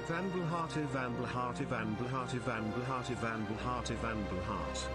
Vandal heart, Vandal heart, Vandal heart, Vandal heart, Vandal heart, Vandal heart.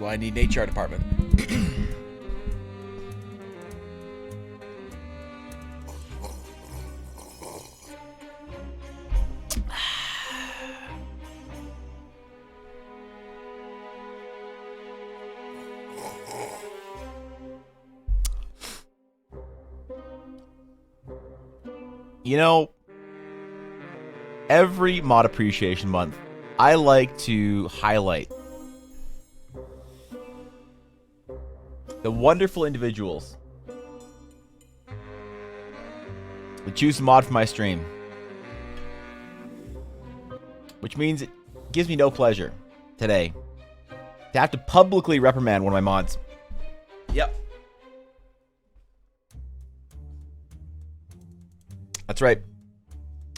why I need an HR department. You know, every Mod Appreciation Month, I like to highlight the wonderful individuals that choose to mod for my stream. Which means it gives me no pleasure today to have to publicly reprimand one of my mods. Yep. That's right.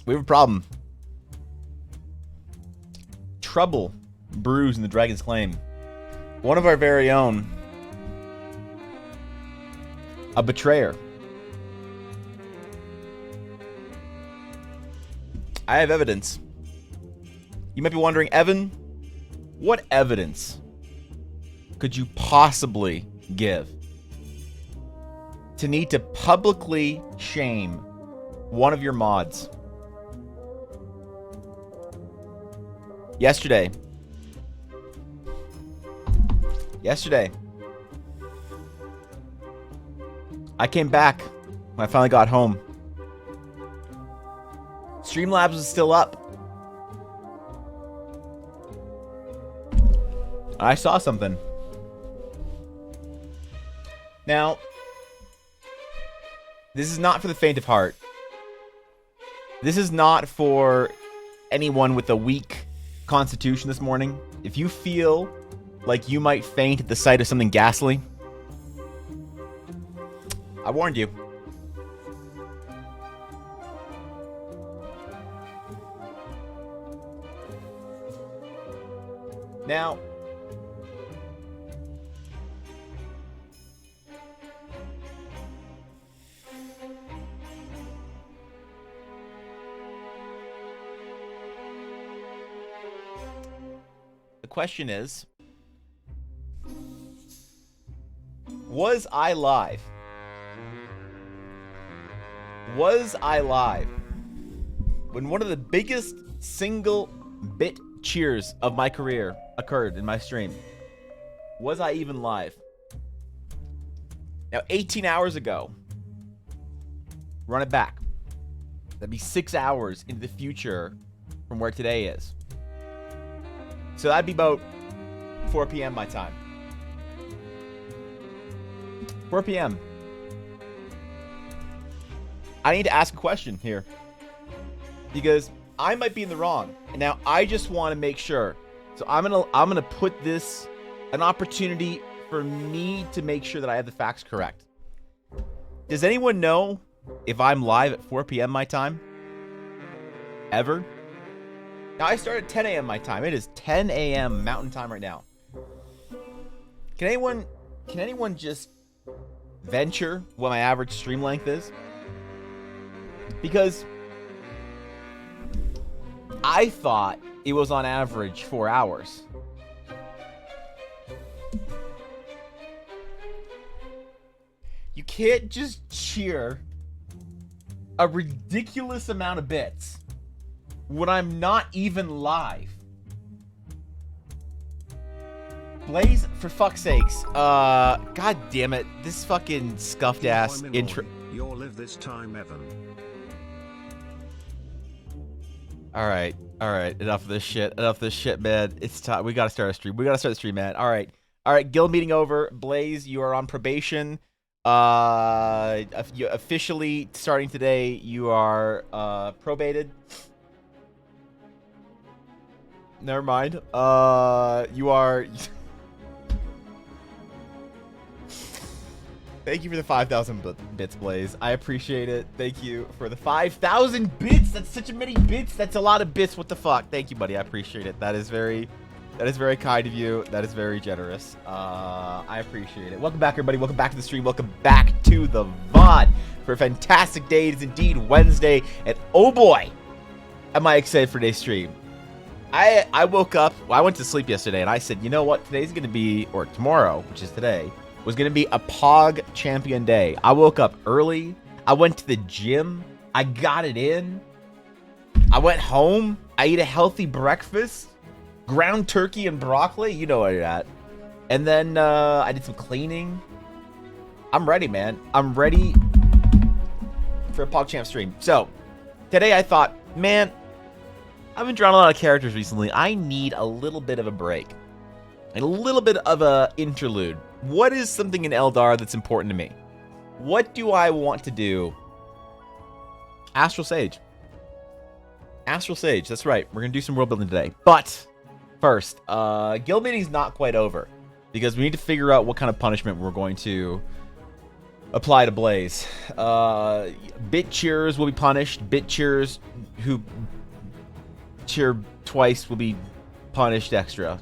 We have a problem. Trouble brews in the Dragon's Claim. One of our very own. A betrayer. I have evidence. You might be wondering, Evan, what evidence could you possibly give to need to publicly shame one of your mods? Yesterday, I came back when I finally got home. Streamlabs was still up. I saw something. Now, this is not for the faint of heart. This is not for anyone with a weak constitution this morning. If you feel like you might faint at the sight of something ghastly, I warned you. Now, the question is, was I live? Was I live when one of the biggest single bit cheers of my career occurred in my stream? Was I even live? Now, 18 hours ago, run it back. That'd be 6 hours into the future from where today is. So that'd be about 4 p.m. my time. 4 p.m. I need to ask a question here, because I might be in the wrong. And now I just want to make sure. So I'm gonna put this an opportunity for me to make sure that I have the facts correct. Does anyone know if I'm live at 4 p.m. my time? Ever? Now I start at 10 a.m. my time. It is 10 a.m. Mountain Time right now. Can anyone just venture what my average stream length is? Because I thought it was on average 4 hours. You can't just cheer a ridiculous amount of bits when I'm not even live. Blaze, for fuck's sakes. God damn it. This fucking scuffed ass intro. You'll live this time, Evan. Alright. Enough of this shit, man. It's time. We gotta start a stream. The stream, man. Alright, guild meeting over. Blaze, you are on probation. You officially, starting today, you are, probated. Never mind. You are... Thank you for the 5,000 bits, Blaze. I appreciate it. Thank you for the 5,000 bits. That's such a many bits. That's a lot of bits. What the fuck? Thank you, buddy. I appreciate it. That is very kind of you. That is very generous. I appreciate it. Welcome back, everybody. Welcome back to the stream. Welcome back to the VOD for a fantastic day. It is indeed Wednesday, and oh boy, am I excited for today's stream. I woke up, well, I went to sleep yesterday, and I said, you know what, today's going to be, or tomorrow, which is today, was going to be a Pog champion day. I woke up early, I went to the gym, I got it in, I went home, I ate a healthy breakfast, ground turkey and broccoli, you know where you're at, and then I did some cleaning. I'm ready, man. I'm ready for a Pog champ stream. So, today I thought, man, I've been drawing a lot of characters recently. I need a little bit of a break. A little bit of a interlude. What is something in Eldar that's important to me? What do I want to do? Astral Sage. Astral Sage, that's right. We're going to do some world building today. But, first, guild meeting's not quite over. Because we need to figure out what kind of punishment we're going to apply to Blaze. Bit cheers will be punished. Bit cheers who cheer twice will be punished extra.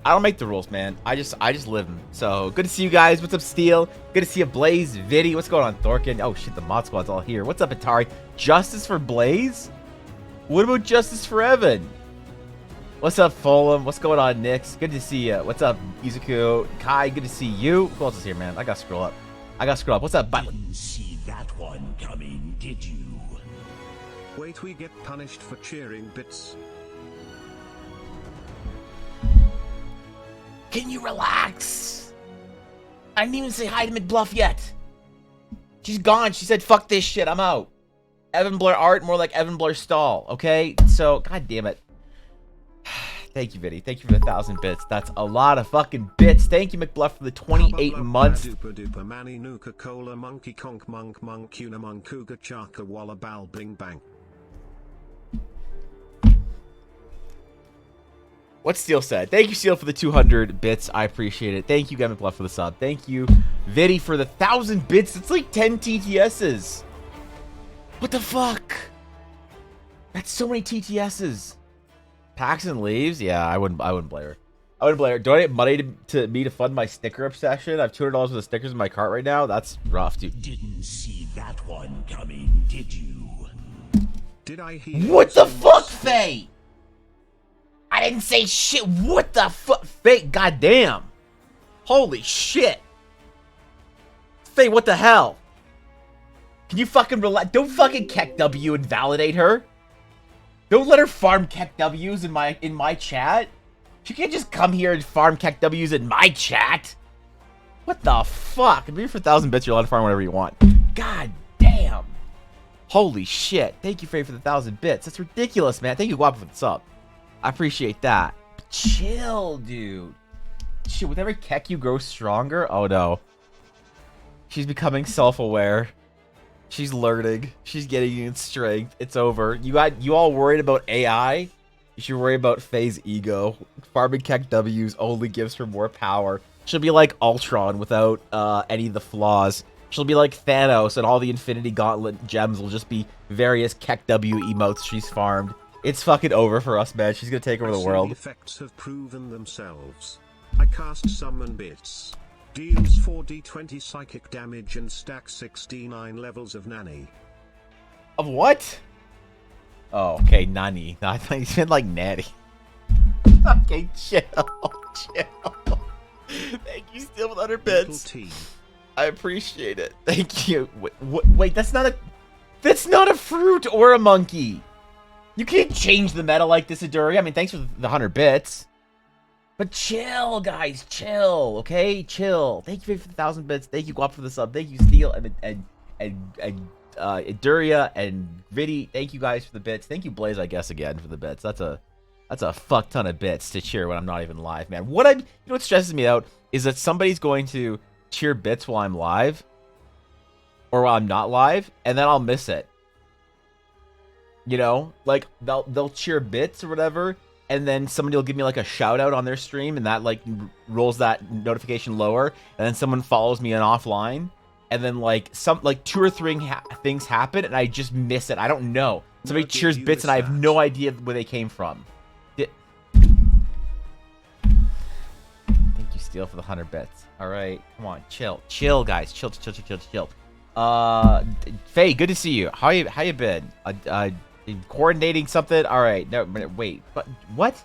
I don't make the rules, man. I just live them. So good to see you guys. What's up, Steel? Good to see you, Blaze, Viddy. What's going on, Thorkin? Oh shit, the mod squad's all here. What's up, Atari? Justice for Blaze? What about justice for Evan? What's up, Fulham? What's going on, Nix? Good to see you. What's up, Izuku? Kai, good to see you. Who else is here, man? I gotta scroll up. What's up, Butler? Didn't see that one coming, did you? Wait, we get punished for cheering bits. Can you relax? I didn't even say hi to McBluff yet. She's gone. She said, fuck this shit. I'm out. Evan Blair art, more like Evan Blair stall. Okay? So, god damn it. Thank you, Viddy. Thank you for the 1,000 bits. That's a lot of fucking bits. Thank you, McBluff, for the 28 months. Duper duper manny nuka cola monkey conk monk monk una monkuga chaka walla bal bling bang. What Steel said. Thank you, Steel, for the 200 bits. I appreciate it. Thank you, Gavin Bluff, for the sub. Thank you, Viddy, for the 1,000 bits. It's like 10 TTSs. What the fuck? That's so many TTSs. Paxton leaves? Yeah, I wouldn't blame her. I wouldn't blame her. Donate money to me to fund my sticker obsession. I have $200 worth of stickers in my cart right now. That's rough, dude. Didn't see that one coming, did you? Did I hear? What the fuck, Faye? I didn't say shit. What the fuck? Faye, goddamn. Holy shit. Faye, what the hell? Can you fucking relax? Don't fucking Keck W and validate her. Don't let her farm Keck W's in my chat. She can't just come here and farm Keck W's in my chat. What the fuck? Maybe for 1,000 bits, you're allowed to farm whatever you want. God damn. Holy shit. Thank you, Faye, for the 1,000 bits. That's ridiculous, man. Thank you, Guapo, for the sub. I appreciate that. But chill, dude. Shit, with every Keck you grow stronger? Oh, no. She's becoming self-aware. She's learning. She's getting in strength. It's over. You all worried about AI? You should worry about Faye's ego. Farming Keck W's only gives her more power. She'll be like Ultron without any of the flaws. She'll be like Thanos, and all the Infinity Gauntlet gems will just be various Keck W emotes she's farmed. It's fucking over for us, man. She's gonna take over the world. The effects have proven themselves. I cast summon bits. Deals 4d20 psychic damage and stacks 69 levels of nanny. Of what? Oh, okay, nanny. No, I thought you meant like natty. Okay, chill. Chill. Thank you, Steel, with 100 bits. I appreciate it. Thank you. Wait, that's not a fruit or a monkey. You can't change the meta like this, Aduri. I mean, thanks for the 100 bits. But chill, guys, chill, okay? Chill. Thank you for the 1,000 bits. Thank you, Guap, for the sub. Thank you, Steel, and Duria, and Viddy. Thank you guys for the bits. Thank you, Blaze, I guess, again, for the bits. That's a fuck ton of bits to cheer when I'm not even live, man. You know what stresses me out is that somebody's going to cheer bits while I'm live, or while I'm not live, and then I'll miss it. You know, like they'll cheer bits or whatever, and then somebody will give me like a shout out on their stream, and that like rolls that notification lower, and then someone follows me on offline, and then like two or three things happen, and I just miss it. I don't know. Somebody cheers bits, and I have no idea where they came from. Thank you, Steel, for the 100 bits. All right, come on, chill, guys, chill. Faye, good to see you. How you been? Coordinating something? Alright, no, wait, but what?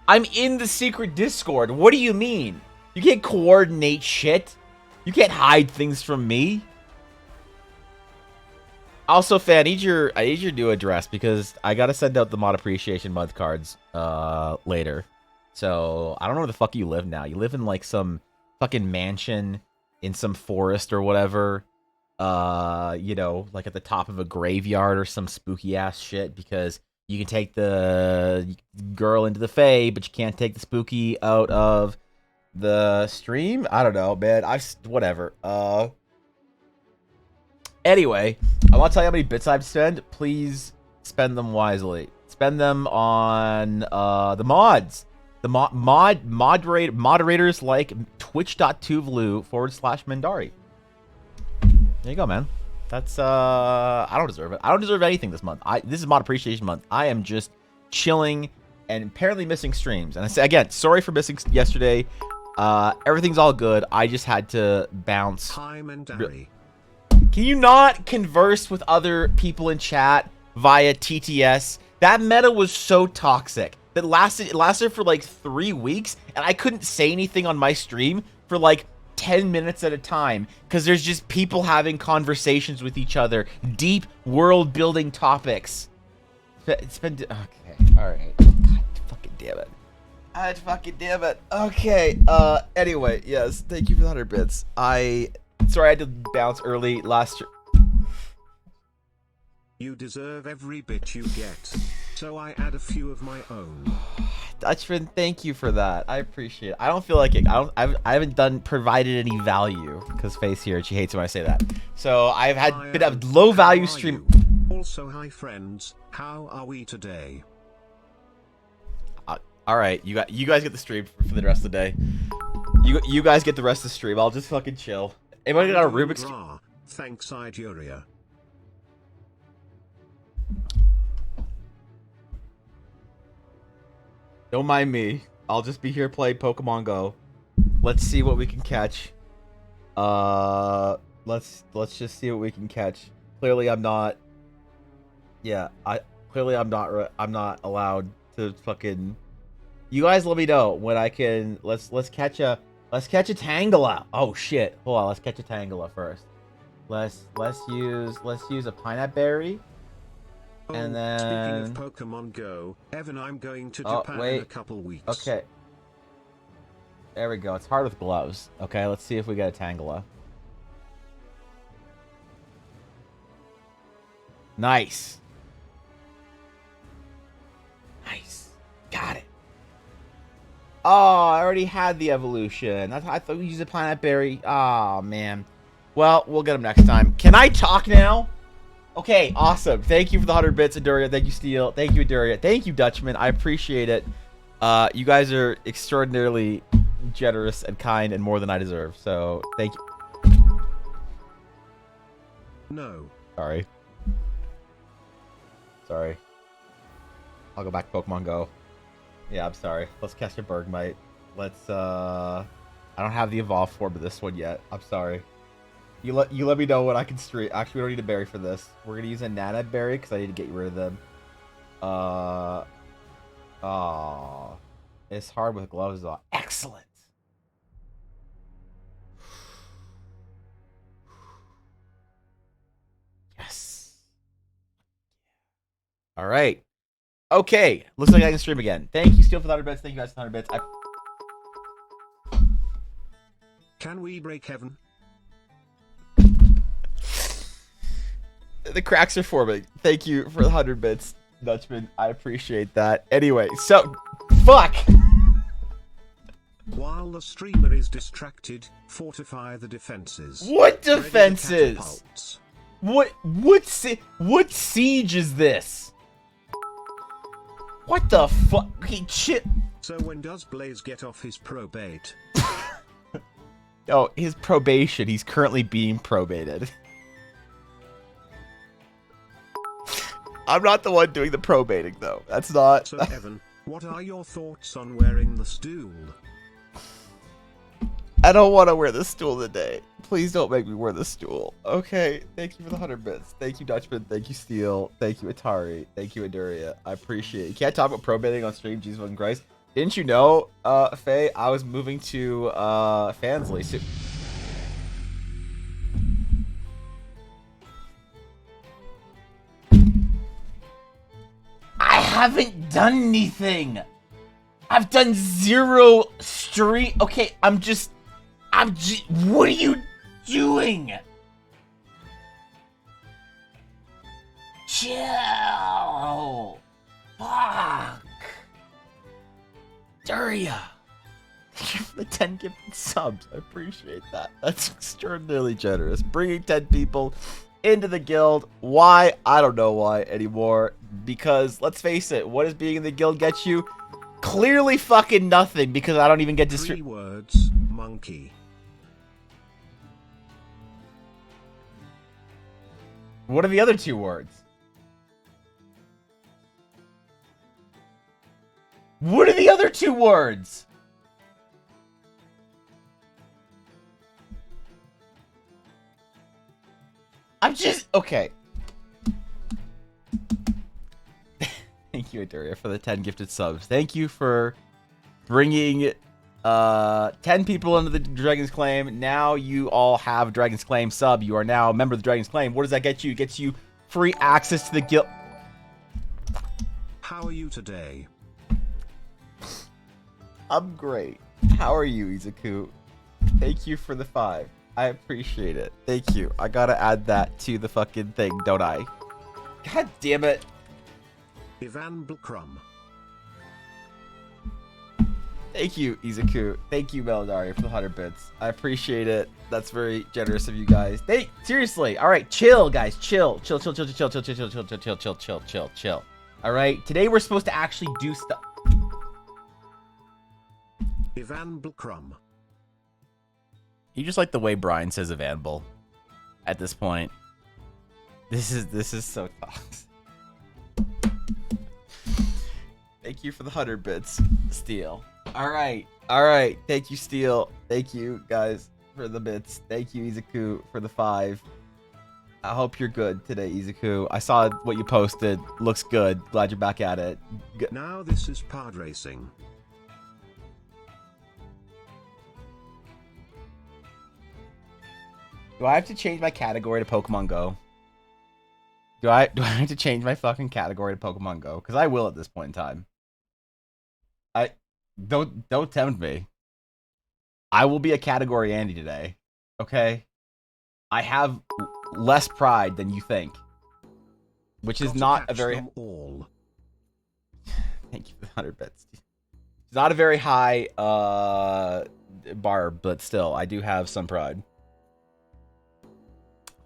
I'm in the secret Discord. What do you mean? You can't coordinate shit. You can't hide things from me. Also, Fan, I need your new address because I gotta send out the Mod Appreciation Month cards later. So I don't know where the fuck you live now. You live in like some fucking mansion in some forest or whatever. You know, like at the top of a graveyard or some spooky ass shit because you can take the girl into the Fae, but you can't take the spooky out of the stream. I don't know, man. Whatever. Anyway, I want to tell you how many bits I've spent. Please spend them wisely. Spend them on the mods. The moderators like twitch.tuvlu/Mindari. There you go, man. That's I don't deserve it. I don't deserve anything this month. This is Mod Appreciation Month. I am just chilling and apparently missing streams. And I say again, sorry for missing yesterday. Everything's all good. I just had to bounce. Can you not converse with other people in chat via TTS? That meta was so toxic. It lasted for like 3 weeks, and I couldn't say anything on my stream for like 10 minutes at a time because there's just people having conversations with each other, deep world building topics. It's been okay. All right. God fucking damn it. God fucking damn it. Okay. Anyway, yes. Thank you for the 100 bits. Sorry, I had to bounce early last year. You deserve every bit you get, so I add a few of my own. Dutchman, thank you for that. I appreciate it. I don't feel like it. I haven't provided any value because Face here, she hates when I say that. So I've been a low value stream. Also, hi friends. How are we today? All right, you guys get the stream for the rest of the day. You guys get the rest of the stream. I'll just fucking chill. Anybody got a Rubik's? Thanks, Iduria. Don't mind me. I'll just be here playing Pokemon Go. Let's see what we can catch. Let's just see what we can catch. Clearly, I'm not. Yeah, I'm not allowed to fucking. You guys, let me know when I can. Let's catch a Tangela. Oh shit! Hold on, let's catch a Tangela first. Let's use a pineapple berry. And then speaking of Pokemon Go, Evan, I'm going to Japan in a couple weeks. Okay. There we go. It's hard with gloves. Okay, let's see if we get a Tangela. Nice. Nice. Got it. Oh, I already had the evolution. I thought we used a pineapple berry. Oh, man. Well, we'll get him next time. Can I talk now? Okay, awesome. Thank you for the 100 bits, Aduria. Thank you, Steel. Thank you, Aduria. Thank you, Dutchman. I appreciate it. You guys are extraordinarily generous and kind and more than I deserve. So, thank you. No. Sorry. Sorry. I'll go back to Pokemon Go. Yeah, I'm sorry. Let's catch a Bergmite. Let's, I don't have the evolved form of this one yet. I'm sorry. You let me know when I can stream. Actually, we don't need a berry for this. We're gonna use a Nana berry because I need to get rid of them. It's hard with gloves on. Excellent. Yes. All right. Okay. Looks like I can stream again. Thank you, Steel, for the 100 bits. Thank you guys for the 100 bits. Can we break heaven? The cracks are forming. Thank you for the 100 bits, Dutchman. I appreciate that. Anyway, so fuck. While the streamer is distracted, fortify the defenses. What defenses? What siege is this? What the fuck? Shit. So when does Blaze get off his probate? Oh, his probation. He's currently being probated. I'm not the one doing the probating, though. That's not... So, Evan, what are your thoughts on wearing the stool? I don't want to wear the stool today. Please don't make me wear the stool. Okay, thank you for the 100 bits. Thank you, Dutchman. Thank you, Steel. Thank you, Atari. Thank you, Aduria. I appreciate it. You can't talk about probating on stream, Jesus fucking Christ. Didn't you know, Faye, I was moving to Fansley soon. I haven't done anything. I've done 0 stream. Okay, I'm just. What are you doing? Chill. Fuck. Duria. Thank you for the 10 gifted subs. I appreciate that. That's extraordinarily generous. Bringing 10 people into the guild. Why? I don't know why anymore. Because, let's face it, what does being in the guild get you? Clearly fucking nothing, because I don't even get to 3 words, monkey. What are the other 2 words? What are the other 2 words? I'm just... Okay. Thank you, Aduria, for the 10 gifted subs. Thank you for bringing 10 people into the Dragon's Claim. Now you all have Dragon's Claim sub. You are now a member of the Dragon's Claim. What does that get you? It gets you free access to the guild. How are you today? I'm great. How are you, Izuku? Thank you for the 5. I appreciate it. Thank you. I gotta add that to the fucking thing, don't I? God damn it. Ivan Blcrum. Thank you, Izuku. Thank you, Meladari, for the 100 bits. I appreciate it. That's very generous of you guys. Seriously. All right, chill, guys. Chill. Chill. All right. Today we're supposed to actually do stuff. Ivan Blcrum. You just like the way Brian says Evanbul at this point. This is so toxic. Thank you for the 100 bits, Steel. All right. Thank you, Steel. Thank you, guys, for the bits. Thank you, Izuku, for the 5. I hope you're good today, Izuku. I saw what you posted. Looks good. Glad you're back at it. Now this is pod racing. Do I have to change my category to Pokemon Go? Do I have to change my fucking category to Pokemon Go? Because I will at this point in time. Don't tempt me. I will be a category Andy today. Okay? I have less pride than you think. Which is not a very... All. Thank you for the 100 bits. It's not a very high bar, but still, I do have some pride.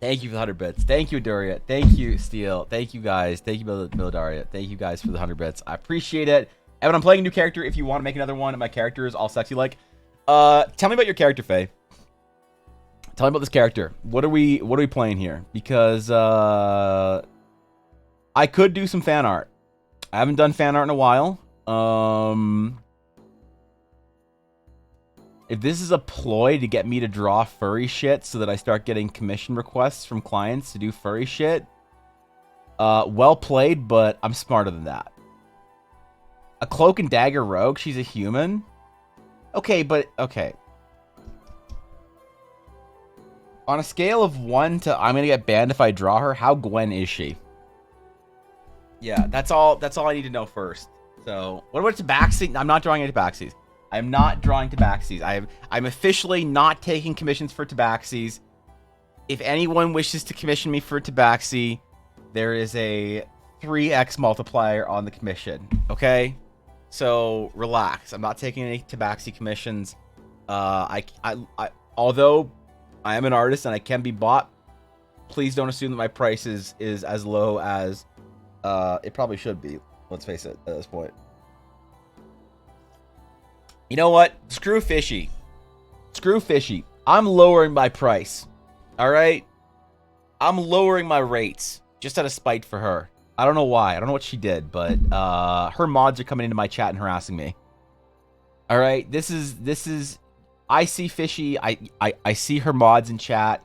Thank you for the 100 bits. Thank you, Aduria. Thank you, Steel. Thank you, guys. Thank you, Milidaria. Thank you, guys, for the 100 bits. I appreciate it. And when I'm playing a new character, if you want to make another one, and my character is all sexy like, tell me about your character, Faye. Tell me about this character. What are we playing here? Because I could do some fan art. I haven't done fan art in a while. If this is a ploy to get me to draw furry shit so that I start getting commission requests from clients to do furry shit, well played, but I'm smarter than that. A cloak and dagger rogue? She's a human? Okay, but... Okay. On a scale of 1 to I'm gonna get banned if I draw her, how Gwen is she? Yeah, that's all I need to know first. So, what about Tabaxi? I'm not drawing any Tabaxis. I'm not drawing Tabaxis. I'm officially not taking commissions for Tabaxis. If anyone wishes to commission me for Tabaxi, there is a 3x multiplier on the commission. Okay? So relax. I'm not taking any Tabaxi commissions. Although I am an artist and I can be bought, please don't assume that my price is as low as it probably should be. Let's face it, at this point. You know what? Screw Fishy. Screw Fishy. I'm lowering my price. Alright? I'm lowering my rates. Just out of spite for her. I don't know why. I don't know what she did, but her mods are coming into my chat and harassing me. Alright? This is I see Fishy. I see her mods in chat.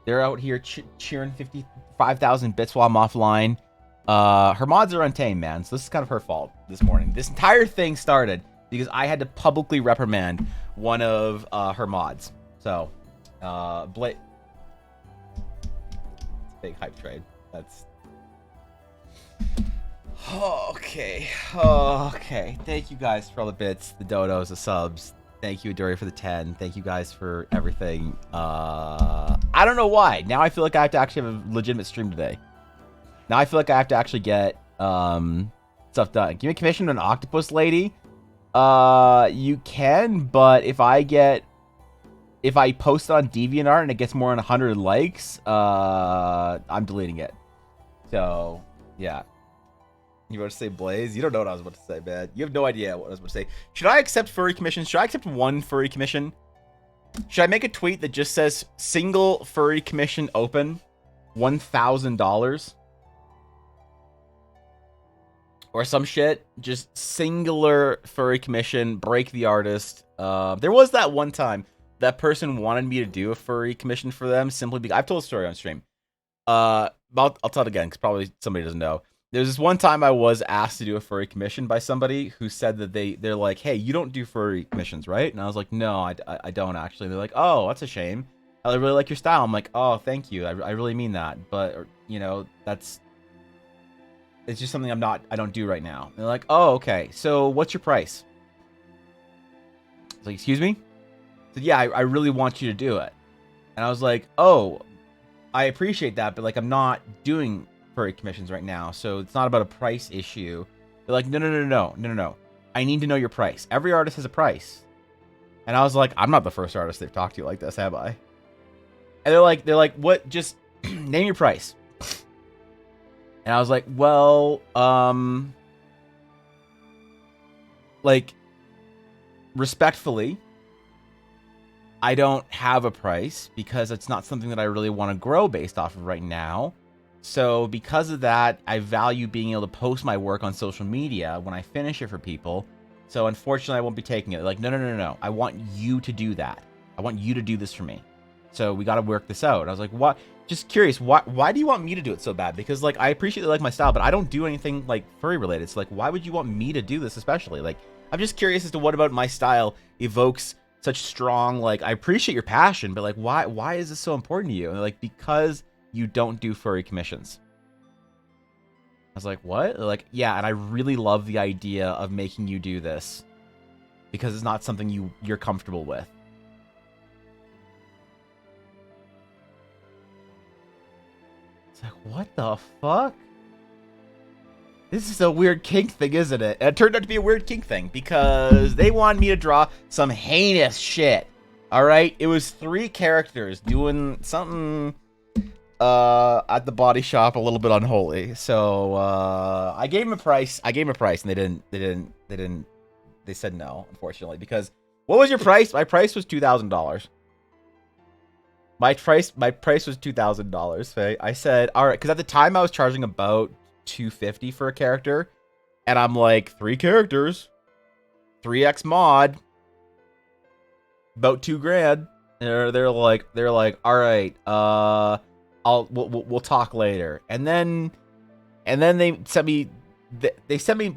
They're out here cheering 55,000 bits while I'm offline. Her mods are untamed, man. So this is kind of her fault this morning. This entire thing started because I had to publicly reprimand one of her mods. So, big hype trade. That's okay. Okay. Thank you guys for all the bits, the dodos, the subs. Thank you, Dory, for the 10. Thank you guys for everything. I don't know why. Now I feel like I have to actually have a legitimate stream today. Now I feel like I have to actually get stuff done. Give me a commission on an octopus lady. You can, but if I post it on DeviantArt and it gets more than 100 likes, I'm deleting it. So, yeah. You want to say Blaze? You don't know what I was about to say, man. You have no idea what I was about to say. Should I accept furry commissions? Should I accept one furry commission? Should I make a tweet that just says single furry commission open, $1,000? Or some shit. Just singular furry commission, break the artist. There was that one time that person wanted me to do a furry commission for them simply because I've told a story on stream. I'll tell it again because probably somebody doesn't know. There's this one time I was asked to do a furry commission by somebody who said that they're like, hey, you don't do furry commissions, right? And I was like, no, I don't actually. They're like, oh, that's a shame. I really like your style. I'm like, oh, thank you. I really mean that. But, you know, it's just something I don't do right now. And they're like, oh, okay. So what's your price? I was like, excuse me? I said, yeah, I really want you to do it. And I was like, oh, I appreciate that, but like, I'm not doing furry commissions right now, so it's not about a price issue. They're like, no. I need to know your price. Every artist has a price. And I was like, I'm not the first artist they've talked to like this, have I? And they're like, what? Just name your price. And I was like, well, like, respectfully, I don't have a price because it's not something that I really want to grow based off of right now. So because of that, I value being able to post my work on social media when I finish it for people. So unfortunately, I won't be taking it. Like, no. I want you to do that. I want you to do this for me. So we got to work this out. And I was like, what? Just curious, why do you want me to do it so bad? Because like, I appreciate like my style, but I don't do anything like furry related. So like, why would you want me to do this especially? Like, I'm just curious as to what about my style evokes such strong, like, I appreciate your passion, but like, why is this so important to you? And they're like, because you don't do furry commissions. I was like, what? They're like, yeah, and I really love the idea of making you do this because it's not something you're comfortable with. It's like, what the fuck? This is a weird kink thing, isn't it? And it turned out to be a weird kink thing because they wanted me to draw some heinous shit. All right? It was 3 characters doing something at the body shop a little bit unholy. So I gave him a price. And they said no, unfortunately, because what was your price? My price was $2,000. My price was $2,000, Faye. I said, all right, because at the time I was charging about $250 for a character, and I'm like, 3 characters, 3x mod, about $2,000. They're like, all right, we'll talk later. And then they sent me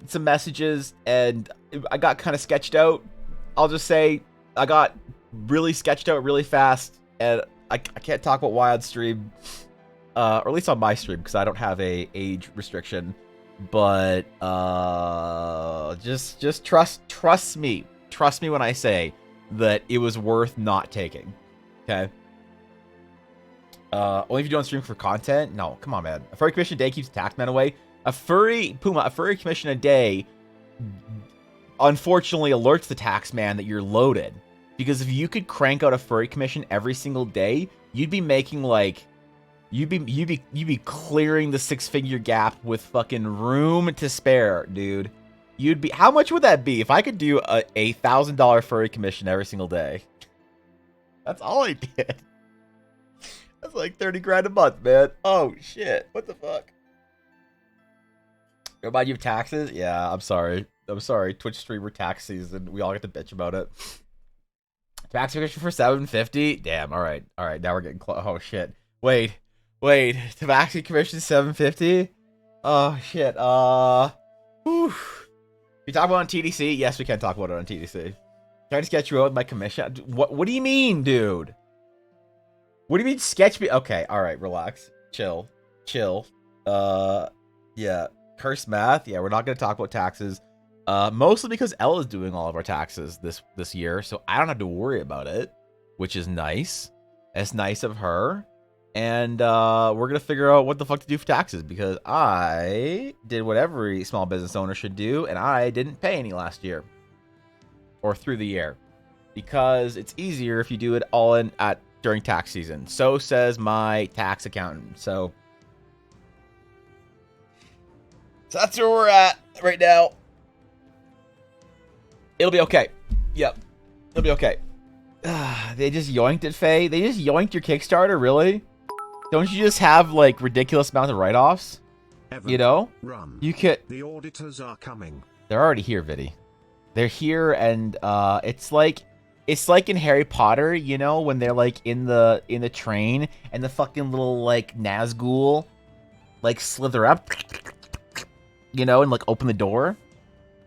some messages, and I got kind of sketched out. I'll just say I got really sketched out really fast, and I can't talk about why on stream, or at least on my stream, because I don't have a age restriction. But just trust me when I say that it was worth not taking. Okay. Only if you don't stream for content. No, come on, man. A furry commission a day keeps the taxman away. A furry commission a day, unfortunately, alerts the taxman that you're loaded. Because if you could crank out a furry commission every single day, you'd be making like, you'd be clearing the 6-figure gap with fucking room to spare, dude. You'd be, how much would that be if I could do a $1,000 furry commission every single day? That's all I did. That's like 30 grand a month, man. Oh shit, what the fuck? Remind you of taxes? Yeah, I'm sorry. Twitch streamer tax season. We all get to bitch about it. Back subscription for 750. Damn. All right. Now we're getting close. Oh shit. Wait. Tabaxi commission 750. Oh shit. Whew. You talk about it on TDC? Yes, we can talk about it on TDC. Can I just sketch you out with my commission? What do you mean, dude? What do you mean sketch me? Okay, alright, relax. Chill. Yeah. Curse math. Yeah, we're not gonna talk about taxes. Mostly because Ella's doing all of our taxes this year, so I don't have to worry about it, which is nice. It's nice of her. And we're going to figure out what the fuck to do for taxes, because I did what every small business owner should do, and I didn't pay any last year. Or through the year. Because it's easier if you do it all in during tax season. So says my tax accountant. So that's where we're at right now. It'll be okay. Yep. It'll be okay. They just yoinked it, Faye. They just yoinked your Kickstarter, really? Don't you just have, like, ridiculous amounts of write-offs? Evan, you know? Run. You could... The auditors are coming. They're already here, Viddy. They're here, and, it's like in Harry Potter, you know, when they're, like, in the train, and the fucking little, like, Nazgul, like, slither up, you know, and, like, open the door.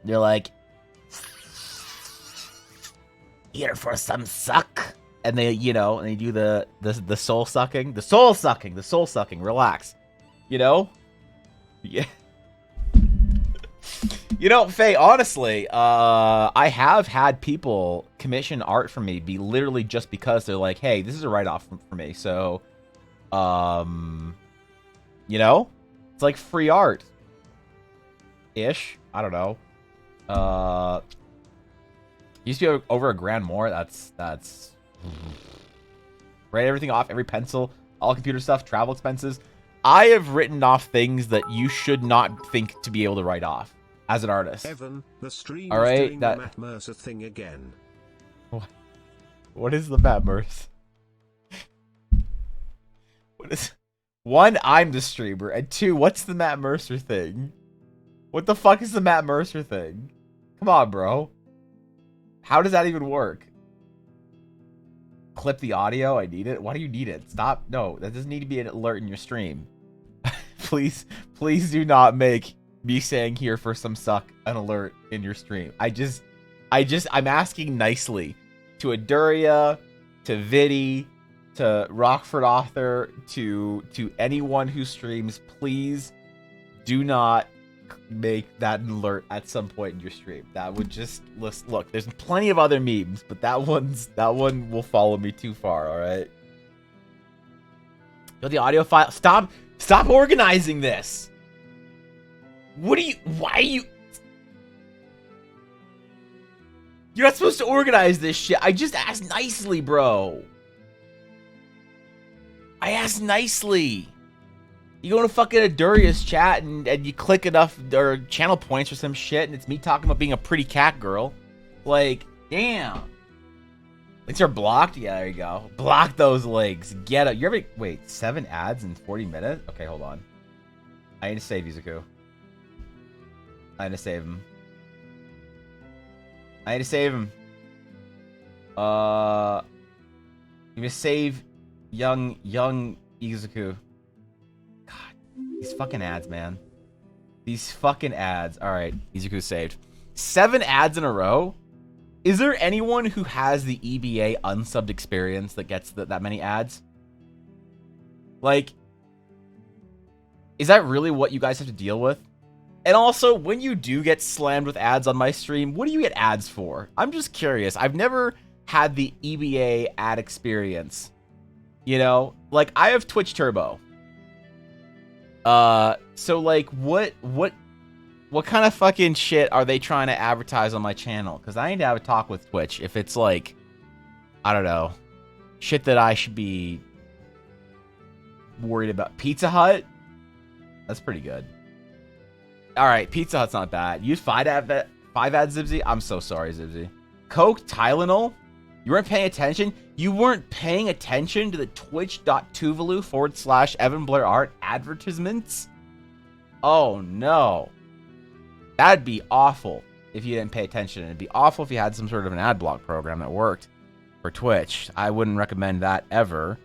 They're like... Here for some suck. And they, you know, and they do the soul sucking. The soul sucking. Relax. You know? Yeah. You know, Faye, honestly, I have had people commission art from me be literally just because they're like, hey, this is a write-off for me. So, you know? It's like free art. Ish. I don't know. Used to be over $1,000 more. That's write everything off, every pencil, all computer stuff, travel expenses. I have written off things that you should not think to be able to write off as an artist. Evan, the stream all right, is doing the Matt Mercer thing again. What is the Matt Mercer? What is... One, I'm the streamer, and two, what's the Matt Mercer thing? What the fuck is the Matt Mercer thing? Come on, bro. How does that even work? Clip the audio? I need it? Why do you need it? Stop. No, that doesn't need to be an alert in your stream. Please do not make me saying here for some suck an alert in your stream. I'm asking nicely to Aduria, to Viddy, to Rockford Author, to anyone who streams. Please do not make that an alert at some point in your stream. That would just look. There's plenty of other memes, but that one will follow me too far. All right. Yo, the audio file. Stop organizing this. Why are you? You're not supposed to organize this shit. I just asked nicely, bro. I asked nicely. You go to fucking Aduria's chat and you click enough or channel points or some shit, and it's me talking about being a pretty cat girl. Like, damn. Links are blocked? Yeah, there you go. Block those links. Get it. You're ever... Wait, 7 ads in 40 minutes? Okay, hold on. I need to save Izuku. I need to save him. I'm gonna save young Izuku. These fucking ads, man. These fucking ads. Alright, Izuku's saved. 7 ads in a row? Is there anyone who has the EBA unsubbed experience that gets that many ads? Like, is that really what you guys have to deal with? And also, when you do get slammed with ads on my stream, what do you get ads for? I'm just curious. I've never had the EBA ad experience. You know? Like, I have Twitch Turbo. So like, what kind of fucking shit are they trying to advertise on my channel? Because I need to have a talk with Twitch if it's like, I don't know, shit that I should be worried about. Pizza Hut? That's pretty good. Alright, Pizza Hut's not bad. Use 5 ads, Zibzy? I'm so sorry, Zibzy. Coke, Tylenol? You weren't paying attention? You weren't paying attention to the twitch.tuvalu/Evan Blair Art advertisements? Oh, no. That'd be awful if you didn't pay attention. It'd be awful if you had some sort of an ad block program that worked for Twitch. I wouldn't recommend that ever.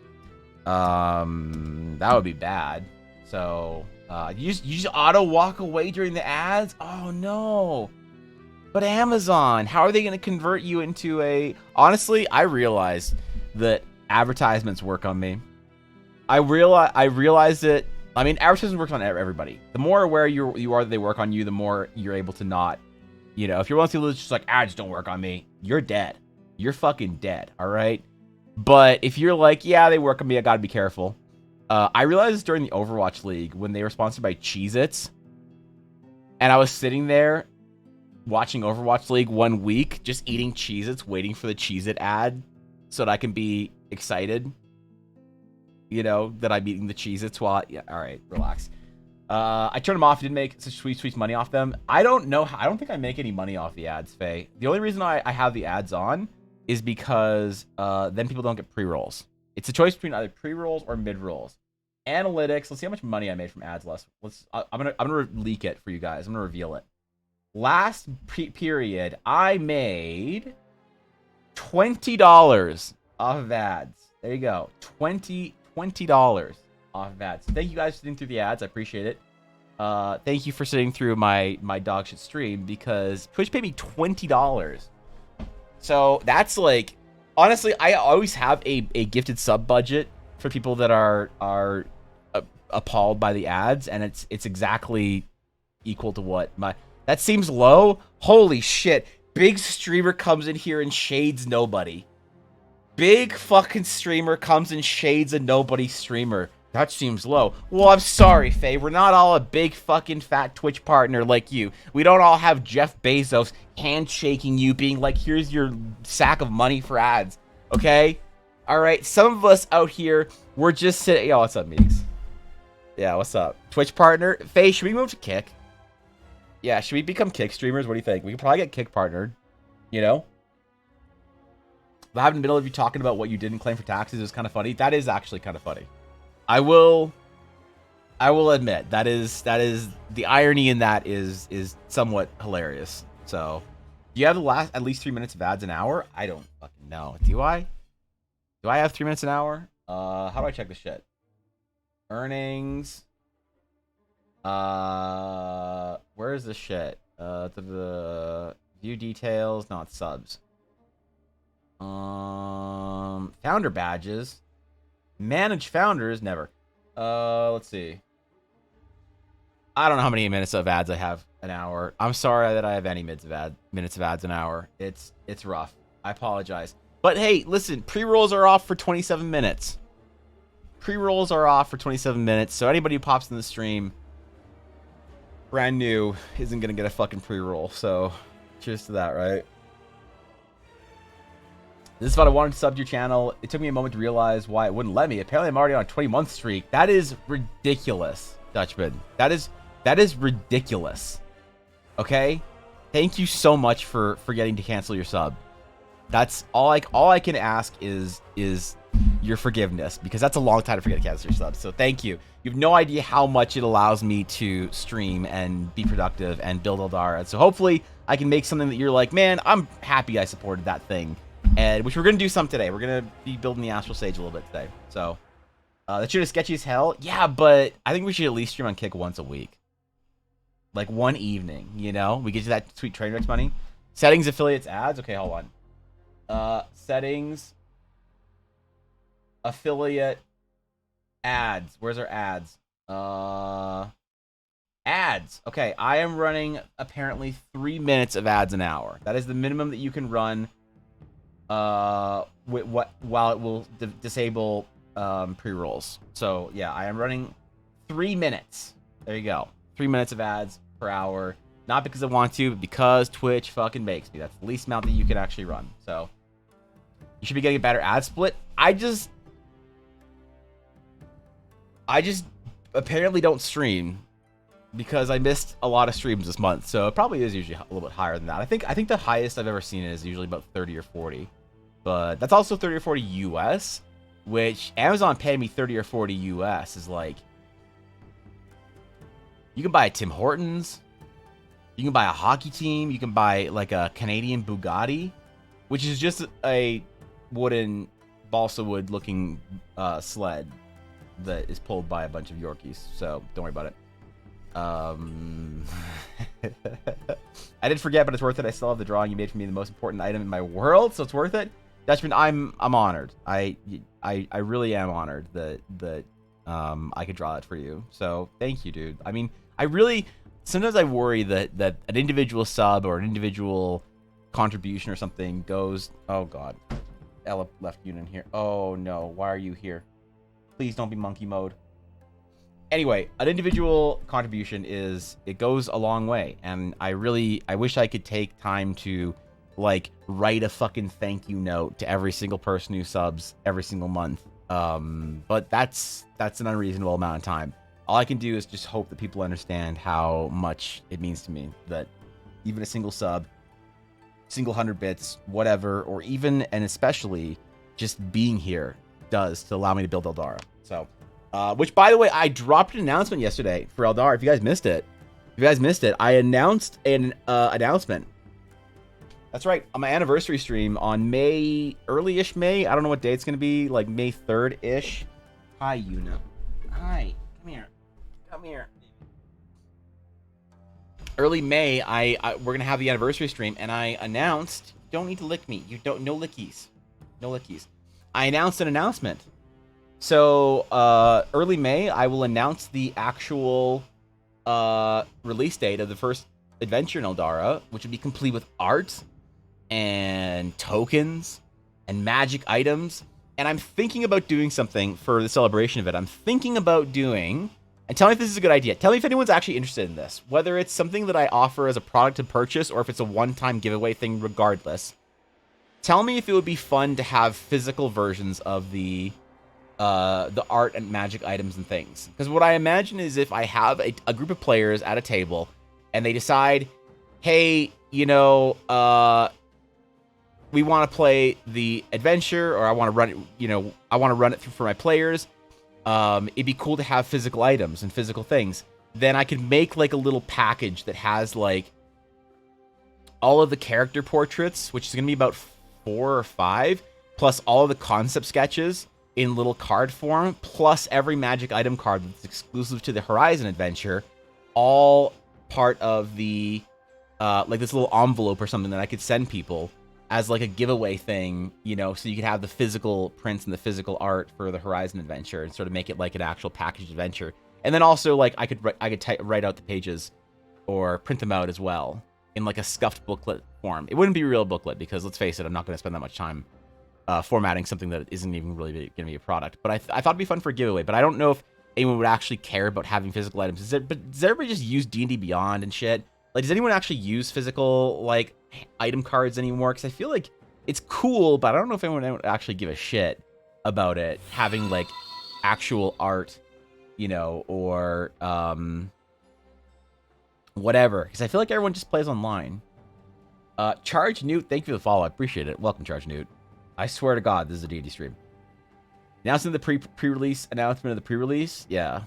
That would be bad. So you just auto walk away during the ads? Oh no. But Amazon, how are they going to convert you into a... Honestly, I realized that advertisements work on me. I realized that... I mean, advertisements work on everybody. The more aware you are that they work on you, the more you're able to not... You know, if you're one of the people that's just like, ads don't work on me, you're dead. You're fucking dead, all right? But if you're like, yeah, they work on me, I gotta be careful. I realized this during the Overwatch League when they were sponsored by Cheez-Its. And I was sitting there watching Overwatch League 1 week, just eating Cheez-Its, waiting for the Cheez-It ad so that I can be excited. You know, that I'm eating the Cheez-Its while... Yeah, all right, relax. I turned them off, didn't make such sweet money off them. I don't know. I don't think I make any money off the ads, Faye. The only reason I have the ads on is because then people don't get pre-rolls. It's a choice between either pre-rolls or mid-rolls. Analytics. Let's see how much money I made from ads. I'm gonna leak it for you guys. I'm gonna reveal it. Last period, I made $20 off of ads. There you go. $20 off of ads. Thank you guys for sitting through the ads. I appreciate it. Thank you for sitting through my dog shit stream because Twitch paid me $20. So that's like, honestly, I always have a gifted sub budget for people that are appalled by the ads, and it's exactly equal to what my... That seems low. Holy shit. Big streamer comes in here and shades nobody. Big fucking streamer comes and shades a nobody streamer. That seems low. Well, I'm sorry, Faye. We're not all a big fucking fat Twitch partner like you. We don't all have Jeff Bezos handshaking you, being like, here's your sack of money for ads. Okay? All right. Some of us out here, we're just sitting... Yo, what's up, Meeks? Yeah, what's up? Twitch partner? Faye, should we move to Kick? Yeah, should we become Kick streamers? What do you think? We could probably get Kick partnered. You know? Having in the middle of you talking about what you didn't claim for taxes is kind of funny. That is actually kind of funny. I will admit that is the irony in that is somewhat hilarious. So, do you have at least 3 minutes of ads an hour? I don't fucking know. Do I? Do I have 3 minutes an hour? How do I check this shit? Earnings. Where is this shit? The view details, not subs. Founder badges. Manage founders, never. Let's see. I don't know how many minutes of ads I have an hour. I'm sorry that I have any minutes of ads an hour. It's rough. I apologize. But hey, listen, pre-rolls are off for 27 minutes. Pre-rolls are off for 27 minutes, so anybody who pops in the stream brand new isn't gonna get a fucking pre-roll. So cheers to that, right? This is what I wanted to sub to your channel. It took me a moment to realize why it wouldn't let me. Apparently, I'm already on a 20-month streak. That is ridiculous, Dutchman. That is ridiculous. Okay? Thank you so much for forgetting to cancel your sub. That's all I can ask is your forgiveness, because that's a long time to forget to cancel your sub. So thank you. You have no idea how much it allows me to stream and be productive and build Eldar. And so hopefully I can make something that you're like, man, I'm happy I supported that thing. And which we're going to do some today. We're going to be building the Astral Stage a little bit today. So, that shit is sketchy as hell. Yeah, but I think we should at least stream on Kick once a week. Like, one evening, you know? We get you that sweet Trainwreck money. Settings, affiliates, ads. Okay, hold on. Settings. Affiliate. Ads. Where's our ads? Ads. Okay, I am running, apparently, 3 minutes of ads an hour. That is the minimum that you can run... while it will disable pre-rolls. So yeah, I am running 3 minutes. There you go. 3 minutes of ads per hour. Not because I want to, but because Twitch fucking makes me. That's the least amount that you can actually run. So you should be getting a better ad split. I just apparently don't stream because I missed a lot of streams this month. So it probably is usually a little bit higher than that. I think the highest I've ever seen is usually about 30 or 40. But that's also 30 or 40 US, which Amazon paying me 30 or 40 US is like, you can buy a Tim Hortons, you can buy a hockey team, you can buy like a Canadian Bugatti, which is just a wooden balsa wood looking sled that is pulled by a bunch of Yorkies. So don't worry about it. I did forget, but it's worth it. I still have the drawing you made for me, the most important item in my world, so it's worth it. Dutchman, I'm honored. I really am honored that I could draw it for you. So thank you, dude. I mean, I really sometimes I worry that an individual sub or an individual contribution or something goes. Oh God, Ella left you in here. Oh no, why are you here? Please don't be monkey mode. Anyway, an individual contribution it goes a long way, and I wish I could take time to like write a fucking thank you note to every single person who subs every single month. But that's an unreasonable amount of time. All I can do is just hope that people understand how much it means to me that even a single sub, single 100 bits, whatever, or even and especially just being here does to allow me to build Eldara. So, which by the way, I dropped an announcement yesterday for Eldara. If you guys missed it, I announced an announcement. That's right. On my anniversary stream on early-ish May. I don't know what day it's going to be, like May 3rd-ish. Hi, Yuna. Hi. Come here. Early May, we're going to have the anniversary stream, and I announced, you don't need to lick me. No lickies. No lickies. I announced an announcement. So, early May, I will announce the actual release date of the first adventure in Eldara, which will be complete with art and tokens and magic items. And I'm thinking about doing something for the celebration of it. I'm thinking about doing, and tell me if this is a good idea. Tell me if anyone's actually interested in this, whether it's something that I offer as a product to purchase or if it's a one-time giveaway thing regardless. Tell me if it would be fun to have physical versions of the art and magic items and things. Because what I imagine is if I have a group of players at a table and they decide, hey, you know, we want to play the adventure, or I want to run it, you know, I want to run it through for my players. It'd be cool to have physical items and physical things. Then I could make like a little package that has like all of the character portraits, which is going to be about 4 or 5, plus all of the concept sketches in little card form, plus every magic item card that's exclusive to the Horizon adventure, all part of the like this little envelope or something that I could send people as like a giveaway thing, you know, so you could have the physical prints and the physical art for the Horizon adventure and sort of make it like an actual packaged adventure. And then also like I could write out the pages or print them out as well in like a scuffed booklet form. It wouldn't be a real booklet because let's face it, I'm not going to spend that much time formatting something that isn't even really going to be a product. But I thought it'd be fun for a giveaway. But I don't know if anyone would actually care about having physical items. Does everybody just use D&D Beyond and shit? Like, does anyone actually use physical, like, item cards anymore? Because I feel like it's cool, but I don't know if anyone would actually give a shit about it having, like, actual art, you know, or whatever. Because I feel like everyone just plays online. Charge Newt, thank you for the follow. I appreciate it. Welcome, Charge Newt. I swear to God, this is a D&D stream. Announcing the pre-release announcement of the pre-release? Yeah.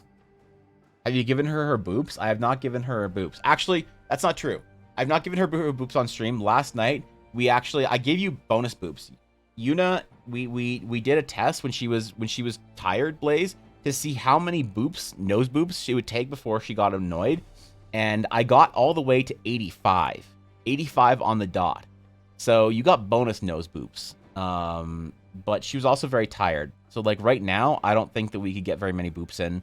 Have you given her boops? I have not given her her boops. Actually, that's not true. I've not given her boops on stream. Last night, I gave you bonus boops. Yuna, we did a test when she was tired, Blaze, to see how many nose boops she would take before she got annoyed. And I got all the way to 85. 85 on the dot. So you got bonus nose boops. But she was also very tired. So like right now, I don't think that we could get very many boops in.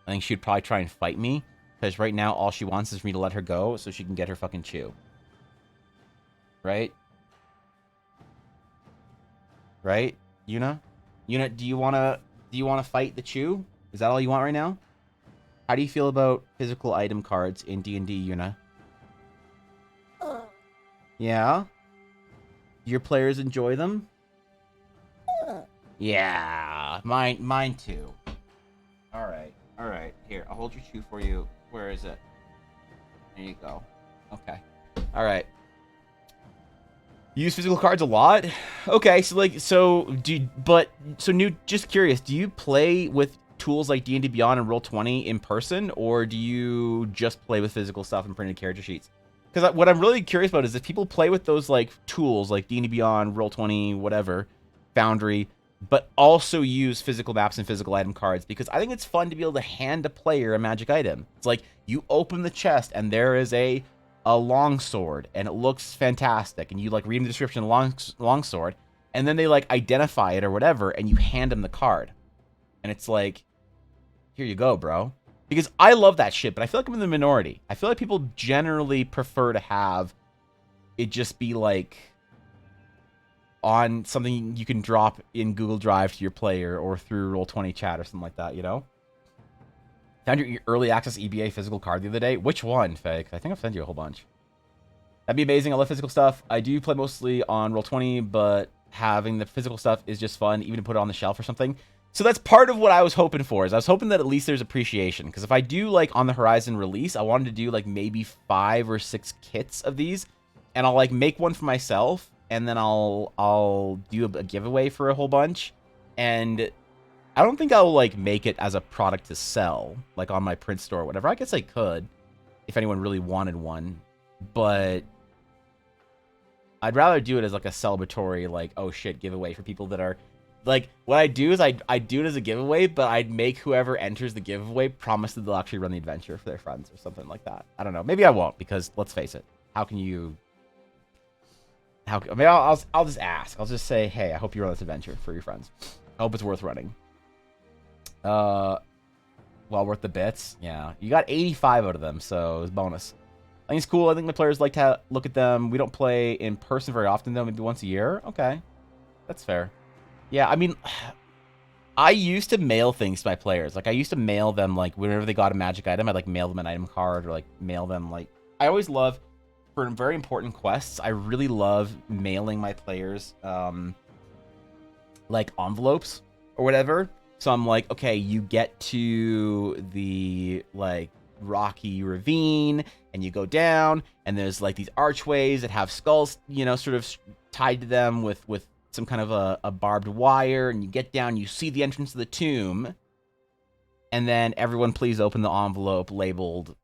I think she'd probably try and fight me. Because right now, all she wants is for me to let her go so she can get her fucking chew. Right? Right? Yuna? Yuna, do you wanna fight the chew? Is that all you want right now? How do you feel about physical item cards in D&D, Yuna? Yeah? Your players enjoy them? Yeah, mine too. All right. Here, I'll hold your chew for you. Where is it? There you go. Okay. All right. You use physical cards a lot? Okay, so Newt, just curious, do you play with tools like D&D Beyond and Roll20 in person, or do you just play with physical stuff and printed character sheets? Because what I'm really curious about is if people play with those like tools like D&D Beyond, Roll20, whatever, Foundry, but also use physical maps and physical item cards, because I think it's fun to be able to hand a player a magic item. It's like you open the chest and there is a longsword and it looks fantastic, and you like read in the description longsword, and then they like identify it or whatever, and you hand them the card, and it's like, here you go, bro. Because I love that shit, but I feel like I'm in the minority. I feel like people generally prefer to have it just be like on something you can drop in Google Drive to your player or through Roll20 chat or something like that, you know? Found your early access EBA physical card the other day. Which one, Fake? I think I've sent you a whole bunch. That'd be amazing. I love physical stuff. I do play mostly on Roll20, but having the physical stuff is just fun, even to put it on the shelf or something. So that's part of what I was hoping for, is I was hoping that at least there's appreciation. Because if I do, like, on the Horizon release, I wanted to do, like, maybe 5 or 6 kits of these. And I'll, like, make one for myself, and then I'll do a giveaway for a whole bunch. And I don't think I'll, like, make it as a product to sell, like, on my print store or whatever. I guess I could, if anyone really wanted one. But I'd rather do it as, like, a celebratory, like, oh, shit, giveaway for people that are... Like, what I do is I do it as a giveaway, but I'd make whoever enters the giveaway promise that they'll actually run the adventure for their friends or something like that. I don't know. Maybe I won't, because let's face it. How can you... I mean, I'll just ask. I'll just say, hey, I hope you run this adventure for your friends. I hope it's worth running. Well worth the bits. Yeah. You got 85 out of them, so it was bonus. I think it's cool. I think the players like to look at them. We don't play in person very often, though. Maybe once a year. Okay. That's fair. Yeah, I mean, I used to mail things to my players. Like, I used to mail them, like, whenever they got a magic item, I'd, like, mail them an item card, or, like, mail them, like... I always love, for very important quests, I really love mailing my players, like, envelopes or whatever. So I'm like, okay, you get to the, like, rocky ravine, and you go down, and there's, like, these archways that have skulls, you know, sort of tied to them with some kind of a barbed wire, and you get down, you see the entrance to the tomb, and then everyone please open the envelope labeled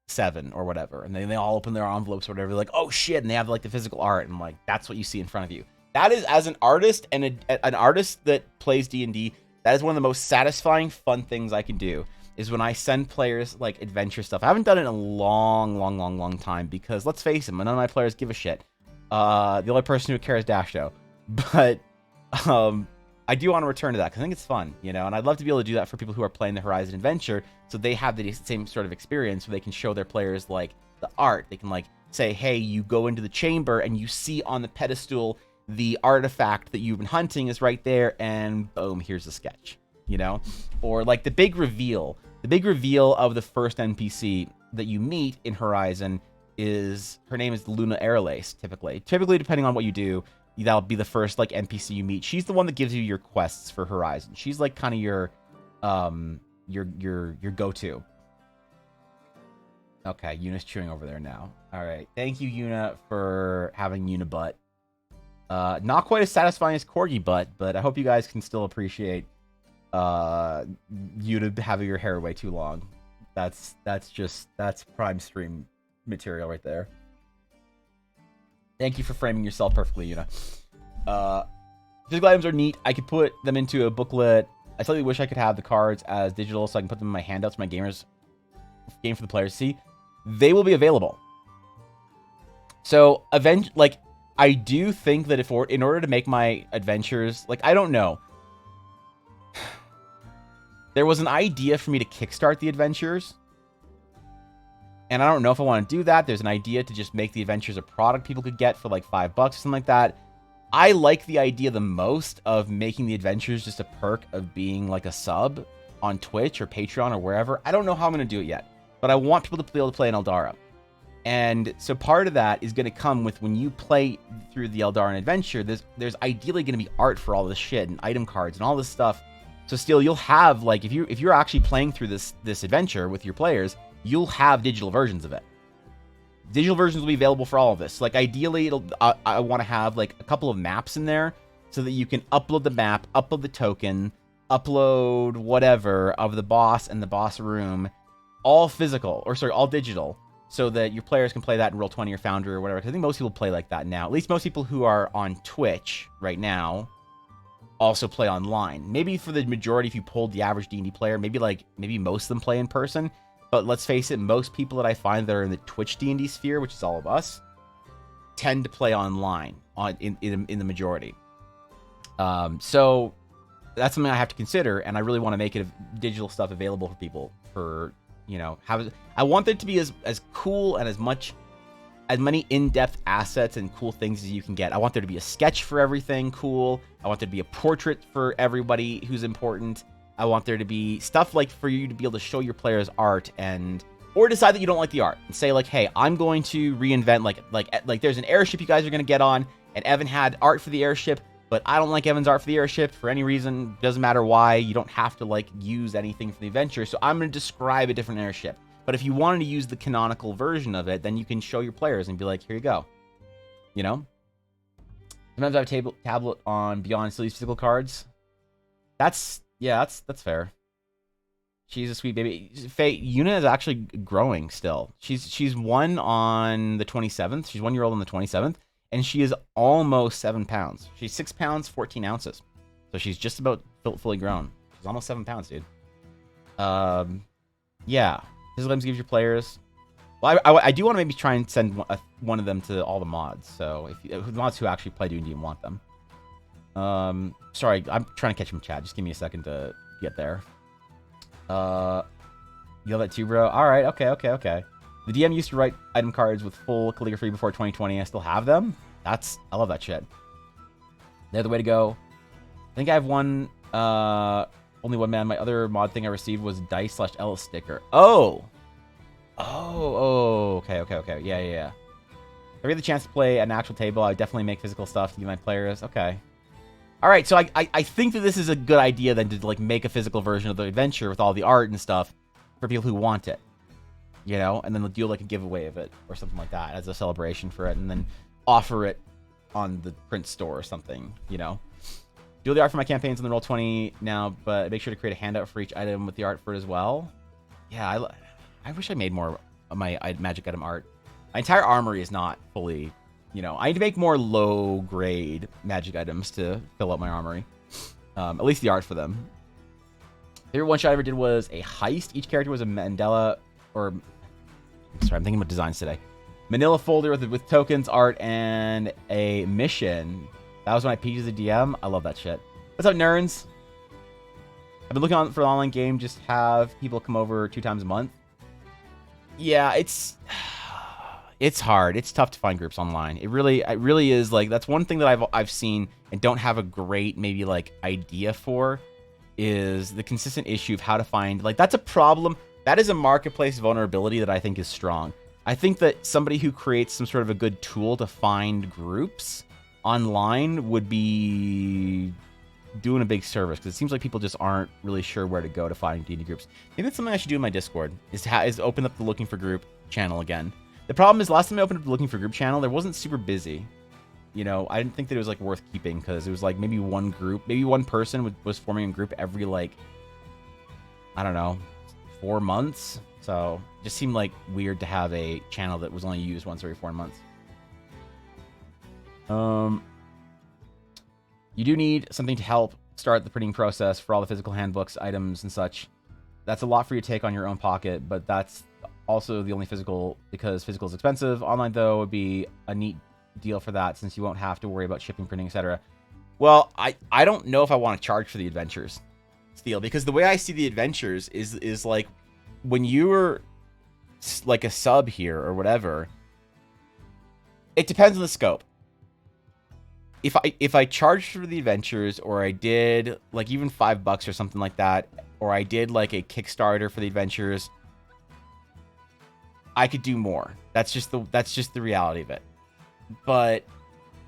7 or whatever, and then they all open their envelopes or whatever, like, oh shit, and they have, like, the physical art, and, like, that's what you see in front of you. That is, as an artist, and an artist that plays D&D, that is one of the most satisfying, fun things I can do, is when I send players, like, adventure stuff. I haven't done it in a long time, because, let's face it, none of my players give a shit. The only person who cares is Dasho. But I do want to return to that, because I think it's fun, you know, and I'd love to be able to do that for people who are playing the Horizon Adventure, so they have the same sort of experience, where they can show their players, like, the art. They can, like, say, hey, you go into the chamber, and you see on the pedestal the artifact that you've been hunting is right there, and boom, here's the sketch, you know? Or, like, the big reveal of the first NPC that you meet in Horizon is, her name is Luna Airlace, typically, depending on what you do, that'll be the first, like, NPC you meet. She's the one that gives you your quests for Horizon. She's, like, kind of your go-to. Okay, Yuna's chewing over there now. All right, thank you, Yuna, for having Yuna butt. Not quite as satisfying as Corgi butt, but I hope you guys can still appreciate Yuna having your hair way too long. That's prime stream material right there. Thank you for framing yourself perfectly, Yuna. Physical items are neat. I could put them into a booklet. I slightly wish I could have the cards as digital, so I can put them in my handouts for my game for the players to see. They will be available. So, I do think that in order to make my adventures, like, I don't know. There was an idea for me to kickstart the adventures, and I don't know if I want to do that. There's an idea to just make the adventures a product people could get for, like, $5 or something like that. I like the idea the most of making the adventures just a perk of being, like, a sub on Twitch or Patreon or wherever. I don't know how I'm going to do it yet, but I want people to be able to play in Eldara. And so part of that is going to come with when you play through the Eldaran adventure, there's ideally going to be art for all this shit and item cards and all this stuff. So still, you'll have, like, if you're actually playing through this adventure with your players, you'll have digital versions of it. Digital versions will be available for all of this. Like, ideally, I want to have, like, a couple of maps in there so that you can upload the map, upload the token, upload whatever of the boss and the boss room, all physical, or sorry, all digital, so that your players can play that in Roll20 or Foundry or whatever. I think most people play like that now. At least most people who are on Twitch right now also play online. Maybe for the majority, if you pulled the average D&D player, maybe most of them play in person. But let's face it, most people that I find that are in the Twitch D&D sphere, which is all of us, tend to play online in the majority. So that's something I have to consider, and I really want to make it digital stuff available for people. For I want it to be as cool and as many in-depth assets and cool things as you can get. I want there to be a sketch for everything cool. I want there to be a portrait for everybody who's important. I want there to be stuff like for you to be able to show your players art or decide that you don't like the art and say like, hey, I'm going to reinvent like there's an airship you guys are going to get on, and Evan had art for the airship, but I don't like Evan's art for the airship for any reason. Doesn't matter why. You don't have to like use anything from the adventure. So I'm going to describe a different airship. But if you wanted to use the canonical version of it, then you can show your players and be like, here you go. Sometimes I have a tablet on Beyond, still use physical cards. That's fair. She's a sweet baby. Faye, Yuna is actually growing still. She's 1 on the 27th. She's 1 year old on the 27th. And she is almost 7 pounds. She's 6 pounds, 14 ounces. So she's just about fully grown. She's almost 7 pounds, dude. Yeah. Physical items gives your players. Well, I do want to maybe try and send one of them to all the mods. So if the mods who actually play D&D and want them. Sorry, I'm trying to catch him in chat. Just give me a second to get there. You have that too, bro? All right. Okay. The DM used to write item cards with full calligraphy before 2020. I still have them. I love that shit. They're the way to go. I think I have one, only one man. My other mod thing I received was dice/L sticker. Oh, okay. Yeah. If I get the chance to play an actual table, I would definitely make physical stuff to give my players. Okay. All right, so I think that this is a good idea then to like make a physical version of the adventure with all the art and stuff for people who want it, and then do like a giveaway of it or something like that as a celebration for it, and then offer it on the print store or something, Do the art for my campaigns on the Roll20 now, but make sure to create a handout for each item with the art for it as well. Yeah, I wish I made more of my magic item art. My entire armory is not fully... I need to make more low-grade magic items to fill up my armory. At least the art for them. Favorite one shot I ever did was a heist. Each character was a Sorry, I'm thinking about designs today. Manila folder with tokens, art, and a mission. That was when I peaked as a DM. I love that shit. What's up, nerds? I've been looking for an online game. Just have people come over 2 times a month. Yeah, it's hard. It's tough to find groups online. It really is. Like, that's one thing that I've seen and don't have a great maybe like idea for is the consistent issue of how to find, like, that's a problem. That is a marketplace vulnerability that I think is strong. I think that somebody who creates some sort of a good tool to find groups online would be doing a big service, because it seems like people just aren't really sure where to go to find D&D groups. Maybe that's something I should do in my Discord, is open up the looking for group channel again. The problem is, last time I opened up the looking for group channel, there wasn't super busy. I didn't think that it was like worth keeping, because it was like maybe one group, maybe one person was forming a group every like, I don't know, 4 months. So it just seemed like weird to have a channel that was only used once every 4 months. You do need something to help start the printing process for all the physical handbooks, items, and such. That's a lot for you to take on your own pocket, but that's also the only physical, because physical is expensive. Online, though, would be a neat deal for that, since you won't have to worry about shipping, printing, etc. Well, I don't know if I want to charge for the adventures, Steel, because the way I see the adventures is like, when you're like a sub here or whatever, it depends on the scope. If I charged for the adventures, or I did like even $5 or something like that, or I did like a Kickstarter for the adventures, I could do more. That's just the reality of it. But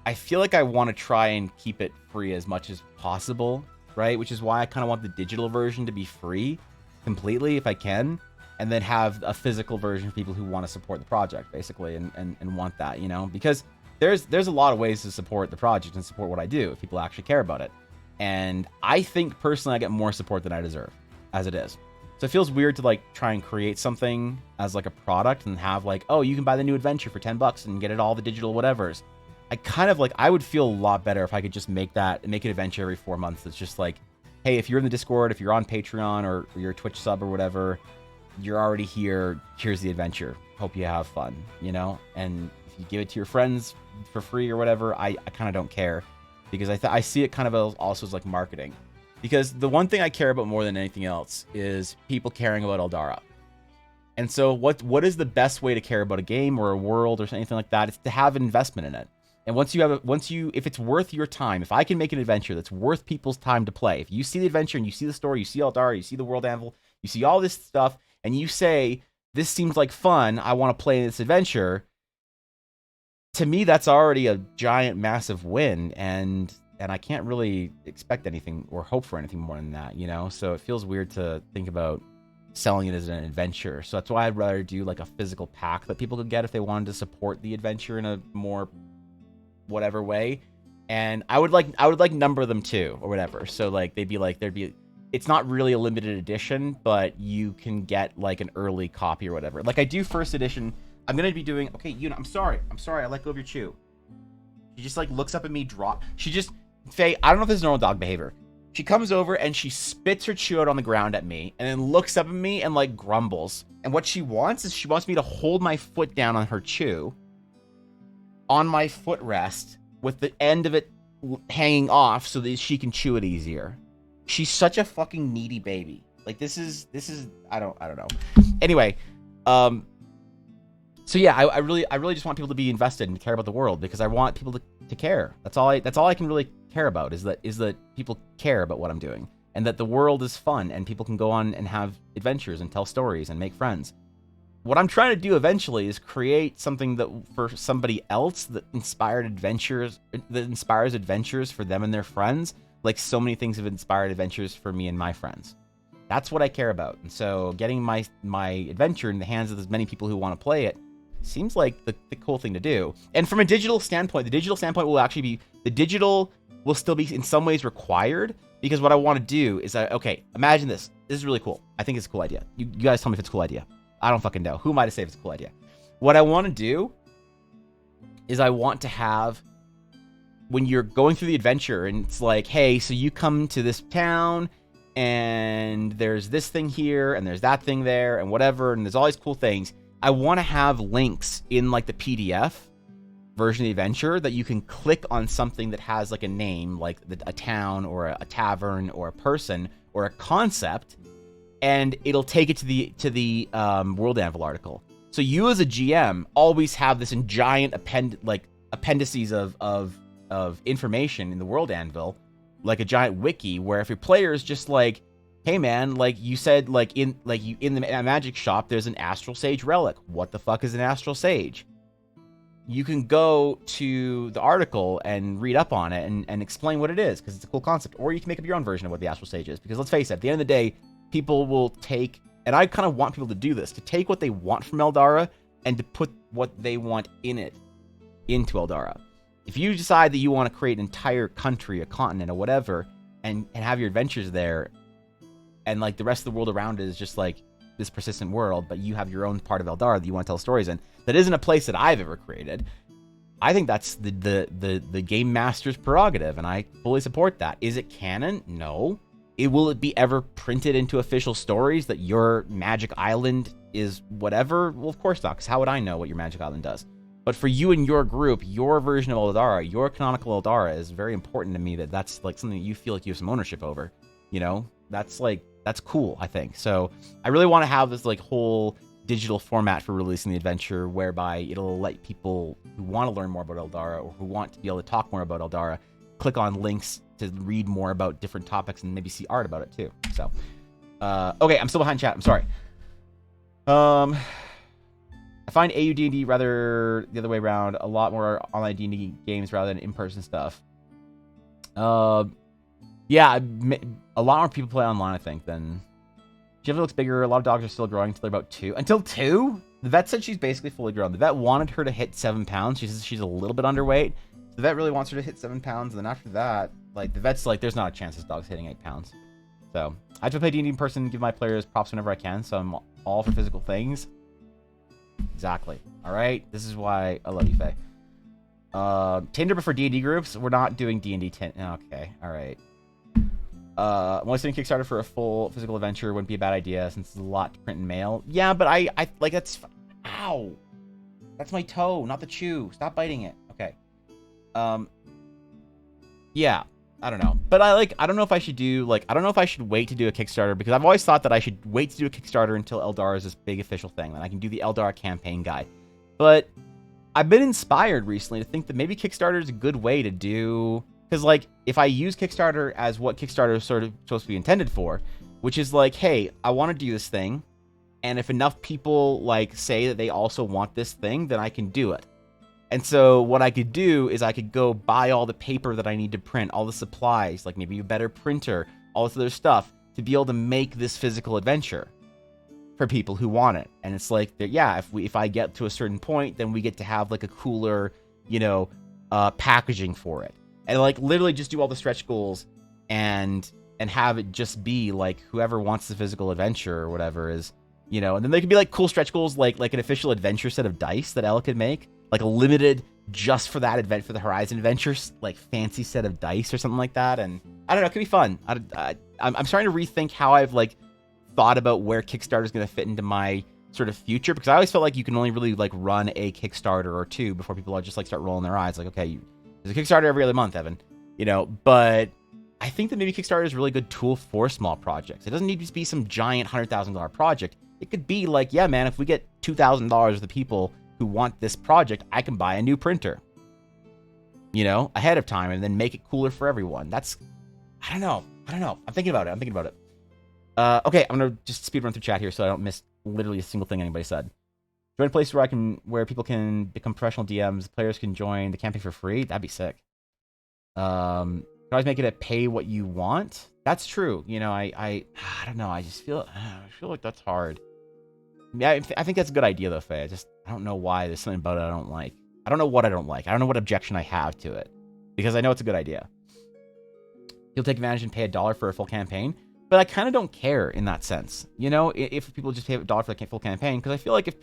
I feel like I want to try and keep it free as much as possible, right? Which is why I kind of want the digital version to be free completely if I can, and then have a physical version for people who want to support the project, basically, and want that, because there's a lot of ways to support the project and support what I do if people actually care about it. And I think personally I get more support than I deserve as it is. So it feels weird to like try and create something as like a product and have like, oh, you can buy the new adventure for $10 and get it all the digital whatevers. I kind of like, I would feel a lot better if I could just make an adventure every 4 months. It's just like, hey, if you're in the Discord, if you're on Patreon or you're a Twitch sub or whatever, you're already here. Here's the adventure. Hope you have fun, you know? And if you give it to your friends for free or whatever, I kind of don't care, because I see it kind of also as like marketing. Because the one thing I care about more than anything else is people caring about Eldara. And so what is the best way to care about a game or a world or anything like that? It's to have an investment in it. And if it's worth your time, if I can make an adventure that's worth people's time to play, if you see the adventure and you see the story, you see Eldara, you see the World Anvil, you see all this stuff, and you say, this seems like fun, I want to play this adventure, to me, that's already a giant, massive win, and I can't really expect anything or hope for anything more than that, you know? So it feels weird to think about selling it as an adventure. So that's why I'd rather do like a physical pack that people could get if they wanted to support the adventure in a more whatever way. And I would like number them too, or whatever. So like it's not really a limited edition, but you can get like an early copy or whatever. Like I do first edition. I'm gonna be doing, okay, you know, I'm sorry, I let go of your chew. She just like looks up at me, Faye, I don't know if this is normal dog behavior. She comes over and she spits her chew out on the ground at me and then looks up at me and like grumbles. And what she wants is she wants me to hold my foot down on her chew on my footrest with the end of it hanging off so that she can chew it easier. She's such a fucking needy baby. Like this is I don't know. Anyway, so yeah, I really just want people to be invested and care about the world, because I want people to care. That's all I can really care about is that people care about what I'm doing, and that the world is fun and people can go on and have adventures and tell stories and make friends. What I'm trying to do eventually is create something that for somebody else that inspires adventures for them and their friends, like so many things have inspired adventures for me and my friends. That's what I care about. And so getting my adventure in the hands of as many people who want to play it seems like the cool thing to do. And from a digital standpoint, the digital will still be in some ways required, because what I want to do is okay, imagine this. This is really cool. I think it's a cool idea. You guys tell me if it's a cool idea. I don't fucking know. Who am I to say if it's a cool idea? What I want to do is I want to have, when you're going through the adventure and it's like, hey, so you come to this town and there's this thing here and there's that thing there and whatever, and there's all these cool things. I want to have links in like the PDF version of the adventure that you can click on something that has like a name, like a town or a tavern or a person or a concept, and it'll take it to the World Anvil article. So you as a GM always have this in giant appendices of information in the World Anvil, like a giant wiki, where if your player is just like, hey man, like you said, in the magic shop, there's an Astral Sage relic. What the fuck is an Astral Sage? You can go to the article and read up on it and explain what it is, because it's a cool concept. Or you can make up your own version of what the Astral Sage is, because let's face it, at the end of the day, people will take, and I kind of want people to do this, to take what they want from Eldara and to put what they want in it into Eldara. If you decide that you want to create an entire country, a continent, or whatever, and have your adventures there, and like the rest of the world around it is just like this persistent world, but you have your own part of Eldara that you want to tell stories in, that isn't a place that I've ever created, I think that's the game master's prerogative, and I fully support that. Is it canon? No. Will it be ever printed into official stories that your Magic Island is whatever? Well, of course not, because how would I know what your Magic Island does? But for you and your group, your version of Eldara, your canonical Eldara is very important to me, that's like something that you feel like you have some ownership over. You know? That's cool, I think. So I really want to have this like whole digital format for releasing the adventure, whereby it'll let people who want to learn more about Eldara or who want to be able to talk more about Eldara click on links to read more about different topics and maybe see art about it too. So, okay, I'm still behind chat. I'm sorry. I find AUD&D rather the other way around, a lot more online D&D games rather than in-person stuff. Yeah, a lot more people play online, I think, than... Jiva looks bigger. A lot of dogs are still growing until they're about 2. Until 2? The vet said she's basically fully grown. The vet wanted her to hit 7 pounds. She says she's a little bit underweight. The vet really wants her to hit 7 pounds, and then after that, like, the vet's like, there's not a chance this dog's hitting 8 pounds. So, I have to play D&D in person, give my players props whenever I can, so I'm all for physical things. Exactly. Alright? This is why I love you, Faye. Tinder, but for D&D groups, we're not doing D&D. Okay, all right. I'm only sending Kickstarter for a full physical adventure wouldn't be a bad idea since it's a lot to print and mail. Yeah, but I like that's. Ow, that's my toe, not the chew. Stop biting it. Okay. Yeah, I don't know, but I don't know if I should do I don't know if I should wait to do a Kickstarter because I've always thought that I should wait to do a Kickstarter until Eldar is this big official thing. Then I can do the Eldar campaign guide. But I've been inspired recently to think that maybe Kickstarter is a good way to do, because if I use Kickstarter as what Kickstarter is sort of supposed to be intended for, which is hey, I want to do this thing, and if enough people say that they also want this thing, then I can do it. And so what I could do is I could go buy all the paper that I need to print, all the supplies, maybe a better printer, all this other stuff to be able to make this physical adventure for people who want it. And it's yeah, if I get to a certain point, then we get to have a cooler, packaging for it. And literally just do all the stretch goals and have it just be whoever wants the physical adventure or whatever is, and then they could be cool stretch goals, like an official adventure set of dice that Ella could make. A limited just for that event for the Horizon Adventures, fancy set of dice or something like that. And I don't know, it could be fun. I'm starting to rethink how I've thought about where Kickstarter is going to fit into my sort of future, because I always felt you can only really run a Kickstarter or two before people are just start rolling their eyes. Okay, there's a Kickstarter every other month, Evan. But I think that maybe Kickstarter is a really good tool for small projects. It doesn't need to be some giant $100,000 project. It could be yeah, man, if we get $2,000 worth of people who want this project, I can buy a new printer, ahead of time, and then make it cooler for everyone. That's, I don't know. I'm thinking about it. Okay, I'm gonna just speed run through chat here so I don't miss literally a single thing anybody said. Join a place where people can become professional DMs. Players can join the campaign for free. That'd be sick. Can always make it a pay what you want. That's true. I don't know. I just feel like that's hard. Yeah, I think that's a good idea though, Faye. I don't know why. There's something about it I don't like. I don't know what I don't like. I don't know what objection I have to it, because I know it's a good idea. You'll take advantage and pay $1 for a full campaign, but I kind of don't care in that sense. If people just pay $1 for the full campaign, because I feel if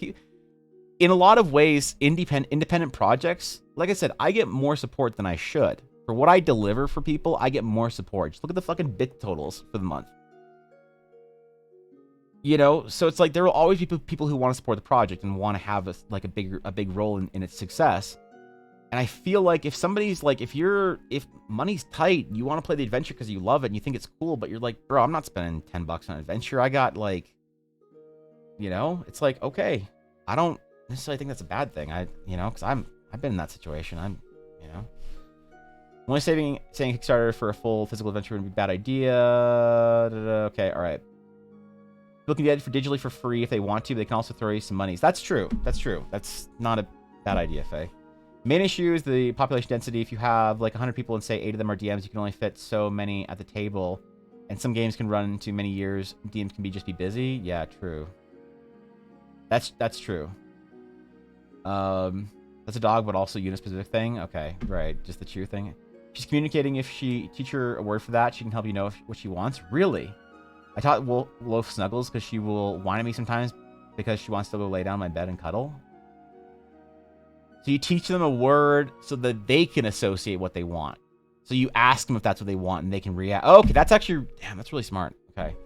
in a lot of ways, independent projects, like I said, I get more support than I should. For what I deliver for people, I get more support. Just look at the fucking bit totals for the month. So it's there will always be people who want to support the project and want to have a big role in its success. And I feel if somebody's if money's tight, you want to play the adventure because you love it and you think it's cool, but you're bro, I'm not spending $10 on an adventure. I got it's okay. I don't necessarily think that's a bad thing. Because I've been in that situation. I'm only saying Kickstarter for a full physical adventure would be a bad idea. Okay, all right. People can get it digitally for free if they want to, but they can also throw you some monies. That's true. That's not a bad idea, Faye. Main issue is the population density. If you have 100 people and say 8 of them are DMs, you can only fit so many at the table. And some games can run into many years. DMs can just be busy. Yeah, true. That's true. That's a dog, but also unit-specific thing. Okay, right. Just the cheer thing. She's communicating. If she teach her a word for that, she can help you know what she wants. Really? I taught Wolf Snuggles because she will whine at me sometimes because she wants to go lay down on my bed and cuddle. So you teach them a word so that they can associate what they want. So you ask them if that's what they want and they can react. Oh, okay, that's actually... Damn, that's really smart. Okay.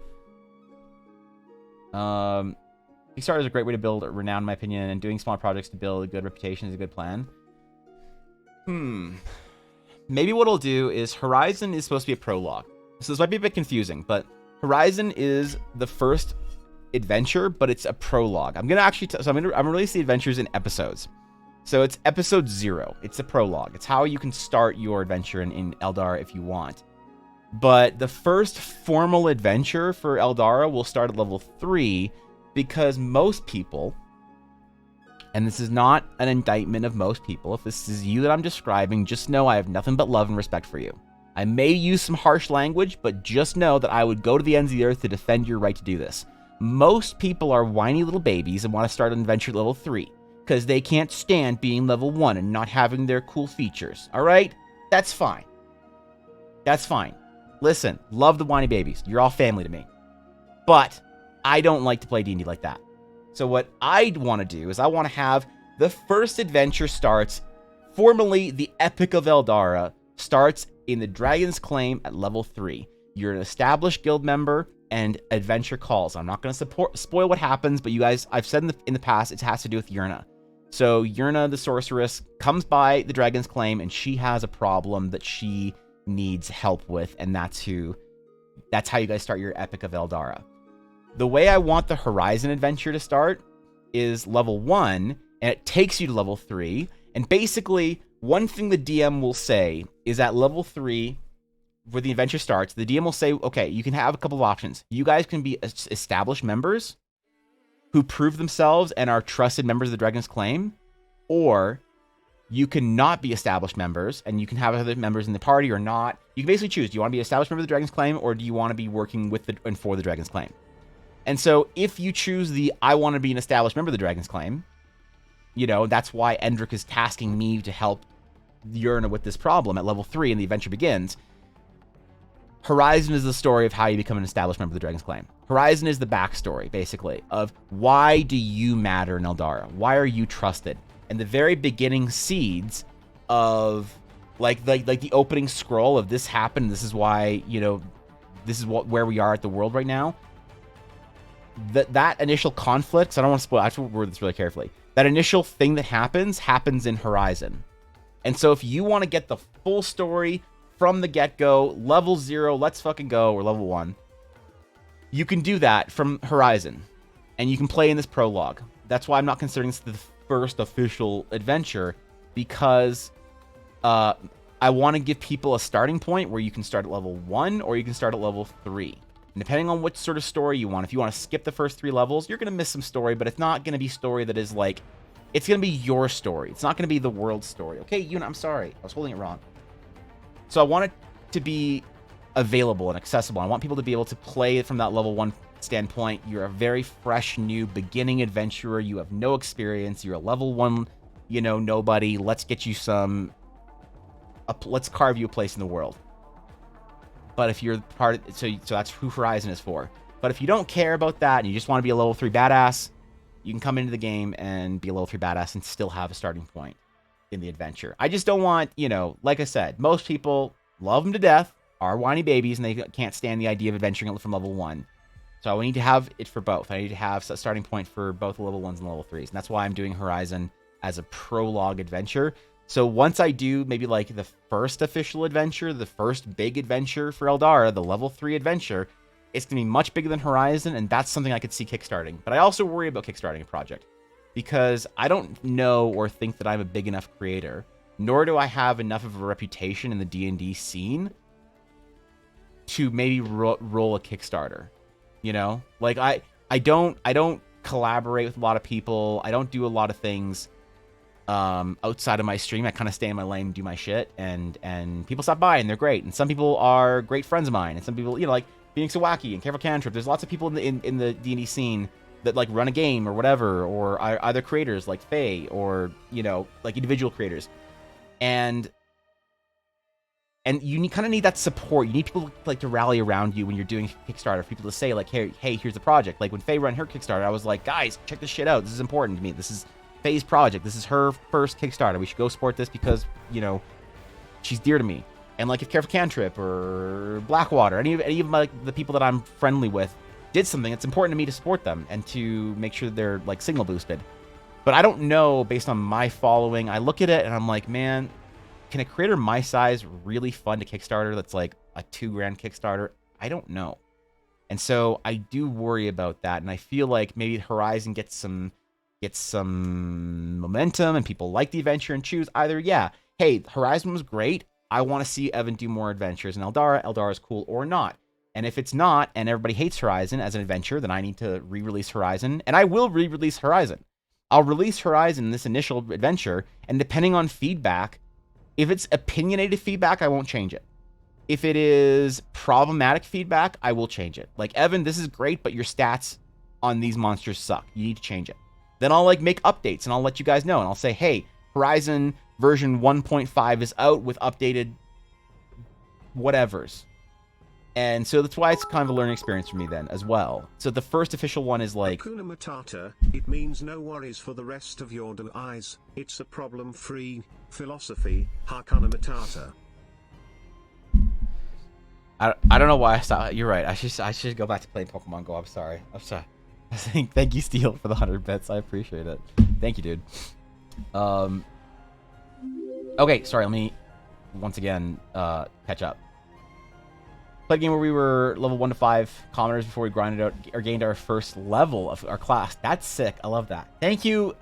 Kickstarter is a great way to build a renown, in my opinion, and doing small projects to build a good reputation is a good plan. Maybe what I'll do is Horizon is supposed to be a prologue. So this might be a bit confusing, but Horizon is the first adventure, but it's a prologue. I'm gonna actually I'm gonna release the adventures in episodes. So it's episode 0. It's a prologue. It's how you can start your adventure in Eldar if you want. But the first formal adventure for Eldara will start at level 3 because most people, and this is not an indictment of most people, if this is you that I'm describing, just know I have nothing but love and respect for you. I may use some harsh language, but just know that I would go to the ends of the earth to defend your right to do this. Most people are whiny little babies and want to start an adventure at level 3 because they can't stand being level 1 and not having their cool features. All right? That's fine. That's fine. Listen, love the whiny babies. You're all family to me. But I don't like to play D&D like that. So what I want to do is I want to have the first adventure starts Formally, the Epic of Eldara starts in the Dragon's Claim at level 3. You're an established guild member, and adventure calls. I'm not going to spoil what happens, but you guys, I've said in the past, it has to do with Yurna. So Yurna, the sorceress, comes by the Dragon's Claim, and she has a problem that she needs help with, and that's how you guys start your Epic of Eldara. The way I want the Horizon adventure to start is level 1, and it takes you to level 3, and basically, one thing the DM will say is at level 3, where the adventure starts, the DM will say, okay, you can have a couple of options. You guys can be established members who prove themselves and are trusted members of the Dragon's Claim, or you can not be established members, and you can have other members in the party or not. You can basically choose, do you want to be an established member of the Dragon's Claim, or do you want to be working with and for the Dragon's Claim? And so if you choose the I want to be an established member of the Dragon's Claim, you know, that's why Endrick is tasking me to help Yurna with this problem at level 3 and the adventure begins. Horizon is the story of how you become an established member of the Dragon's Claim. Horizon is the backstory, basically, of why do you matter in Eldara? Why are you trusted? And the very beginning seeds of, like the opening scroll of this happened, this is why, you know, this is where we are at the world right now. That initial conflict, so I don't want to spoil, I have to word this really carefully. That initial thing that happens in Horizon. And so if you want to get the full story from the get-go, level 0, let's fucking go, or level 1, you can do that from Horizon. And you can play in this prologue. That's why I'm not considering this the first official adventure, because I want to give people a starting point where you can start at level 1 or you can start at level 3. And depending on what sort of story you want, if you want to skip the first 3 levels, you're going to miss some story, but it's not going to be story that is like, it's going to be your story. It's not going to be the world's story. Okay, I'm sorry. I was holding it wrong. So I want it to be available and accessible. I want people to be able to play it from that level 1 standpoint. You're a very fresh, new, beginning adventurer. You have no experience. You're a level 1, you know, nobody. Let's get you let's carve you a place in the world. But if you're so that's who Horizon is for. But if you don't care about that and you just want to be a level 3 badass, you can come into the game and be a level 3 badass and still have a starting point in the adventure. I just don't want, you know, like I said, most people love them to death, are whiny babies, and they can't stand the idea of adventuring from level 1. So I need to have it for both. I need to have a starting point for both the level 1s and level 3s. And that's why I'm doing Horizon as a prologue adventure. So once I do maybe like the first official adventure, the first big adventure for Eldara, the level 3 adventure, it's going to be much bigger than Horizon, and that's something I could see kickstarting. But I also worry about kickstarting a project, because I don't know or think that I'm a big enough creator, nor do I have enough of a reputation in the D&D scene to maybe roll a Kickstarter. You know? Like, I don't collaborate with a lot of people. I don't do a lot of things outside of my stream. I kind of stay in my lane and do my shit, and people stop by and they're great, and some people are great friends of mine, and some people, you know, like Phoenix Sawaki and Careful Cantrip. There's lots of people in the D&D scene that like run a game or whatever, or are either creators like Faye, or, you know, like individual creators, and you kind of need that support. You need people like to rally around you when you're doing Kickstarter, for people to say like, hey, here's the project. Like when Faye ran her Kickstarter, I was like, guys, check this shit out. This is important to me. This is Faye's project. This is her first Kickstarter. We should go support this because, you know, she's dear to me. And like if Careful Cantrip or Blackwater, any of my, like, the people that I'm friendly with did something, it's important to me to support them and to make sure they're like signal boosted. But I don't know, based on my following, I look at it and I'm like, man, can a creator my size really fund a Kickstarter that's like a $2,000 Kickstarter? I don't know. And so I do worry about that. And I feel like maybe Horizon gets some momentum and people like the adventure and choose either, yeah, hey, Horizon was great, I want to see Evan do more adventures in Eldara is cool, or not. And if it's not, and everybody hates Horizon as an adventure, then I need to re-release Horizon, and I will re-release Horizon. I'll release Horizon, this initial adventure, and depending on feedback, if it's opinionated feedback, I won't change it. If it is problematic feedback, I will change it. Like, Evan, this is great, but your stats on these monsters suck. You need to change it. Then I'll like make updates and I'll let you guys know, and I'll say, hey, Horizon version 1.5 is out with updated whatevers. And so that's why it's kind of a learning experience for me then as well. So the first official one is like... Hakuna Matata, it means no worries for the rest of your eyes. It's a problem-free philosophy, Hakuna Matata. I don't know why I stopped. You're right. I should go back to playing Pokemon Go. I'm sorry. Thank you, Steel, for the 100 bits. I appreciate it. Thank you, dude. Okay, sorry. Let me once again catch up. Played a game where we were level 1 to 5 commoners before we grinded out or gained our first level of our class. That's sick. I love that. Thank you,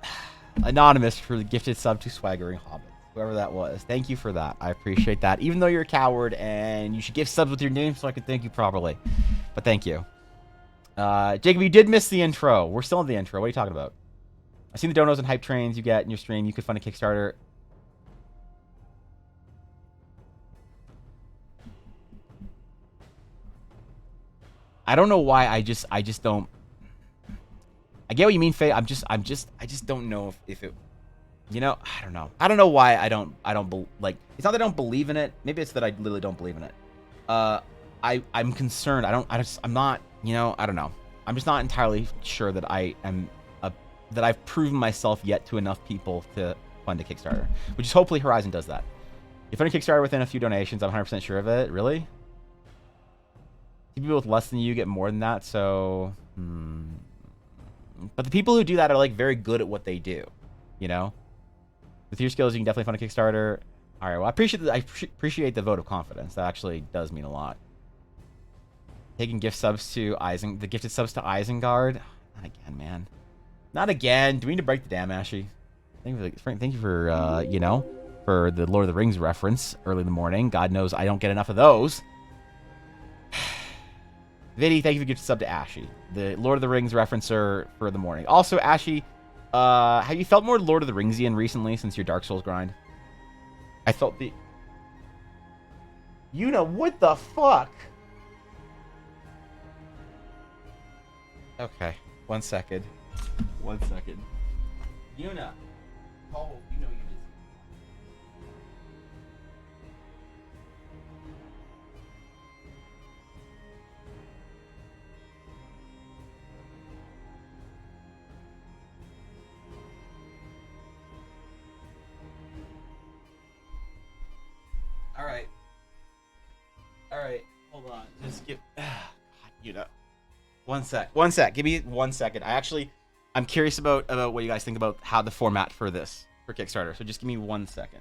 Anonymous, for the gifted sub to Swaggering Hobbit. Whoever that was. Thank you for that. I appreciate that. Even though you're a coward and you should give subs with your name so I could thank you properly. But thank you. Jacob, you did miss the intro. We're still in the intro. What are you talking about? I've seen the donos and hype trains you get in your stream. You could fund a Kickstarter. I don't know why I just don't. I get what you mean, Faye. I just don't know if it, you know, I don't know. I don't know why I don't like, it's not that I don't believe in it. Maybe it's that I literally don't believe in it. I'm concerned. I'm not, you know, I don't know. I'm just not entirely sure that that I've proven myself yet to enough people to fund a Kickstarter, which is hopefully Horizon does that. You fund a Kickstarter within a few donations, I'm 100% sure of it. Really? People with less than you get more than that, so... But the people who do that are, like, very good at what they do, you know? With your skills, you can definitely fund a Kickstarter. All right, well, I appreciate the vote of confidence. That actually does mean a lot. Taking gift subs to the gifted subs to Isengard. Not again, man. Not again. Do we need to break the dam, Ashy? Thank you for you know, for the Lord of the Rings reference early in the morning. God knows I don't get enough of those. Viddy, thank you for gifted sub to Ashy, the Lord of the Rings referencer for the morning. Also, Ashy, have you felt more Lord of the Ringsian recently since your Dark Souls grind? I felt the... You know, what the fuck? Okay, 1 second. 1 second. Yuna. Oh, you know you just... Alright, hold on. Just give... God, you know. 1 sec. 1 sec. Give me 1 second. I'm curious about what you guys think about how the format for this, for Kickstarter. So just give me 1 second.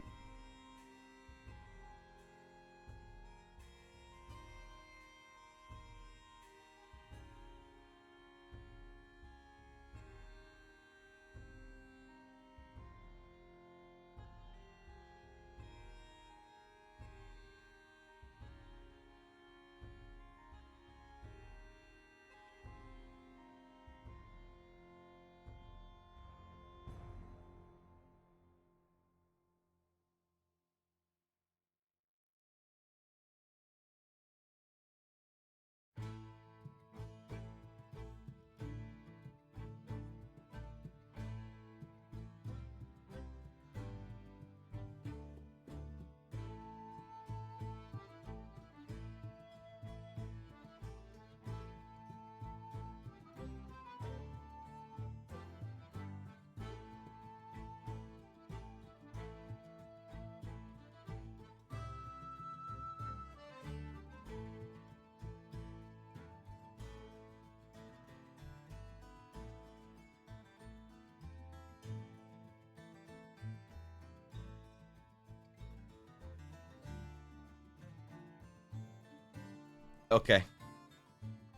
Okay.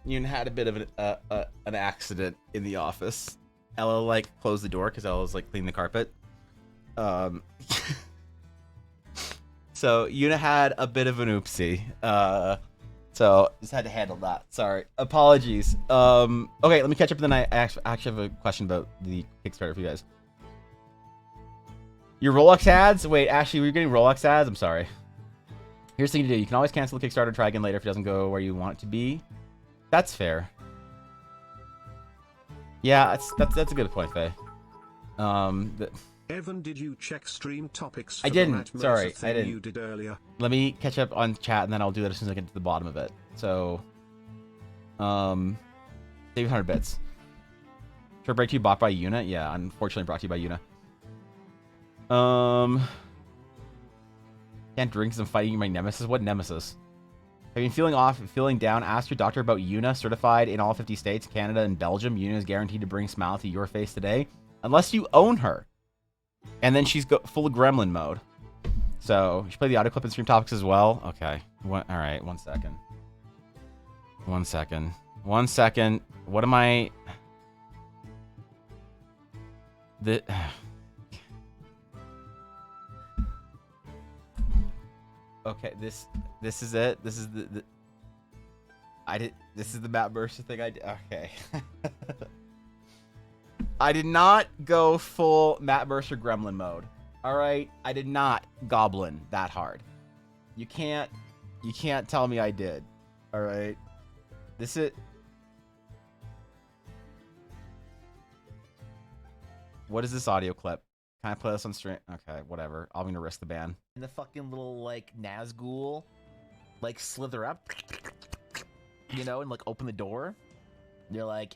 You had a bit of an accident in the office. Ella like closed the door because Ella was like cleaning the carpet. So Yuna had a bit of an oopsie. So just had to handle that. Sorry. Apologies. Okay, let me catch up, and then I actually have a question about the Kickstarter for you guys. Your Rolex ads? Wait, Ashley, were you getting Rolex ads? I'm sorry. Here's the thing to do. You can always cancel the Kickstarter, try again later if it doesn't go where you want it to be. That's fair. Yeah, that's a good point, Faye. Evan, did you check stream topics? I didn't. Sorry, I didn't. You did earlier. Let me catch up on chat, and then I'll do that as soon as I get to the bottom of it. So, 800 bits. Sure, break to you bought by Yuna? Yeah, unfortunately brought to you by Yuna. Can't drink because I'm fighting my nemesis. What nemesis? Have you been feeling off, feeling down? Ask your doctor about Yuna, certified in all 50 states, Canada, and Belgium. Yuna is guaranteed to bring a smile to your face today, unless you own her. And then she's full of gremlin mode. So, you should play the audio clip and stream topics as well. Okay. Alright, 1 second. 1 second. 1 second. What am I... Okay, this is it. This is the this is the map burster thing I did. Okay. I did not go full map burster gremlin mode. All right, I did not goblin that hard. You can't tell me I did. All right. This is... What is this audio clip? Can I play this on stream? Okay, whatever. I'm gonna risk the ban. And the fucking little, like, Nazgul, like, slither up, you know, and, like, open the door. And you're like,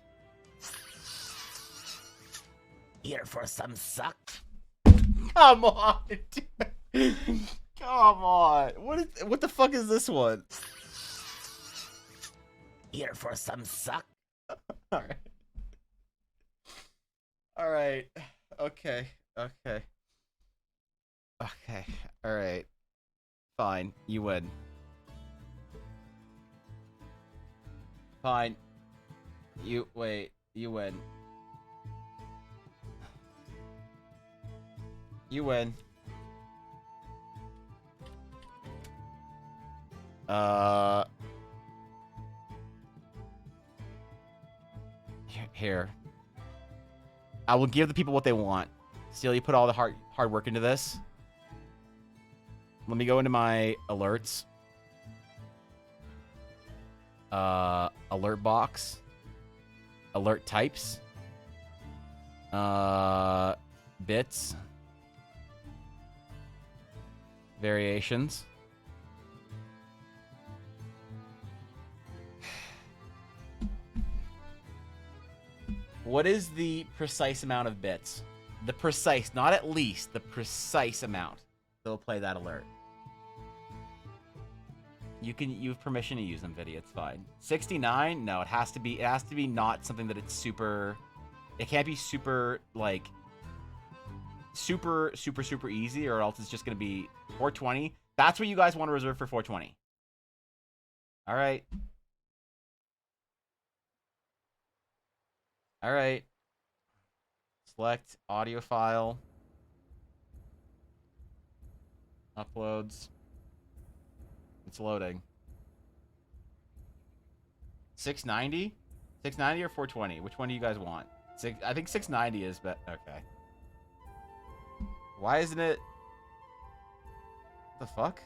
here for some suck? Come on, dude. Come on. What the fuck is this one? Here for some suck? Alright. Alright. Okay. Okay. Okay. Alright. Fine. You win. Fine. Wait. You win. You win. Here. I will give the people what they want. Still, you put all the hard work into this. Let me go into my alerts. Alert box. Alert types. Bits. Variations. What is the precise amount of bits? The precise, not at least, the precise amount. They'll play that alert. You have permission to use them, Vidya, it's fine. 69? No, it has to be not something that it's super, it can't be super, like, super easy, or else it's just gonna be 420. That's what you guys want to reserve for 420. Alright. Alright. Select audio file. Uploads. It's loading. 690? 690 or 420? Which one do you guys want? I think 690 is better. Okay. Why isn't it... What the fuck?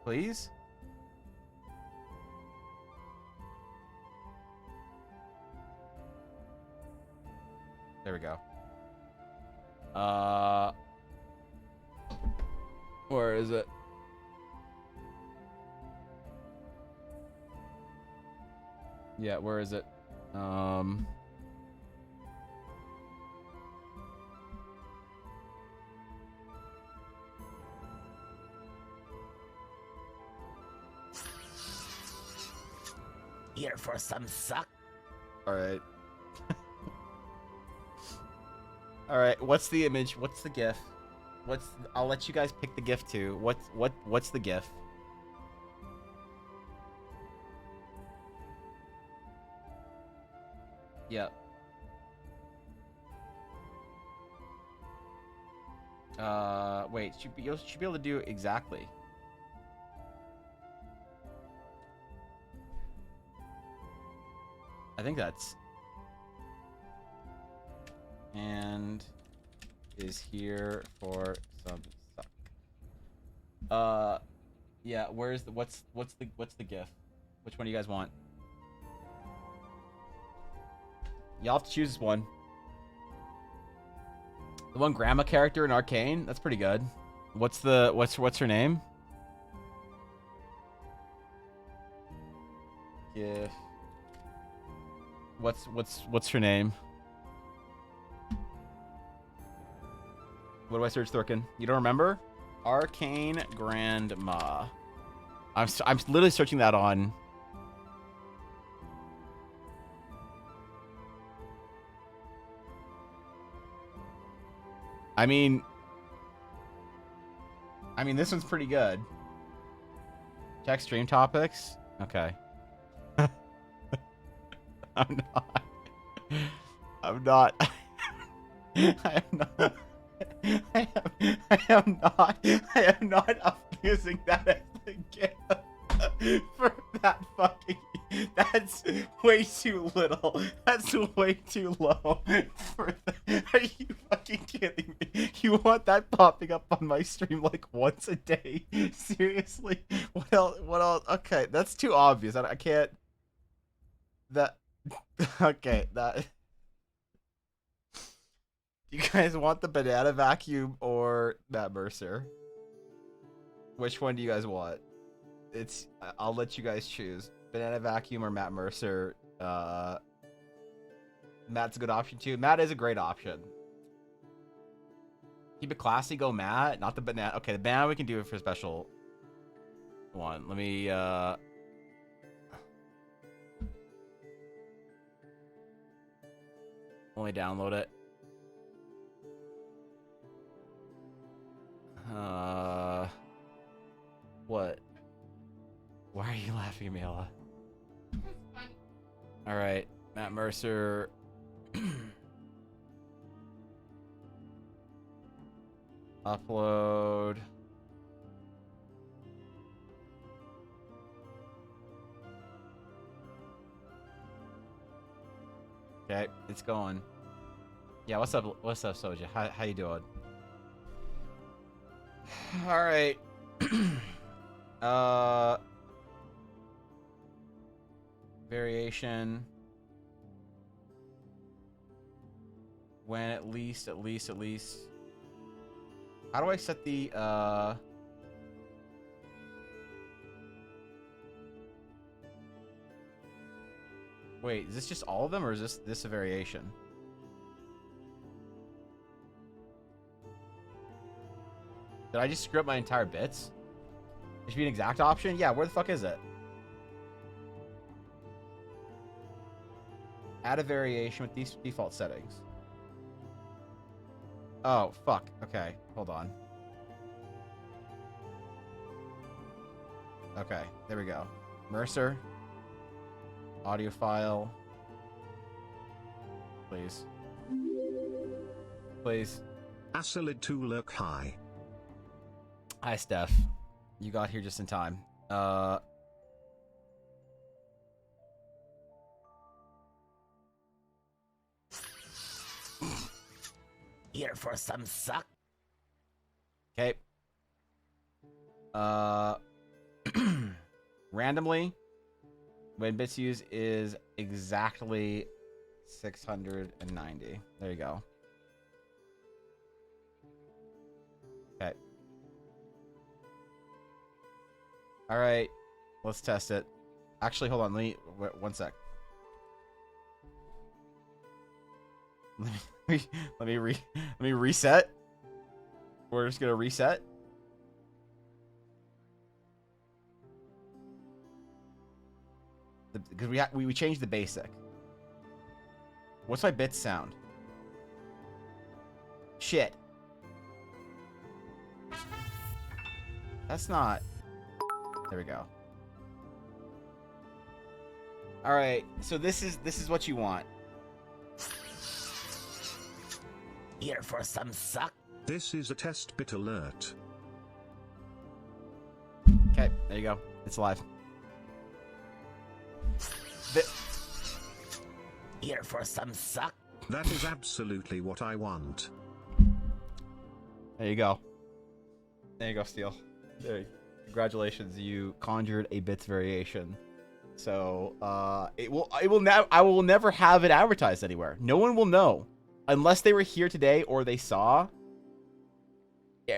Please? There we go. Where is it? Yeah, where is it? Here for some suck. All right. All right. What's the image? What's the GIF? I'll let you guys pick the GIF too. What's the GIF? Yep. Wait. You should be able to do it exactly. I think that's... And is here for some suck. Yeah, where's the what's the GIF? Which one do you guys want? Y'all have to choose one. The one grandma character in Arcane? That's pretty good. What's her name? if what's her name? What do I search, Thurkin? You don't remember? Arcane Grandma. I'm literally searching that on. I mean, this one's pretty good. Check stream topics. Okay. I'm not. I'm not. I am not. I am not abusing that as the gift for that fucking. That's way too little. That's way too low. For are you fucking kidding me? You want that popping up on my stream like once a day? Seriously? What else? What else? Okay, that's too obvious. I can't. That. Okay, that. You guys want the banana vacuum or Matt Mercer? Which one do you guys want? It's. I'll let you guys choose. Banana vacuum or Matt Mercer. Matt's a good option too. Matt is a great option. Keep it classy, go Matt, not the banana. Okay, the banana we can do it for a special one. Let me only download it. What? Why are you laughing at me, Ella? All right, Matt Mercer. Upload. Okay, it's going. Yeah, what's up? What's up, Soja? How you doing? All right. Variation. When at least. How do I set the Wait, is this just all of them, or is this a variation? Did I just screw up my entire bits? There should be an exact option? Yeah, where the fuck is it? Add a variation with these default settings. Oh, fuck. Okay, hold on. Okay, there we go. Mercer. Audio file. Please. Please. Asalid to lurk high. Hi, Steph. You got here just in time. Here for some suck. Okay. Randomly, when bits used is exactly 690. There you go. Okay. All right. Let's test it. Actually, hold on. Let me one sec. Let me reset. We're just gonna reset. Because we changed the basic. What's my bits sound? Shit. That's not. There we go. All right. So this is what you want. Here for some suck. This is a test bit alert. Okay, there you go. It's live. Here for some suck. That is absolutely what I want. There you go. There you go, Steel. Congratulations, you conjured a bits variation. So I will never have it advertised anywhere. No one will know. Unless they were here today or they saw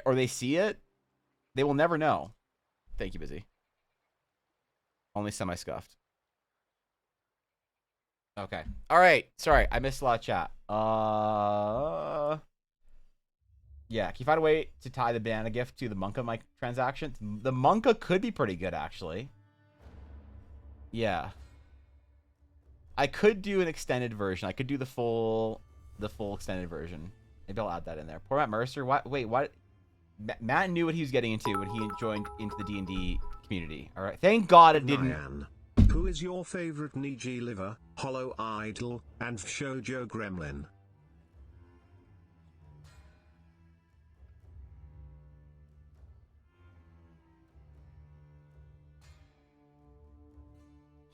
or they see it, they will never know. Thank you, Busy. Only semi-scuffed. Okay. All right. Sorry, I missed a lot of chat. Yeah, can you find a way to tie the banana gift to the Monka mic transaction? The Monka could be pretty good, actually. Yeah. I could do an extended version. I could do the full extended version. Maybe I'll add that in there. Poor Matt Mercer. What? Wait, what? Matt knew what he was getting into when he joined into the D&D community. All right. Thank God it didn't. Nyan. Who is your favorite Niji Liver, Hollow Idol, and Shoujo Gremlin?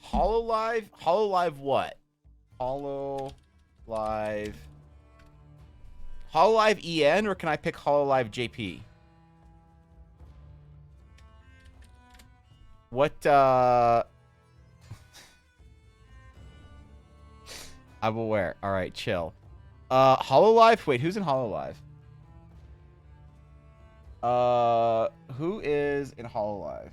Hololive? Hololive what? Hololive EN, or can I pick Hololive JP? What, I'm aware. Alright, chill. Hololive? Wait, who's in Hololive? Who is in Hololive?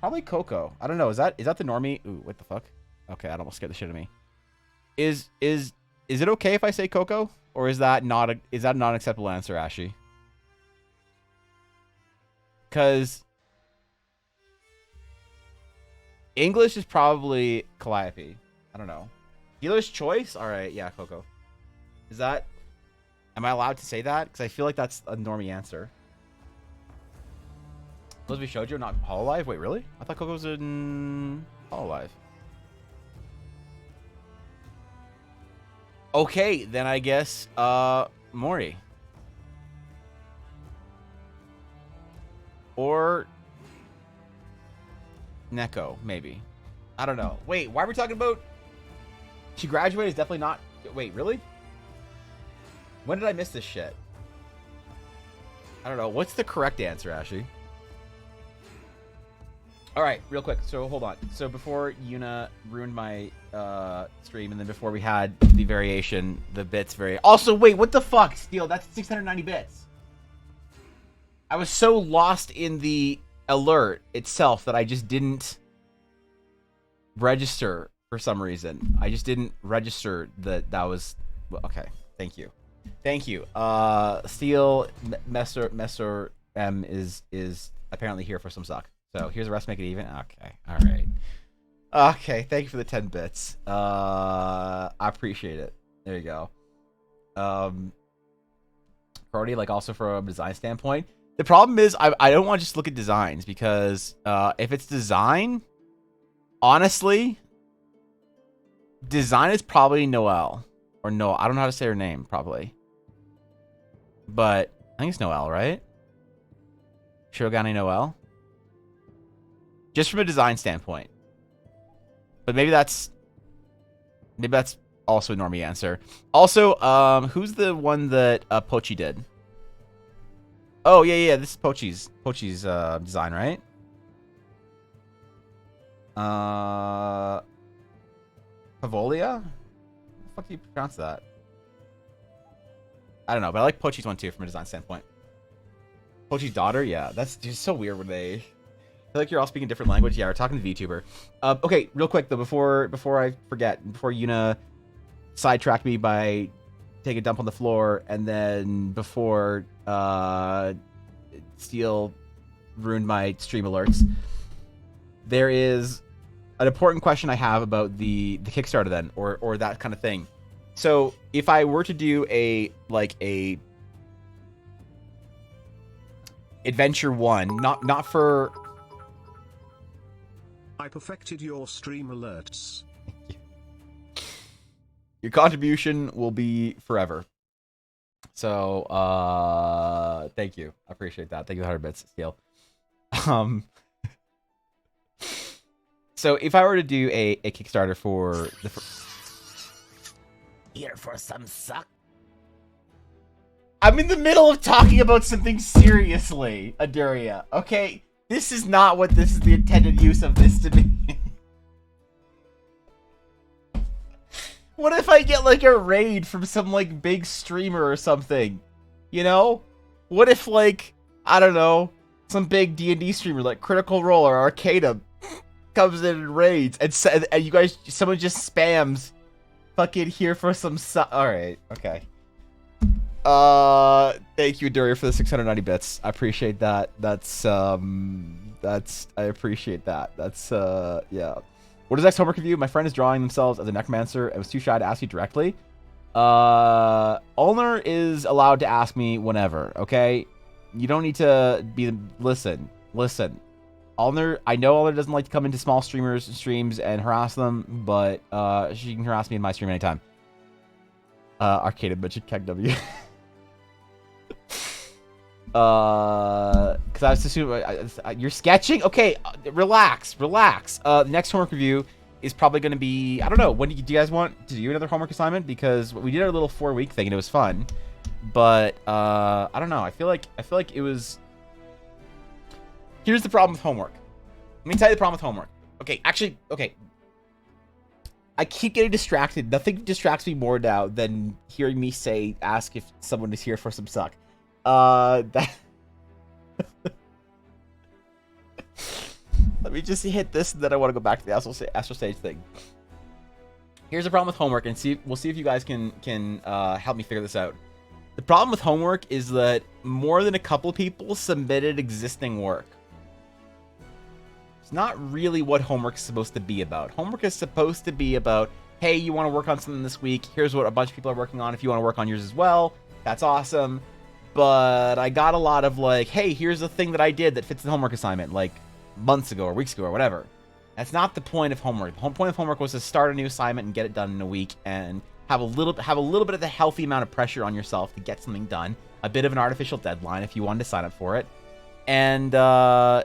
Probably Coco. I don't know. Is that the normie? Ooh, what the fuck? Okay, that almost scared the shit out of me. Is it okay if I say Coco, or is that not an acceptable answer, Ashy? Because English is probably Calliope. I don't know. Dealer's choice. All right, yeah, Coco. Is that? Am I allowed to say that? Because I feel like that's a normie answer. Supposed to be Shoujo, not Hololive? Wait, really? I thought Coco was in Hololive. Okay, then I guess, Mori. Or Neko, maybe. I don't know. Wait, why are we talking about... She graduated is definitely not... Wait, really? When did I miss this shit? I don't know. What's the correct answer, Ashley? All right, real quick. So hold on. So before Yuna ruined my stream, and then before we had the variation, the bits vary. Also, wait, what the fuck, Steel? That's 690 bits. I was so lost in the alert itself that I just didn't register for some reason. I just didn't register that was... Okay, thank you. Thank you. Steel Messer M is apparently here for some suck. So here's the rest, make it even. Okay, all right. Okay, thank you for the 10 bits. I appreciate it. There you go. Brody, like also from a design standpoint. The problem is I don't want to just look at designs because if it's design, honestly, design is probably Noelle. Or no, I don't know how to say her name, probably. But I think it's Noelle, right? Shirogane Noelle? Just from a design standpoint. But maybe that's also a normie answer. Also, who's the one that Pochi did? Oh, yeah, this is Pochi's design, right? Pavolia? How the fuck do you pronounce that? I don't know, but I like Pochi's one too from a design standpoint. Pochi's daughter? Yeah, that's just so weird when they... I feel like you're all speaking a different language. Yeah, we're talking to VTuber. Okay, real quick though, before I forget, before Yuna sidetracked me by taking a dump on the floor, and then before Steel ruined my stream alerts, there is an important question I have about the Kickstarter then, or that kind of thing. So if I were to do a Adventure 1, not for... I perfected your stream alerts. Your contribution will be forever. So, thank you. I appreciate that. Thank you 100 bits, Steel. So if I were to do a Kickstarter for the... Here for some suck. I'm in the middle of talking about something seriously, Aduria. Okay, this is not what this is the intended use of this to be. What if I get like a raid from some like big streamer or something? You know? What if like, I don't know, some big D&D streamer like Critical Role or Arcada comes in raids, and you guys, someone just spams, fucking here for some All right, okay. Thank you, Duria, for the 690 bits. I appreciate that. I appreciate that. Yeah. What is next homework review? My friend is drawing themselves as a necromancer and was too shy to ask you directly. Ulner is allowed to ask me whenever, okay? You don't need to be... Listen. Ulner, I know Ulner doesn't like to come into small streams and harass them, but she can harass me in my stream anytime. Arcade Budget Keg W. Because I was assuming you're sketching. Okay, relax. The next homework review is probably going to be, I don't know. When do you guys want to do another homework assignment? Because we did our little 4-week thing and it was fun, but I don't know. I feel like it was. Here's the problem with homework. Let me tell you the problem with homework. Okay, actually, okay. I keep getting distracted. Nothing distracts me more now than hearing me ask if someone is here for some suck. Let me just hit this, and then I want to go back to the Astral Stage thing. Here's the problem with homework, and we'll see if you guys can help me figure this out. The problem with homework is that more than a couple people submitted existing work. It's not really what homework is supposed to be about. Homework is supposed to be about, hey, you want to work on something this week? Here's what a bunch of people are working on. If you want to work on yours as well, that's awesome. But I got a lot of like, hey, here's the thing that I did that fits the homework assignment, like months ago or weeks ago or whatever. That's not the point of homework. The whole point of homework was to start a new assignment and get it done in a week and have a little bit of the healthy amount of pressure on yourself to get something done. A bit of an artificial deadline if you wanted to sign up for it. And I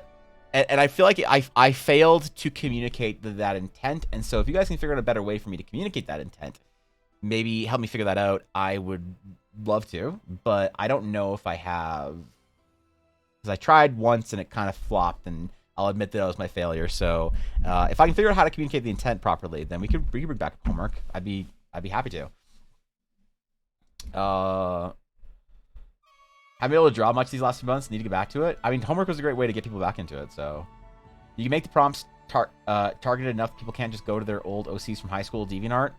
feel like I failed to communicate that intent. And so if you guys can figure out a better way for me to communicate that intent, maybe help me figure that out. I would love to, but I don't know if I have, because I tried once and it kind of flopped, and I'll admit that it was my failure. So if I can figure out how to communicate the intent properly, then we could bring back homework. I'd be happy to. Haven't been able to draw much these last few months. Need to get back to it. I mean, homework was a great way to get people back into it. So you can make the prompts targeted enough people can't just go to their old OCs from high school DeviantArt.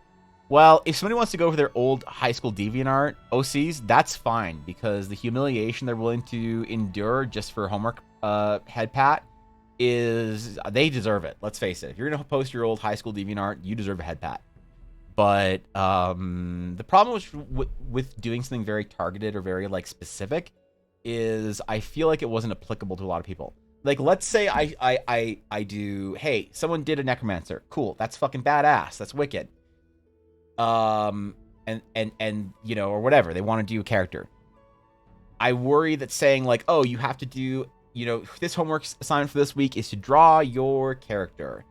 Well, if somebody wants to go for their old high school DeviantArt OCs, that's fine, because the humiliation they're willing to endure just for homework head pat is, they deserve it. Let's face it. If you're going to post your old high school DeviantArt, you deserve a head pat. But the problem with doing something very targeted or very like specific is I feel like it wasn't applicable to a lot of people. Like, let's say I do, hey, someone did a necromancer. Cool. That's fucking badass. That's wicked. And you know, or whatever, they want to do a character. I worry that saying like, oh, you have to do, you know, this homework assignment for this week is to draw your character,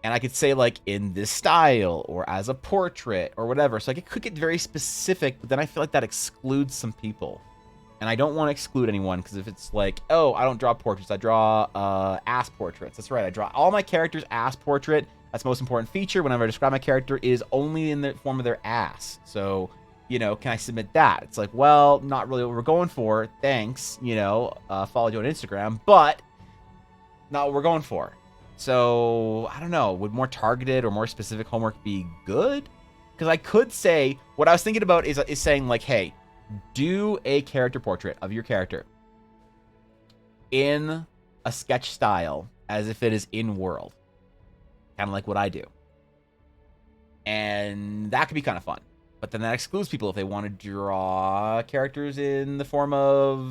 and I could say like in this style or as a portrait or whatever. So like it could get very specific, but then I feel like that excludes some people, and I don't want to exclude anyone, because if it's like, oh, I don't draw portraits, I draw ass portraits. That's right, I draw all my characters ass portrait. That's the most important feature whenever I describe my character is only in the form of their ass. So, you know, can I submit that? It's like, well, not really what we're going for. Thanks, you know, followed you on Instagram, but not what we're going for. So, I don't know. Would more targeted or more specific homework be good? Because I could say, what I was thinking about is saying like, hey, do a character portrait of your character in a sketch style as if it is in world. Kind of like what I do. And that could be kind of fun. But then that excludes people if they want to draw characters in the form of,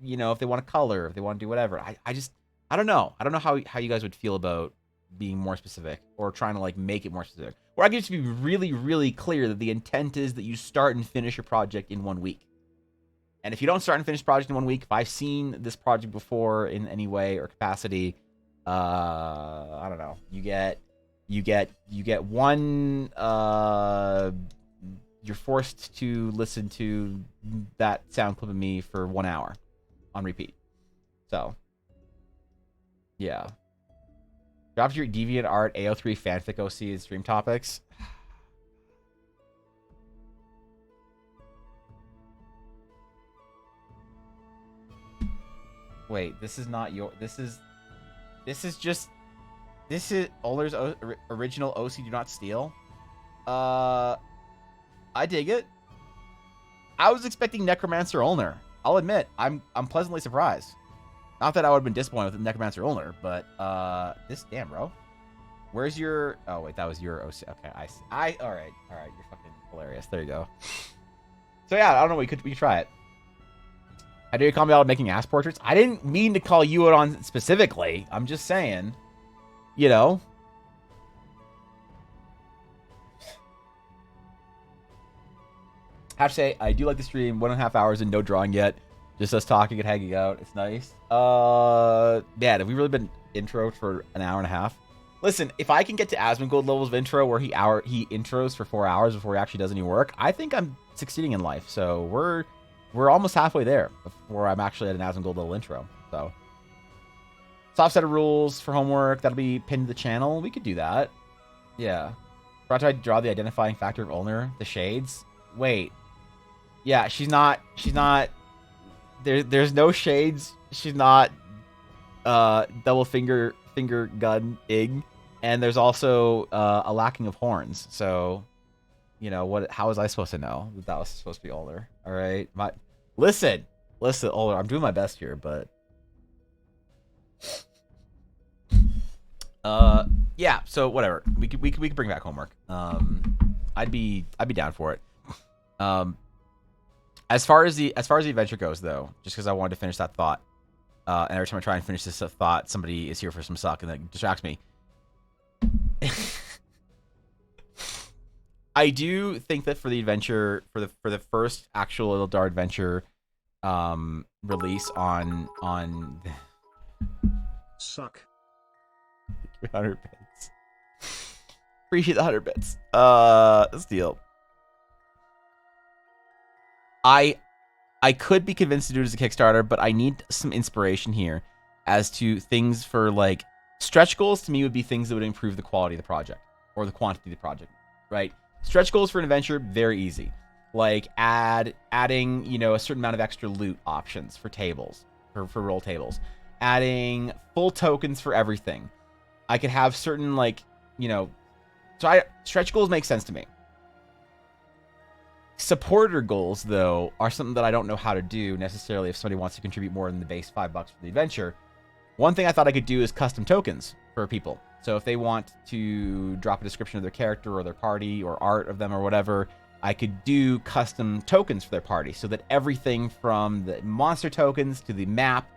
you know, if they want to color, if they want to do whatever. I don't know. I don't know how you guys would feel about being more specific or trying to like make it more specific. Or I could just be really, really clear that the intent is that you start and finish your project in 1 week. And if you don't start and finish project in 1 week, if I've seen this project before in any way or capacity, I don't know. You get one. You're forced to listen to that sound clip of me for 1 hour on repeat. So, yeah. Drop your DeviantArt AO3 fanfic OC and stream topics. Wait, this is not your. This is just This is Oler's original OC Do Not Steal. I dig it. I was expecting Necromancer Ulner. I'll admit, I'm pleasantly surprised. Not that I would have been disappointed with Necromancer Ulner, but this damn bro. Where's your? Oh wait, that was your OC. Okay, all right, you're fucking hilarious. There you go. So yeah, I don't know. We could try it. I dare you call me out making ass portraits. I didn't mean to call you out on specifically. I'm just saying, you know. I have to say, I do like the stream. 1.5 hours and no drawing yet. Just us talking and hanging out. It's nice. Man, have we really been intro for an hour and a half? Listen, if I can get to Asmongold levels of intro where he intros for 4 hours before he actually does any work, I think I'm succeeding in life. So we're almost halfway there before I'm actually at an Asmongold level intro. So soft set of rules for homework that'll be pinned to the channel. We could do that. Yeah. Brought to draw the identifying factor of Ulner, the shades. Wait. Yeah, she's not. There's no shades. She's not double finger gun ig, and there's also a lacking of horns. So, you know what? How was I supposed to know that was supposed to be Ulner? All right, listen, Ulner. I'm doing my best here, but yeah. So whatever. We could bring back homework. I'd be down for it. As far as the adventure goes, though, just because I wanted to finish that thought, and every time I try and finish this thought, somebody is here for some suck, and that distracts me. I do think that for the adventure, for the first actual Ildar adventure, release on suck 100 bits. Appreciate the 100 bits. Steal. I could be convinced to do it as a Kickstarter, but I need some inspiration here as to things for, like, stretch goals. To me would be things that would improve the quality of the project or the quantity of the project, right? Stretch goals for an adventure, very easy. Like adding, you know, a certain amount of extra loot options for tables, for roll tables. Adding full tokens for everything. I could have certain, like, you know, stretch goals make sense to me. Supporter goals, though, are something that I don't know how to do necessarily if somebody wants to contribute more than the base $5 for the adventure. One thing I thought I could do is custom tokens for people. So if they want to drop a description of their character or their party or art of them or whatever, I could do custom tokens for their party so that everything from the monster tokens to the map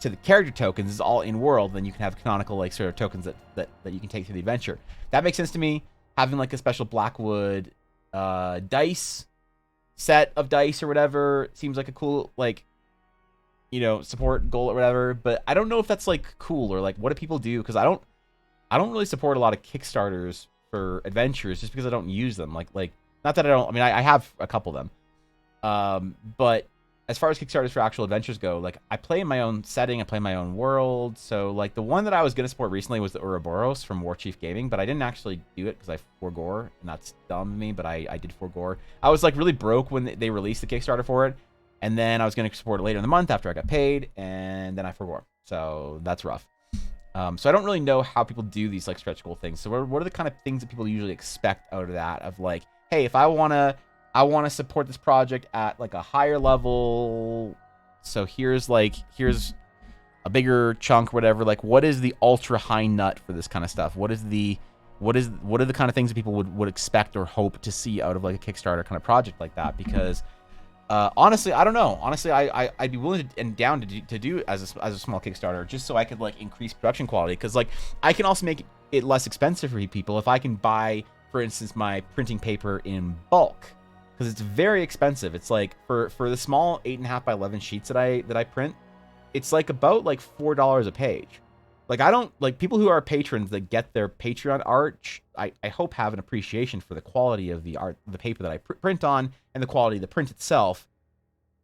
to the character tokens is all in world. Then you can have canonical, like, sort of tokens that you can take through the adventure. That makes sense to me. Having, like, a special Blackwood dice set of dice or whatever seems like a cool, like, you know, support goal or whatever. But I don't know if that's, like, cool or, like, what do people do? Because I don't really support a lot of Kickstarters for adventures just because I don't use them. Like not that I don't. I mean, I have a couple of them. But as far as Kickstarters for actual adventures go, like, I play in my own setting, I play in my own world. So, like, the one that I was going to support recently was the Ouroboros from War Chief Gaming, but I didn't actually do it because I forgore, and that's dumb of me, but I did forgore. I was, like, really broke when they released the Kickstarter for it, and then I was going to support it later in the month after I got paid, and then I forgore. So that's rough. So I don't really know how people do these, like, stretch goal things. So what are the kind of things that people usually expect out of that? Of, like, hey, if I want to support this project at, like, a higher level, so here's a bigger chunk or whatever. Like, what is the ultra high nut for this kind of stuff? What are the kind of things that people would expect or hope to see out of, like, a Kickstarter kind of project like that? Because honestly, I don't know. Honestly, I'd be willing and down to do as a small Kickstarter just so I could, like, increase production quality. Because, like, I can also make it less expensive for people if I can buy, for instance, my printing paper in bulk. Because it's very expensive. It's like for the small 8.5 by 11 sheets that I print, it's like about, like, $4 a page. Like, I don't, like, people who are patrons that get their Patreon art, I hope have an appreciation for the quality of the art, the paper that I print on, and the quality of the print itself.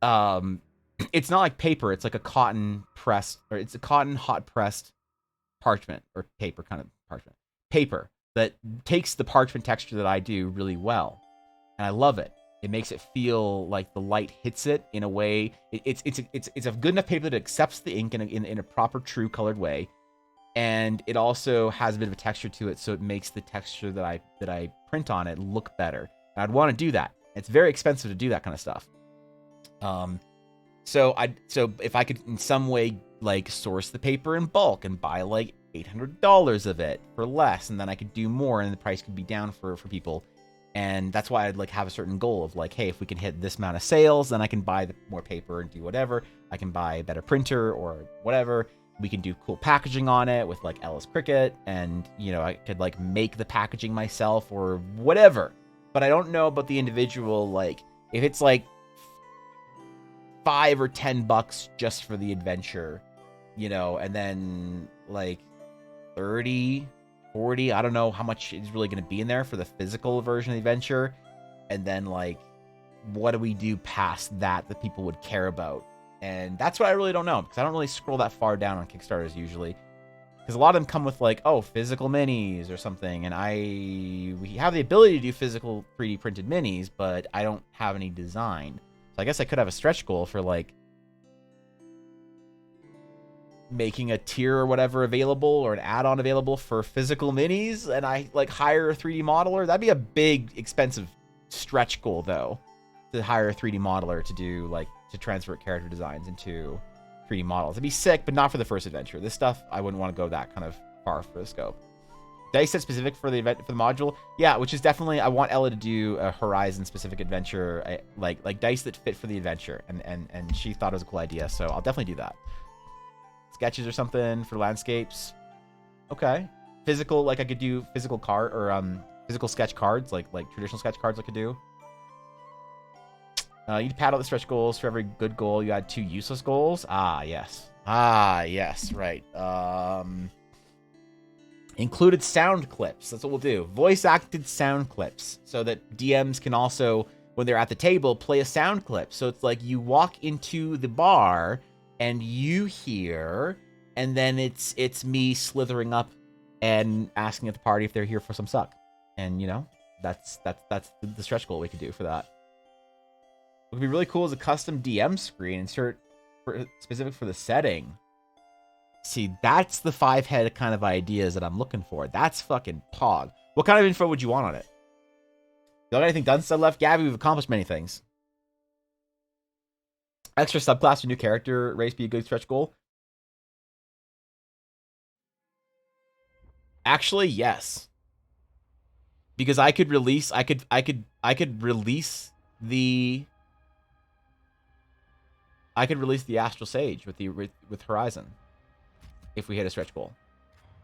It's not like paper. It's like a cotton pressed, or it's a cotton hot pressed parchment or paper kind of parchment paper that takes the parchment texture that I do really well, and I love it. It makes it feel like the light hits it in a way. It's a good enough paper that accepts the ink in a proper, true colored way. and it also has a bit of a texture to it, so it makes the texture that I print on it look better. And I'd want to do that. It's very expensive to do that kind of stuff. So if I could in some way like source the paper in bulk and buy like $800 of it for less, and then I could do more, and the price could be down for people. And that's why I'd like have a certain goal of like, hey, if we can hit this amount of sales, then I can buy more paper and do whatever. I can buy a better printer or whatever. We can do cool packaging on it with like Ellis Cricut, and I could like make the packaging myself or whatever. But I don't know about the individual, like if it's like $5 or $10 just for the adventure, and then like 30, 40, I don't know how much is really going to be in there for the physical version of the adventure. And then like, what do we do past that people would care about? And that's what I really don't know, because I don't really scroll that far down on Kickstarters usually. Because a lot of them come with like, oh, physical minis or something. And we have the ability to do physical 3D printed minis, but I don't have any design. So I guess I could have a stretch goal for like making a tier or whatever available, or an add-on available for physical minis, and I like hire a 3D modeler. That'd be a big, expensive stretch goal though, to hire a 3D modeler to do like to transfer character designs into 3D models. It'd be sick, but not for the first adventure. This stuff I wouldn't want to go that kind of far for the scope. Dice set specific for the event for the module, yeah, which is definitely I want Ella to do a Horizon specific adventure, like dice that fit for the adventure, and she thought it was a cool idea, so I'll definitely do that. Sketches or something for landscapes. Okay. Physical, like I could do physical card or physical sketch cards, like traditional sketch cards I could do. You pad out the stretch goals. For every good goal, you add 2 useless goals. Yes, right. Included sound clips. That's what we'll do. Voice acted sound clips, so that DMs can also, when they're at the table, play a sound clip. So it's like you walk into the bar and you hear, and then it's me slithering up and asking at the party if they're here for some suck. And that's the stretch goal we could do for that. What would be really cool is a custom DM screen insert specific for the setting. See, that's the 5-head kind of ideas that I'm looking for. That's fucking pog. What kind of info would you want on it? You got anything done said left, Gabby? We've accomplished many things. Extra subclass or new character race be a good stretch goal? Actually, yes. Because I could release the Astral Sage with Horizon. If we hit a stretch goal,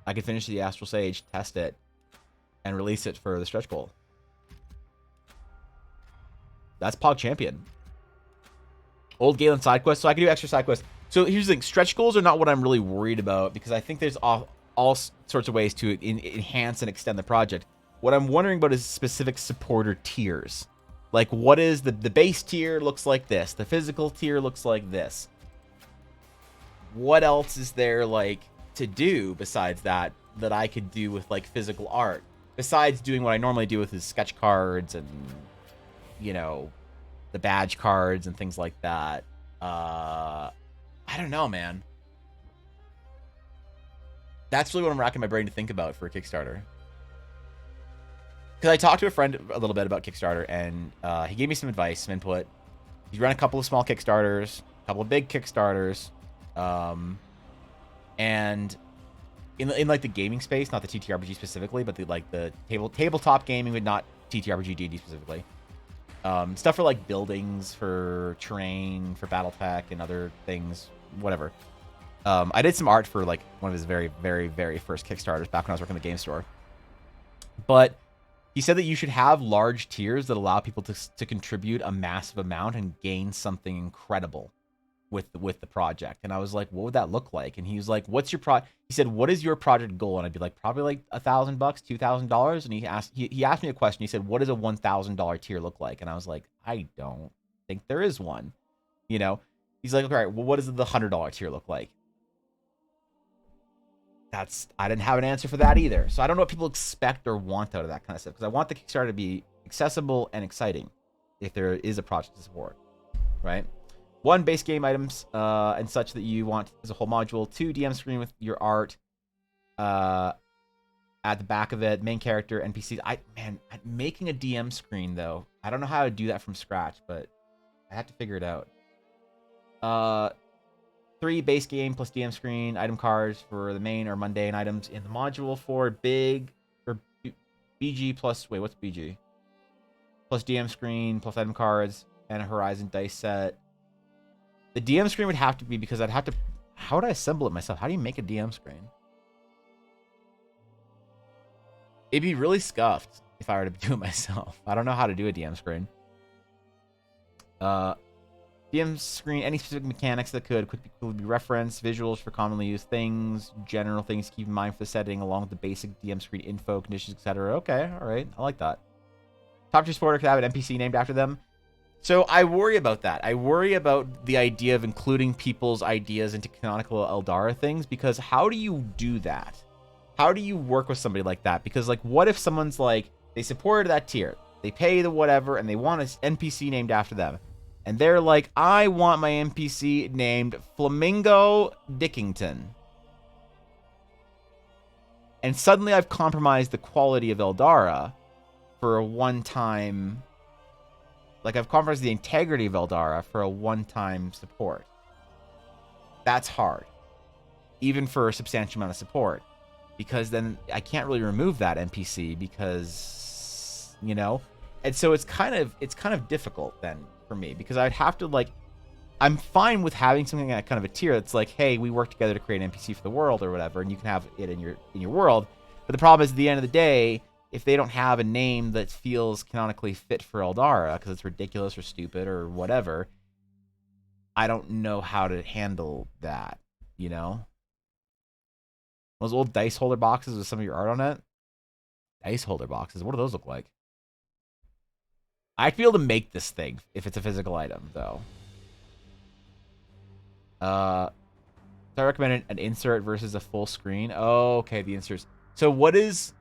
I could finish the Astral Sage, test it, and release it for the stretch goal. That's Pog Champion. Old Galen side quest, so I can do extra side quests. So here's the thing: stretch goals are not what I'm really worried about, because I think there's all sorts of ways to enhance and extend the project. What I'm wondering about is specific supporter tiers. Like, what is the base tier looks like this, the physical tier looks like this. What else is there like to do besides that I could do with like physical art, besides doing what I normally do with his sketch cards and the badge cards and things like that? I don't know, man. That's really what I'm racking my brain to think about for a Kickstarter. Because I talked to a friend a little bit about Kickstarter, and he gave me some advice, some input. He's run a couple of small Kickstarters, a couple of big Kickstarters, and in like the gaming space, not the TTRPG specifically, but the tabletop gaming, but not TTRPG D&D specifically. Stuff for like buildings, for terrain, for BattleTech, and other things, whatever. I did some art for like one of his very, very, very first Kickstarters back when I was working at the game store. But he said that you should have large tiers that allow people to contribute a massive amount and gain something incredible with the project. And I was like, what would that look like? And he was like, what's your he said, what is your project goal? And I'd be like, probably like $1,000, $2,000. And he asked me a question. He said, what does a $1,000 tier look like? And I was like, I don't think there is one. He's like, all right, well, what does the $100 tier look like? I didn't have an answer for that either. So I don't know what people expect or want out of that kind of stuff, because I want the Kickstarter to be accessible and exciting if there is a project to support, right? 1, base game items and such that you want as a whole module. 2, DM screen with your art. at the back of it, main character, NPCs. Man, making a DM screen though. I don't know how to do that from scratch, but I have to figure it out. 3 base game plus DM screen, item cards for the main or mundane items in the module. 4 big or BG plus what's BG? Plus DM screen plus item cards and a Horizon dice set. The DM screen would have to be because I'd have to. How would I assemble it myself? How do you make a DM screen? It'd be really scuffed if I were to do it myself. I don't know how to do a DM screen. DM screen, any specific mechanics that could be referenced, visuals for commonly used things, general things to keep in mind for the setting, along with the basic DM screen info, conditions, etc. Okay, all right, I like that. Top tier supporter could have an NPC named after them. So I worry about that. I worry about the idea of including people's ideas into canonical Eldara things, because how do you do that? How do you work with somebody like that? Because, like, what if someone's like, they supported that tier, they pay the whatever, and they want an NPC named after them. And they're like, I want my NPC named Flamingo Dickington. And suddenly I've compromised the quality of Eldara for a one-time... Like, I've compromised the integrity of Eldara for a one-time support. That's hard. Even for a substantial amount of support. Because then I can't really remove that NPC because, you know? And so it's kind of difficult then for me, because I'd have to, like, I'm fine with having something at kind of a tier that's like, hey, we work together to create an NPC for the world or whatever, and you can have it in your world. But the problem is, at the end of the day, if they don't have a name that feels canonically fit for Eldara because it's ridiculous or stupid or whatever, I don't know how to handle that, you know? Those old dice holder boxes with some of your art on it? Dice holder boxes, what do those look like? I'd be able to make this thing if it's a physical item, though. So I recommend an insert versus a full screen. Oh, okay, the inserts. So what is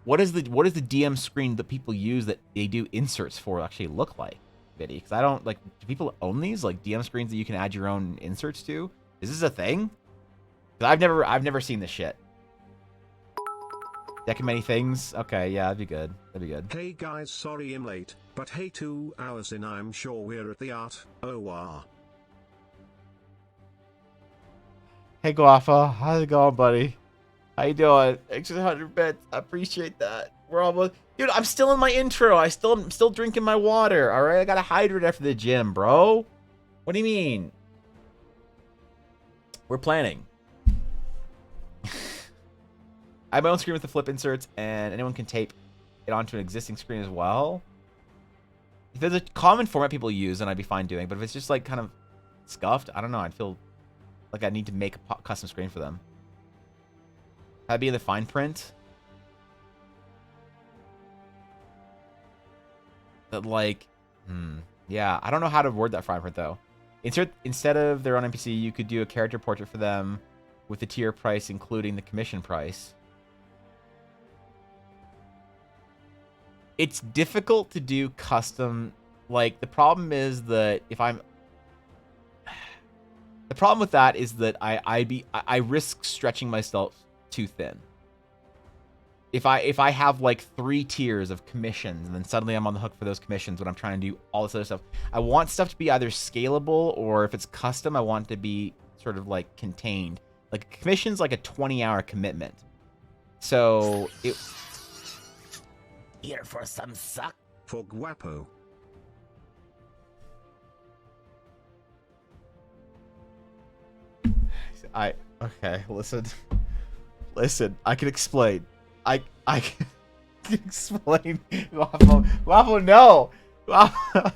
the DM screen that people use that they do inserts for actually look like, Viddy? Because I don't, like, do people own these, like, DM screens that you can add your own inserts to? Is this a thing? Because I've never seen this shit. Deck of many things. Okay, yeah, that'd be good. That'd be good. Hey guys, sorry I'm late, but hey, 2 hours in, I'm sure we're at the art. OR. Hey Guafa, how's it going, buddy? How you doing? Extra 100 bits. I appreciate that. We're almost, dude. I'm still in my intro. I'm still drinking my water. All right, I gotta hydrate after the gym, bro. What do you mean? We're planning. I have my own screen with the flip inserts, and anyone can tape it onto an existing screen as well. If there's a common format people use, then I'd be fine doing. But if it's just, like, kind of scuffed, I don't know. I'd feel like I need to make a custom screen for them. That'd be in the fine print. That, like, yeah, I don't know how to word that fine print, though. Instead of their own NPC, you could do a character portrait for them with the tier price, including the commission price. It's difficult to do custom. Like, the problem is that if I'm... The problem with that is that I risk stretching myself too thin. If I have, like, 3 tiers of commissions, and then suddenly I'm on the hook for those commissions when I'm trying to do all this other stuff. I want stuff to be either scalable, or if it's custom, I want it to be sort of, like, contained. Like, a commission's like a 20-hour commitment. So, it... Here for some suck. For Guapo. Okay, listen, I can explain. I can explain. Waffle, no. I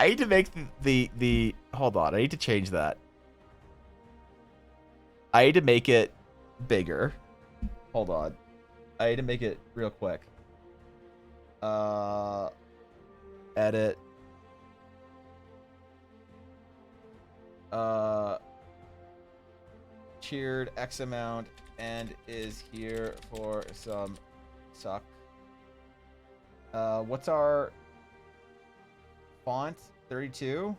need to make the hold on. I need to change that. I need to make it bigger. Hold on. I need to make it real quick. Edit. Cheered X amount and is here for some suck. What's our font? 32?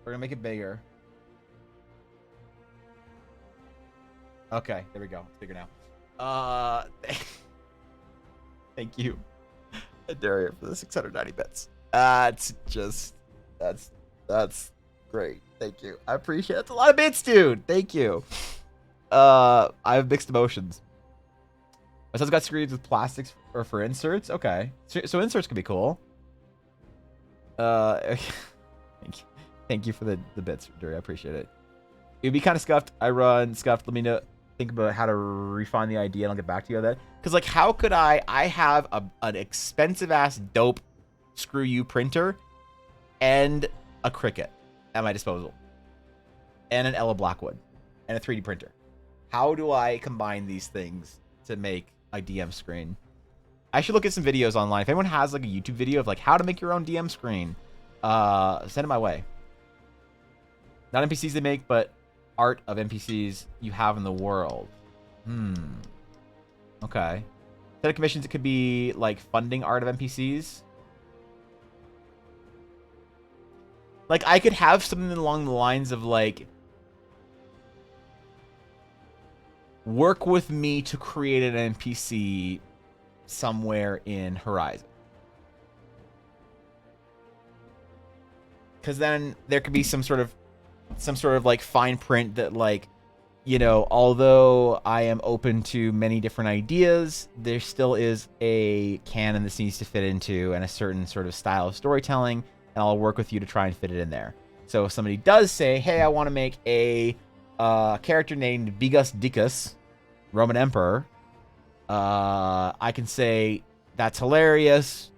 We're gonna make it bigger. Okay, there we go. It's bigger now. Thank you, Daria, for the 690 bits. That's great. Thank you. I appreciate it. That's a lot of bits, dude. Thank you. I have mixed emotions. My son's got screens with plastics or for inserts. Okay, so inserts can be cool. Thank you for the bits, Daria. I appreciate it. It'd be kind of scuffed. I run scuffed. Let me know. Think about how to refine the idea, and I'll get back to you on that. Because, like, how could I have an expensive-ass dope screw-you printer and a Cricut at my disposal, and an Ella Blackwood, and a 3D printer. How do I combine these things to make a DM screen? I should look at some videos online. If anyone has, like, a YouTube video of, like, how to make your own DM screen, send it my way. Not NPCs they make, but art of NPCs you have in the world. Okay. Instead of commissions, it could be like funding art of NPCs. Like, I could have something along the lines of, like, work with me to create an NPC somewhere in Horizon. Because then there could be some sort of like fine print that, like, you know, although I am open to many different ideas, there still is a canon this needs to fit into and a certain sort of style of storytelling, and I'll work with you to try and fit it in there. So if somebody does say, hey, I want to make a character named Bigus Dicus, Roman Emperor, I can say, that's hilarious.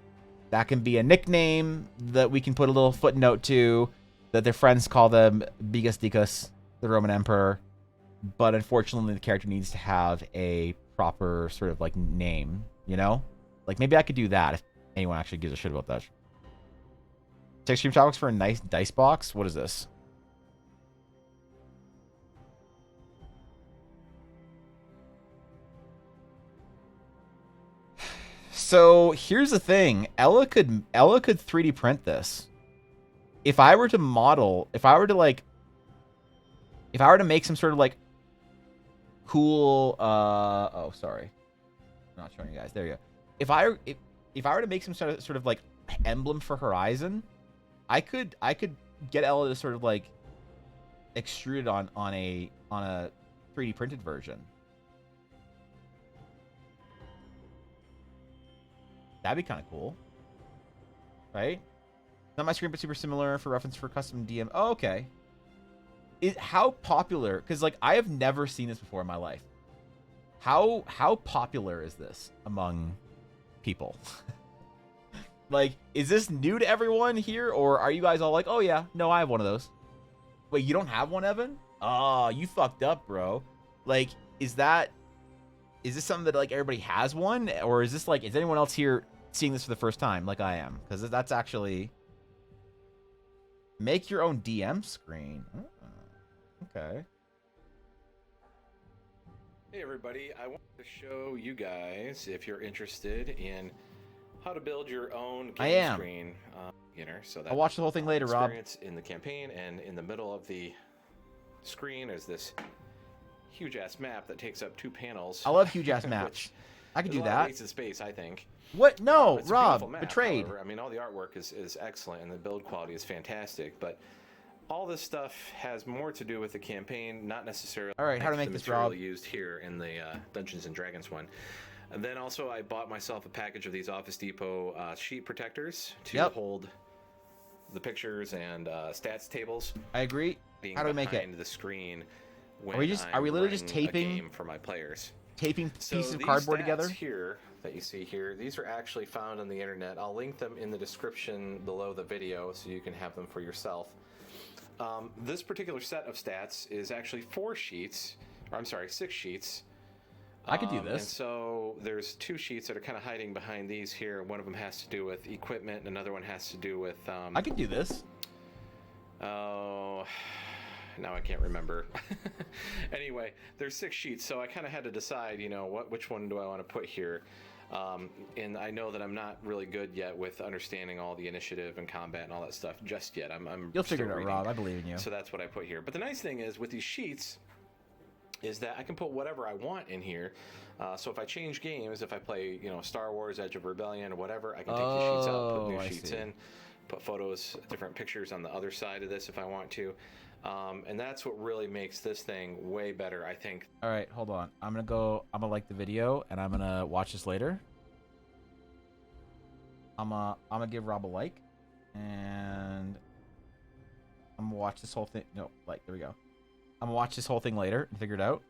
That can be a nickname that we can put a little footnote to, that their friends call them Bigus Dicus, the Roman Emperor. But unfortunately, the character needs to have a proper sort of, like, name, you know? Like, maybe I could do that if anyone actually gives a shit about that. Take stream topics for a nice dice box? What is this? So, here's the thing. Ella could 3D print this. If I were to make some sort of, like, cool, oh, sorry. I'm not showing you guys. There you go. If I were to make some sort of like emblem for Horizon, I could get Ella to sort of, like, extrude it on a 3D printed version. That'd be kind of cool. Right? Not my screen, but super similar for reference for custom DM. Oh, okay. How popular? Because, like, I have never seen this before in my life. How popular is this among people? Like, is this new to everyone here, or are you guys all like, oh yeah, no, I have one of those? Wait, you don't have one, Evan? Oh, you fucked up, bro. Like, is this something that, like, everybody has one, or is this, like, is anyone else here seeing this for the first time, like I am? Because that's actually make your own DM screen. Oh, okay. Hey everybody, I wanted to show you guys, if you're interested in how to build your own game screen, so that I'll watch the whole thing later, Rob. Experience in the campaign, and in the middle of the screen is this huge ass map that takes up 2 panels. I love huge ass maps. I could do that. Wasted space, I think. What? No, It's a Rob, beautiful map, betrayed. however. I mean, all the artwork is excellent, and the build quality is fantastic, but all this stuff has more to do with the campaign, not necessarily All right, how to make the this, material Rob? used here in the Dungeons and Dragons one. And then also I bought myself a package of these Office Depot sheet protectors to hold the pictures and stats tables. I agree. How do we make it? The screen. When Are we literally just running a taping game for my players? Taping So pieces of these cardboard stats together? here that you see here, these are actually found on the internet. I'll link them in the description below the video so you can have them for yourself. This particular set of stats is actually 6 sheets. I could do this. And so there's 2 sheets that are kind of hiding behind these here. One of them has to do with equipment, and another one has to do with... I could do this. Oh, now I can't remember. Anyway, there's 6 sheets, so I kind of had to decide, which one do I want to put here. And I know that I'm not really good yet with understanding all the initiative and combat and all that stuff just yet. You'll figure still it out, reading. Rob. I believe in you. So that's what I put here. But the nice thing is with these sheets is that I can put whatever I want in here. So if I change games, if I play, Star Wars, Edge of Rebellion, or whatever, I can take these sheets out, put new sheets in, put photos, different pictures on the other side of this if I want to. And that's what really makes this thing way better, I think. All right, hold on. I'm gonna like the video, and I'm gonna watch this later. I'm gonna give Rob a like, and I'm gonna watch this whole thing. No, like, there we go. I'm gonna watch this whole thing later and figure it out.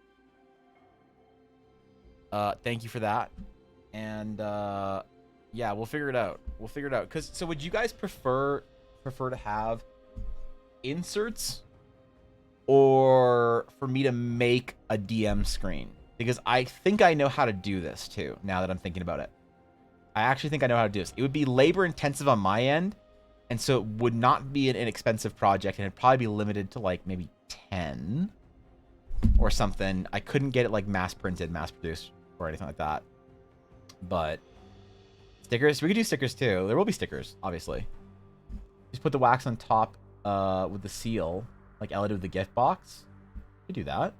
Thank you for that. And yeah, we'll figure it out. We'll figure it out. So would you guys prefer to have inserts, or for me to make a DM screen? Because I think I know how to do this too, now that I'm thinking about it. I actually think I know how to do this. It would be labor intensive on my end, and so it would not be an inexpensive project, and it'd probably be limited to like maybe 10 or something. I couldn't get it like mass printed, mass produced, or anything like that. But stickers, we could do stickers too. There will be stickers, obviously. Just put the wax on top with the seal, like Ella did with the gift box. You could do that.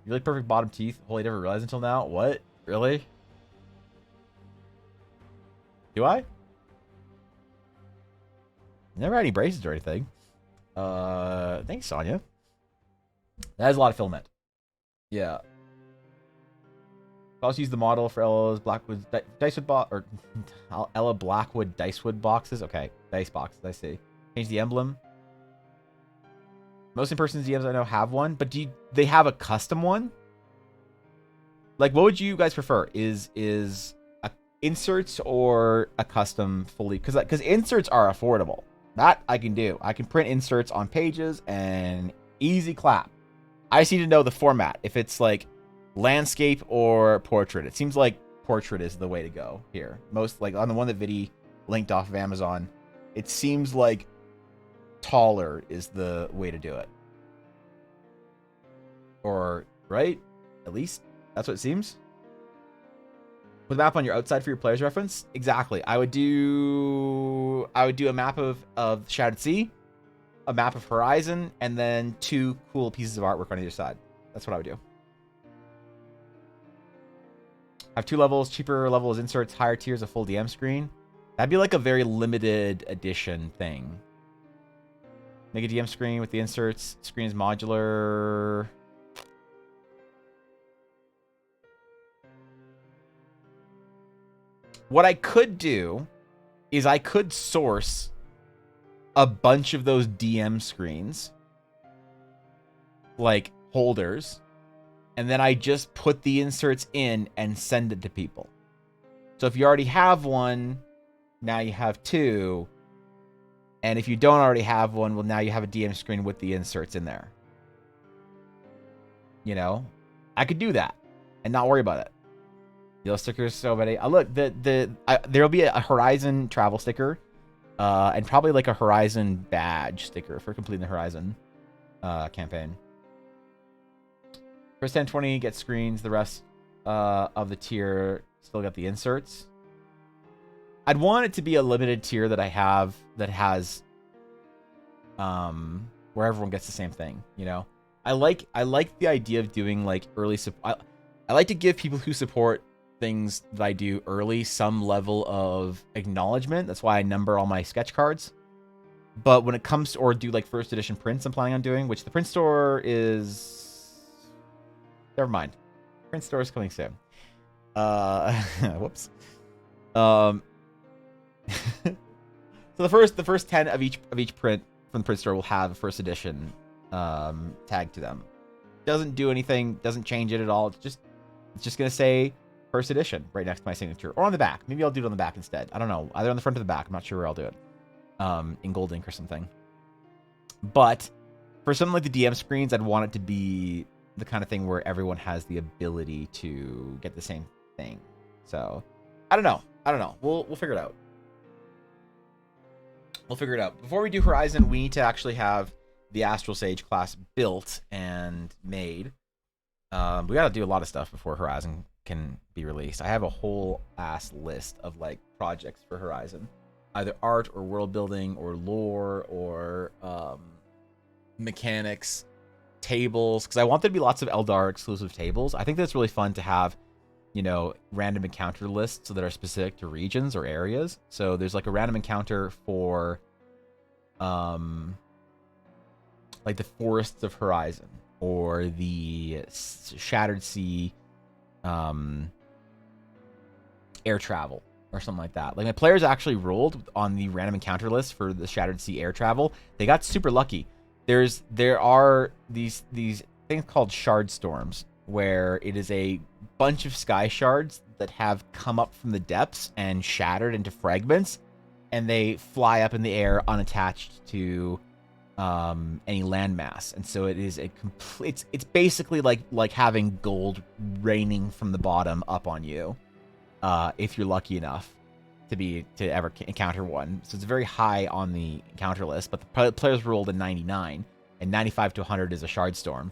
Really perfect bottom teeth. Holy, I never realized until now. What? Really? Do I? Never had any braces or anything. Thanks, Sonya. That is a lot of filament. Yeah. I also use the model for Ella's Blackwood Dicewood box, or Ella Blackwood Dicewood boxes. Okay, dice boxes. I see. Change the emblem. Most in-person DMs I know have one, but they have a custom one? Like, what would you guys prefer? Is inserts or a custom fully? Because inserts are affordable. That I can do. I can print inserts on pages and easy clap. I just need to know the format. If it's like landscape or portrait. It seems like portrait is the way to go here. Most, like on the one that Vidi linked off of Amazon, it seems like taller is the way to do it. Or, right? At least that's what it seems. With a map on your outside for your player's reference? Exactly. I would do a map of Shadowed Sea, a map of Horizon, and then 2 cool pieces of artwork on either side. That's what I would do. Have 2 levels, cheaper levels inserts, higher tiers, a full DM screen. That'd be like a very limited edition thing. Make a DM screen with the inserts. Screen is modular. What I could do is I could source a bunch of those DM screens, like holders, and then I just put the inserts in and send it to people. So if you already have one, now you have 2. And if you don't already have one, well, now you have a DM screen with the inserts in there. You know, I could do that and not worry about it. Yellow stickers, so many. Look, there'll be a Horizon travel sticker, and probably like a Horizon badge sticker for completing the Horizon campaign. First 10-20 get screens. The rest of the tier still got the inserts. I'd want it to be a limited tier that I have that has where everyone gets the same thing, you know. I like the idea of doing like early support. I like to give people who support things that I do early some level of acknowledgement. That's why I number all my sketch cards. But when it comes to, or do like first edition prints I'm planning on doing, which the print store is, never mind. Print store is coming soon. Whoops. So the first 10 of each print from the print store will have a first edition tag to them. Doesn't do anything, doesn't change it at all. It's just gonna say first edition right next to my signature, or on the back. Maybe I'll do it on the back instead. I don't know, either on the front or the back. I'm not sure where I'll do it. In gold ink or something. But for something like the DM screens, I'd want it to be the kind of thing where everyone has the ability to get the same thing. So I don't know. We'll figure it out. We'll figure it out. Before we do Horizon, we need to actually have the Astral Sage class built and made. We got to do a lot of stuff before Horizon can be released. I have a whole ass list of like projects for Horizon, either art or world building or lore or mechanics, tables, because I want there to be lots of Eldar exclusive tables. I think that's really fun to have, you know, random encounter lists that are specific to regions or areas. So there's like a random encounter for like the Forests of Horizon or the Shattered Sea air travel or something like that. Like my players actually rolled on the random encounter list for the Shattered Sea air travel. They got super lucky. There are these things called shard storms, where it is a bunch of sky shards that have come up from the depths and shattered into fragments, and they fly up in the air unattached to any landmass. And so it is a complete. It's basically like having gold raining from the bottom up on you, if you're lucky enough to ever encounter one. So it's very high on the encounter list, but the players rolled a 99, and 95 to 100 is a shard storm.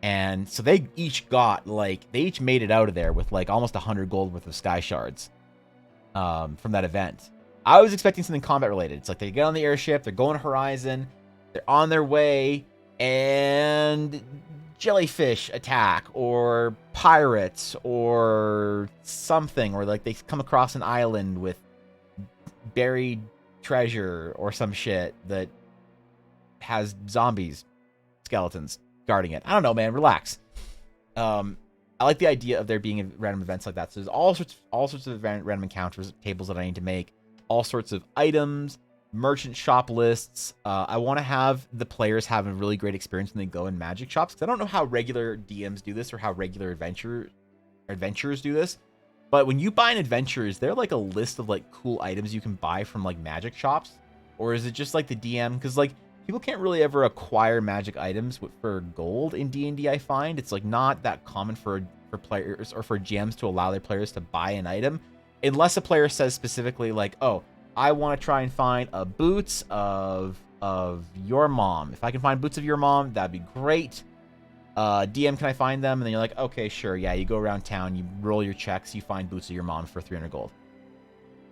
And so they each made it out of there with like almost 100 gold worth of sky shards from that event. I was expecting something combat related. It's like they get on the airship, they're going to Horizon, they're on their way, and jellyfish attack, or pirates, or something, or like they come across an island with buried treasure or some shit that has skeletons guarding it. I don't know, man. Relax. I like the idea of there being random events like that. So there's all sorts of random encounters, tables that I need to make, all sorts of items, merchant shop lists. I want to have the players have a really great experience when they go in magic shops, because I don't know how regular DMs do this or how regular adventurers do this. But when you buy an adventure, is there like a list of like cool items you can buy from like magic shops? Or is it just like the DM? Because like people can't really ever acquire magic items for gold in D&D, I find. It's like not that common for players or for GMs to allow their players to buy an item. Unless a player says specifically like, oh, I want to try and find a boots of your mom. If I can find boots of your mom, that'd be great. DM, can I find them? And then you're like, okay, sure. Yeah, you go around town, you roll your checks, you find boots of your mom for 300 gold.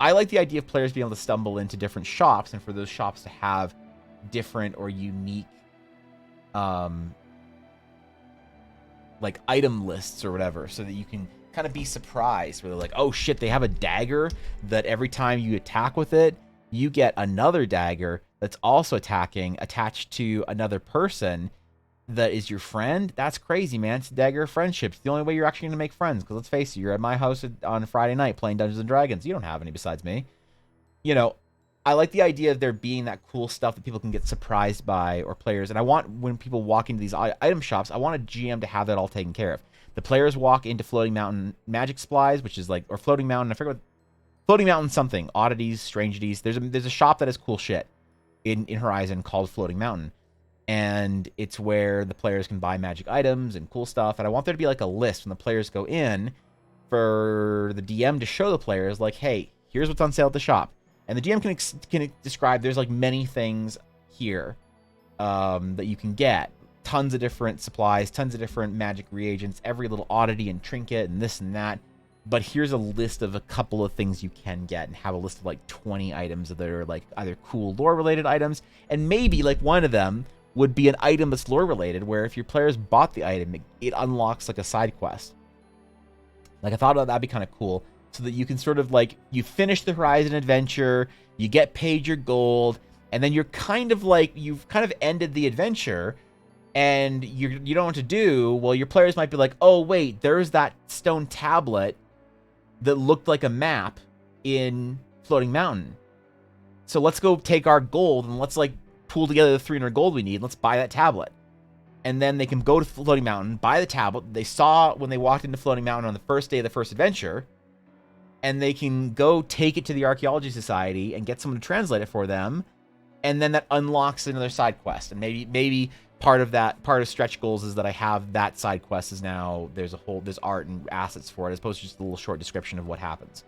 I like the idea of players being able to stumble into different shops and for those shops to have different or unique like item lists or whatever, so that you can kind of be surprised where they're like, oh shit, they have a dagger that every time you attack with it, you get another dagger that's also attached to another person that is your friend. That's crazy, man. It's a dagger of friendship. It's the only way you're actually going to make friends, because let's face it, you're at my house on Friday night playing Dungeons and Dragons. You don't have any besides me. You know, I like the idea of there being that cool stuff that people can get surprised by, or players. And I want, when people walk into these item shops, I want a GM to have that all taken care of. The players walk into Floating Mountain Magic Supplies, which is like, or Floating Mountain, I forget what, Floating Mountain something, oddities, strangeties. There's a shop that has cool shit in Horizon called Floating Mountain. And it's where the players can buy magic items and cool stuff. And I want there to be like a list when the players go in for the DM to show the players like, hey, here's what's on sale at the shop. And the GM can describe, there's like many things here that you can get. Tons of different supplies, tons of different magic reagents, every little oddity and trinket and this and that. But here's a list of a couple of things you can get, and have a list of like 20 items that are like either cool lore related items, and maybe like one of them would be an item that's lore related, where if your players bought the item, it unlocks like a side quest. Like I thought that'd be kind of cool, so that you can sort of like, you finish the Horizon adventure, you get paid your gold, and then you're kind of like, you've kind of ended the adventure, and you don't know what to do. Well, your players might be like, oh wait, there's that stone tablet that looked like a map in Floating Mountain. So let's go take our gold and let's like pool together the 300 gold we need. Let's buy that tablet. And then they can go to Floating Mountain, buy the tablet they saw when they walked into Floating Mountain on the first day of the first adventure, and they can go take it to the Archaeology Society and get someone to translate it for them. And then that unlocks another side quest. And maybe part of stretch goals is that I have that side quest is now there's art and assets for it, as opposed to just a little short description of what happens.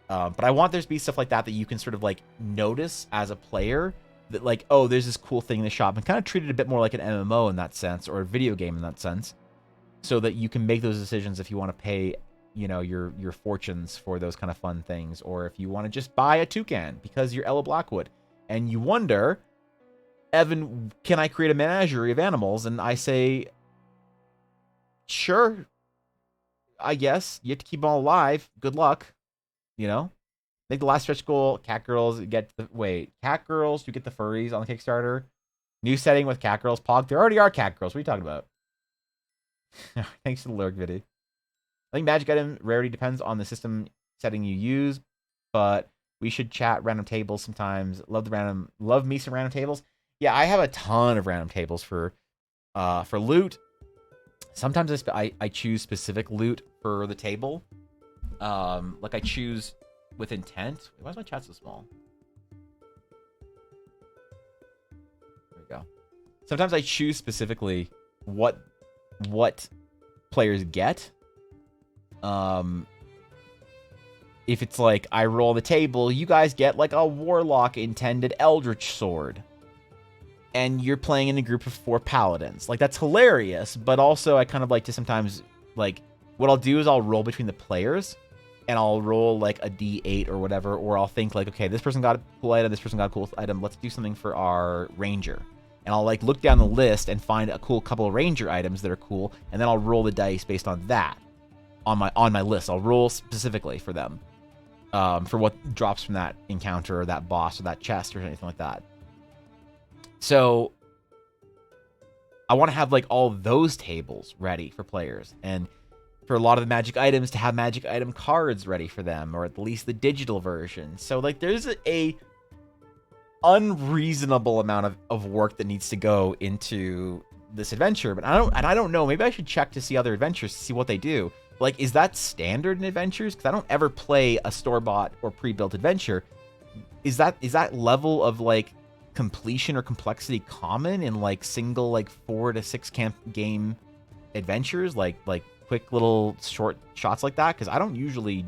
But I want there to be stuff like that you can sort of like notice as a player, that like, oh, there's this cool thing in the shop, and kind of treat it a bit more like an MMO in that sense, or a video game in that sense, so that you can make those decisions if you want to pay you know, your fortunes for those kind of fun things, or if you want to just buy a toucan because you're Ella Blackwood and you wonder, Evan, can I create a menagerie of animals? And I say, sure, I guess. You have to keep them all alive. Good luck. You know? I think the last stretch goal, cat girls get the cat girls, you get the furries on the Kickstarter. New setting with cat girls. Pog, there already are cat girls. What are you talking about? Thanks to the lyric video. I think magic item rarity depends on the system setting you use, but we should chat random tables sometimes. Love me some random tables. Yeah, I have a ton of random tables for loot. Sometimes I choose specific loot for the table. Like I choose with intent. Why is my chat so small? There we go. Sometimes I choose specifically what players get. If it's like I roll the table, you guys get like a warlock intended eldritch sword. And you're playing in a group of 4 paladins. Like, that's hilarious, but also I kind of like to sometimes, like, what I'll do is I'll roll between the players, and I'll roll, like, a d8 or whatever, or I'll think, like, okay, this person got a cool item, this person got a cool item, let's do something for our ranger. And I'll, like, look down the list and find a cool couple of ranger items that are cool, and then I'll roll the dice based on that, on my list. I'll roll specifically for them, for what drops from that encounter, or that boss, or that chest, or anything like that. So I want to have like all those tables ready for players, and for a lot of the magic items to have magic item cards ready for them, or at least the digital version. So like there's a unreasonable amount of work that needs to go into this adventure. But I don't know. Maybe I should check to see other adventures to see what they do. Like, is that standard in adventures? Because I don't ever play a store-bought or pre-built adventure. Is that level of like completion or complexity common in like single like 4 to 6 game adventures, like quick little short shots like that? Because I don't usually,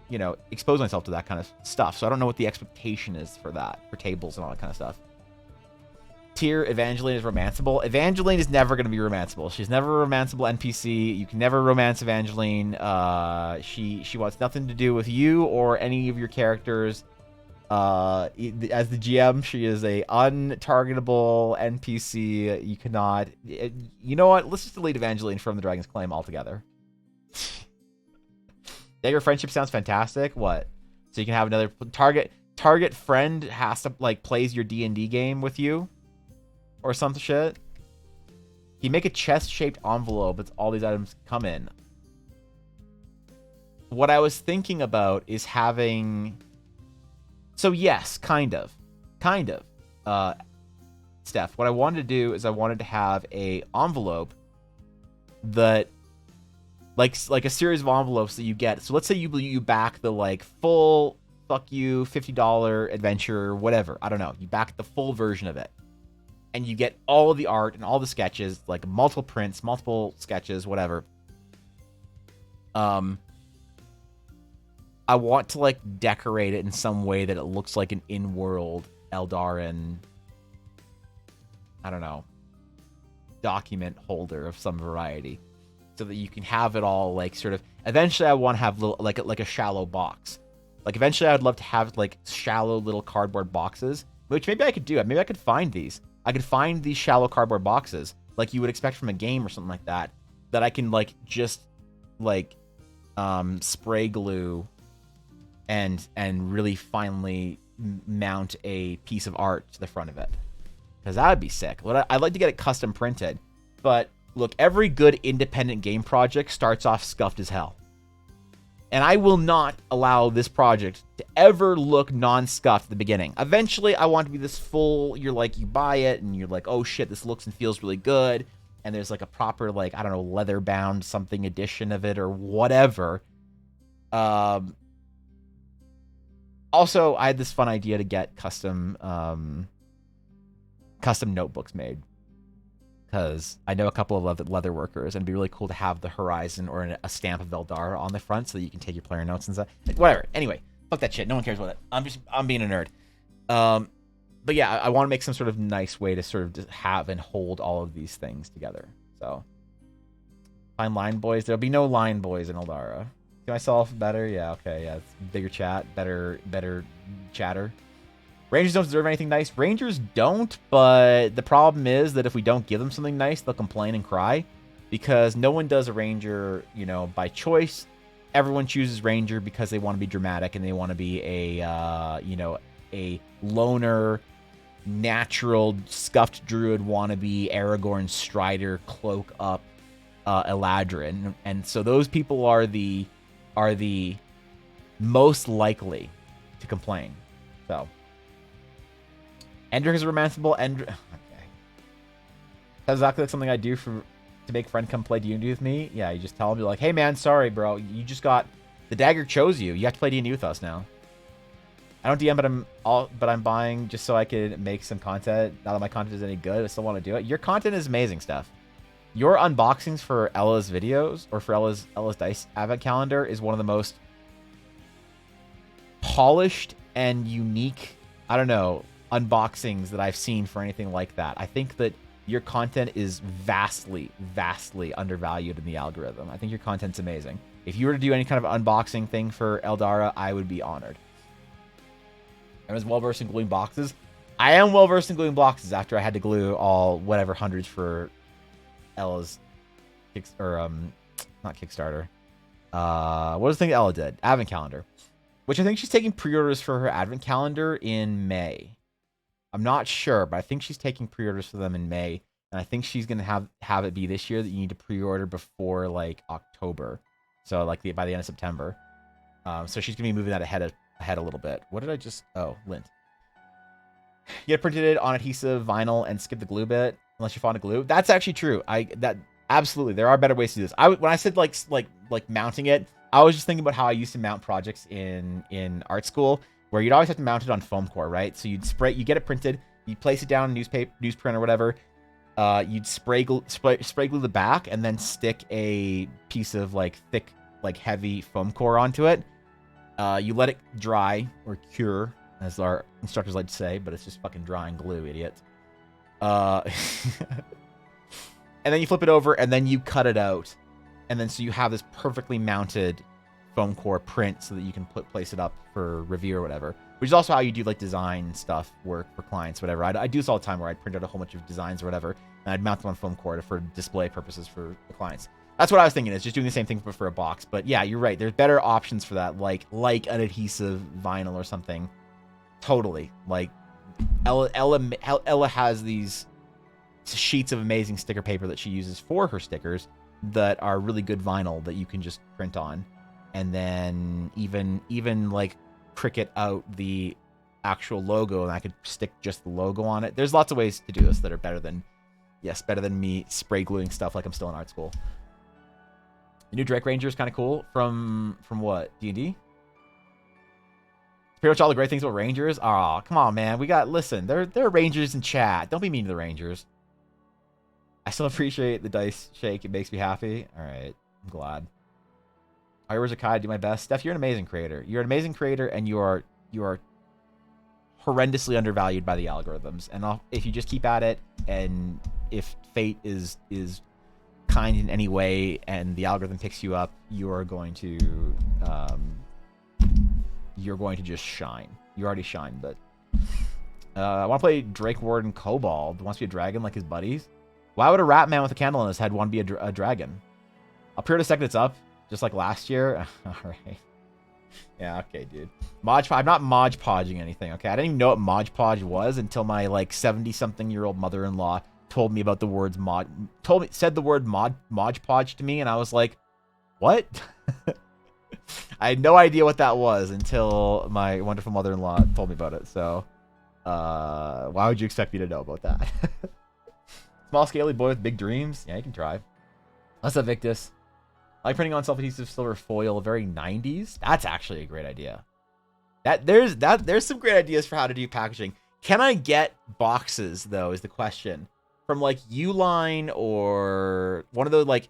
you know, expose myself to that kind of stuff, so I don't know what the expectation is for that, for tables and all that kind of stuff. Tier Evangeline is romanceable. Evangeline is never going to be romanceable. She's never a romanceable NPC. You can never romance Evangeline. She wants nothing to do with you or any of your characters. As the GM, she is a untargetable NPC. You cannot. You know what? Let's just delete Evangeline from the Dragon's Claim altogether. Dagger friendship sounds fantastic. What? So you can have another target friend has to like plays your D&D game with you, or some shit. You make a chest-shaped envelope that all these items come in. What I was thinking about is having. So yes, kind of. Steph, what I wanted to do is I wanted to have a envelope that, like a series of envelopes that you get. So let's say you back the like full fuck you $50 adventure, whatever. I don't know. You back the full version of it, and you get all of the art and all the sketches, like multiple prints, multiple sketches, whatever. I want to like decorate it in some way that it looks like an in-world Eldarin, I don't know, document holder of some variety, so that you can have it all like sort of. Eventually, I want to have little like a shallow box. Like eventually, I would love to have like shallow little cardboard boxes, which maybe I could do. Maybe I could find these. I could find these shallow cardboard boxes like you would expect from a game or something like that. That I can like just like spray glue and really finally mount a piece of art to the front of it, because that would be sick. I'd like to get it custom printed, but look, every good independent game project starts off scuffed as hell, and I will not allow this project to ever look non-scuffed at the beginning. Eventually, I want to be this full. You're like, you buy it and you're like, oh shit, this looks and feels really good, and there's like a proper like, I don't know, leather bound something edition of it or whatever. Also, I had this fun idea to get custom notebooks made, because I know a couple of leather workers, and it'd be really cool to have the horizon or a stamp of Eldar on the front so that you can take your player notes and stuff. Whatever. Anyway, fuck that shit. No one cares about it. I'm being a nerd. But yeah, I want to make some sort of nice way to sort of just have and hold all of these things together. So, find line boys. There'll be no line boys in Eldara. See myself better? Yeah, okay, yeah. It's bigger chat, better chatter. Rangers don't deserve anything nice. Rangers don't, but the problem is that if we don't give them something nice, they'll complain and cry. Because no one does a Ranger, you know, by choice. Everyone chooses Ranger because they want to be dramatic and they want to be a, you know, a loner, natural, scuffed druid wannabe, Aragorn Strider, cloak up, Eladrin. And so those people are the most likely to complain. So Endrick is romanceable. Okay. That's exactly like something I do to make a friend come play D&D with me. Yeah, you just tell him, you're like, hey man, sorry bro, you just got, the dagger chose you. You have to play D&D with us now. I don't DM, but I'm buying just so I could make some content. Now that my content is any good, I still want to do it. Your content is amazing stuff. Your unboxings for Ella's videos or for Ella's Dice Advent Calendar is one of the most polished and unique, I don't know, unboxings that I've seen for anything like that. I think that your content is vastly, vastly undervalued in the algorithm. I think your content's amazing. If you were to do any kind of unboxing thing for Eldara, I would be honored. I was well-versed in gluing boxes. I am well-versed in gluing boxes after I had to glue all whatever hundreds for Ella's not Kickstarter. What was the thing Ella did? Advent Calendar. Which I think she's taking pre-orders for her Advent Calendar in May. I'm not sure, but I think she's taking pre-orders for them in May. And I think she's going to have it be this year that you need to pre-order before, like, October. So, like, by the end of September. So she's going to be moving that ahead a little bit. What did I just... Oh, lint. You get printed it on adhesive vinyl and skip the glue bit, unless you're fond of glue. That's actually true. Absolutely, there are better ways to do this. When I said, like mounting it, I was just thinking about how I used to mount projects in art school, where you'd always have to mount it on foam core, right? So you get it printed, you place it down in newsprint or whatever. You'd spray glue the back, and then stick a piece of like thick, like heavy foam core onto it. You let it dry or cure, as our instructors like to say, but it's just fucking drying glue, idiot. And then you flip it over, and then you cut it out, and then so you have this perfectly mounted foam core print so that you can place it up for review or whatever, which is also how you do like design stuff work for clients, whatever. I do this all the time where I'd print out a whole bunch of designs or whatever, and I'd mount them on foam core for display purposes for the clients. That's what I was thinking, is just doing the same thing but for a box. But yeah, you're right. There's better options for that, like an adhesive vinyl or something. Totally. Like Ella has these sheets of amazing sticker paper that she uses for her stickers that are really good vinyl that you can just print on. And then even like cricket out the actual logo, and I could stick just the logo on it. There's lots of ways to do this that are better than me spray gluing stuff like I'm still in art school. The new Drake Ranger is kind of cool. From what? D&D? Pretty much all the great things about Rangers. Aw, come on, man. Listen, there are Rangers in chat. Don't be mean to the Rangers. I still appreciate the dice shake. It makes me happy. All right. I'm glad. I always try to do my best. Steph, you're an amazing creator. You're an amazing creator, and you are horrendously undervalued by the algorithms. And if you just keep at it, and if fate is kind in any way, and the algorithm picks you up, you're going to just shine. You already shine, but I want to play Drake Warden Kobold. Wants to be a dragon like his buddies. Why would a rat man with a candle in his head want to be a dragon? I'll pre-order the second it's up, just like last year. All right. Yeah, okay, dude. I'm not Mod Podging anything, okay? I didn't even know what Mod Podge was until my, like, 70-something-year-old mother-in-law told me about the words said the word Mod Podge to me, and I was like, what? I had no idea what that was until my wonderful mother-in-law told me about it, so why would you expect me to know about that? Small scaly boy with big dreams? Yeah, you can try. Let's Victus. I like printing on self-adhesive silver foil, very 90s. That's actually a great idea. There's some great ideas for how to do packaging. Can I get boxes though? Is the question from like Uline or one of those like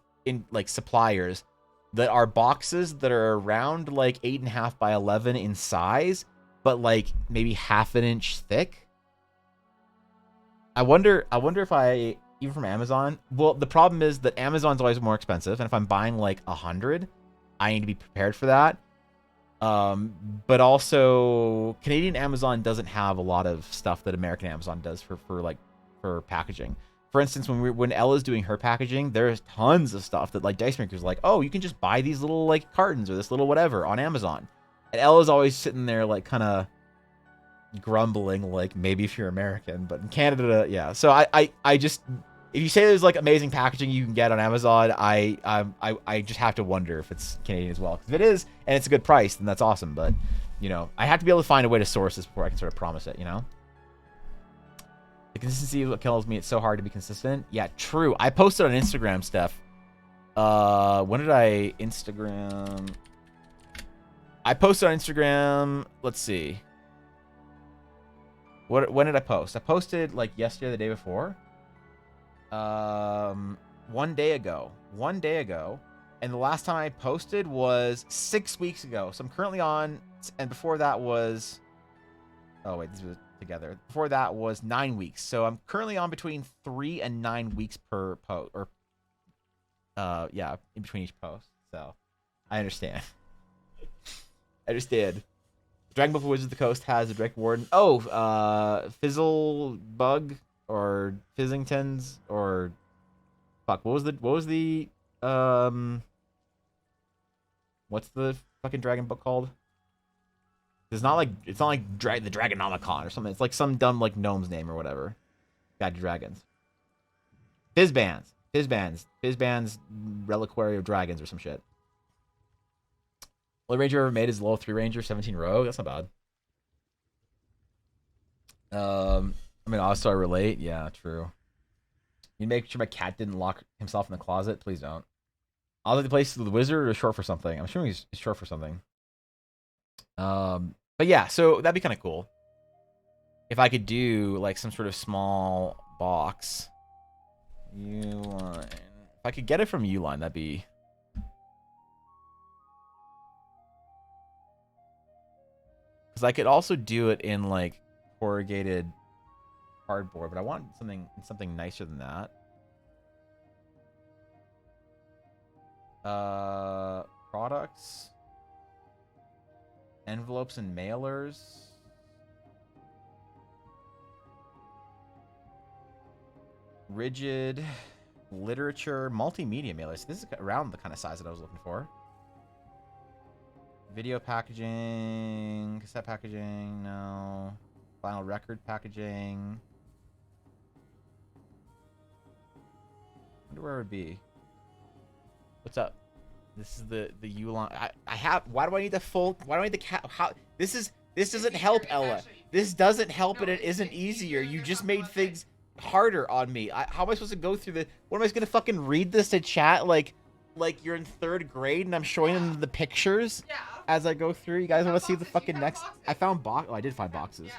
suppliers that are boxes that are around like 8.5 by 11 in size, but like maybe half an inch thick. I wonder if even from Amazon. Well, the problem is that Amazon's always more expensive, and if I'm buying like 100, I need to be prepared for that. But also Canadian Amazon doesn't have a lot of stuff that American Amazon does for packaging. For instance, when Ella's doing her packaging, there's tons of stuff that like Dice Maker's like, oh, you can just buy these little like cartons or this little whatever on Amazon. And Ella's always sitting there like kind of grumbling, like maybe if you're American, but in Canada, yeah. So I just, if you say there's like amazing packaging you can get on Amazon, I just have to wonder if it's Canadian as well. Because if it is and it's a good price, then that's awesome. But you know, I have to be able to find a way to source this before I can sort of promise it. You know, the consistency is what kills me. It's so hard to be consistent. Yeah, true. I posted on Instagram, Steph. When did I Instagram? I posted on Instagram. Let's see. When did I post? I posted like yesterday, the day before. 1 day ago. 1 day ago. And the last time I posted was 6 weeks ago. So I'm currently on, and before that was, oh wait, these were together. Before that was 9 weeks. So I'm currently on between 3 and 9 weeks per post, or yeah, in between each post. So I understand. I understand. Dragon Ball for Wizards of the Coast has a direct warden. Oh, Fizzle Bug or Fizzingtons or fuck. What was the what's the fucking dragon book called? It's not like the Dragonomicon or something. It's like some dumb like gnome's name or whatever. Guide to Dragons. Fizzbands, Reliquary of Dragons or some shit. Only Ranger ever made is level 3 Ranger, 17 Rogue. That's not bad. I mean, also I relate. Yeah, true. You make sure my cat didn't lock himself in the closet. Please don't. I'll take the place of the wizard or short for something. I'm assuming he's short for something. But yeah, so that'd be kind of cool. If I could do like some sort of small box. Uline. If I could get it from Uline, that'd be. Because I could also do it in like corrugated cardboard, but I want something nicer than that. Products, envelopes and mailers. Rigid literature, multimedia mailers. This is around the kind of size that I was looking for. Video packaging, cassette packaging, no. Vinyl record packaging. Wonder where it would be. What's up? This is the Uline. I have. Why do I need the full? Why do I need the cat? How? This doesn't help, Ella. This doesn't help, and it isn't easier. You just made things harder on me. How am I supposed to go through the? What am I gonna fucking read this to chat like you're in 3rd grade and I'm showing them the pictures as I go through? You guys want to see the fucking next? I found box. Oh, I did find boxes.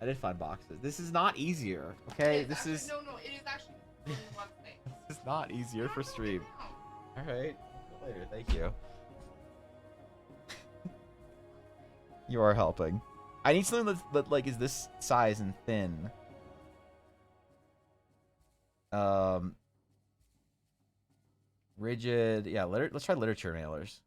I did find boxes. This is not easier. Okay, this is. No, it is actually. This is not easier for stream. All right. Later. Thank you. You are helping. I need something that like is this size and thin. Rigid. Yeah. Let's try literature mailers.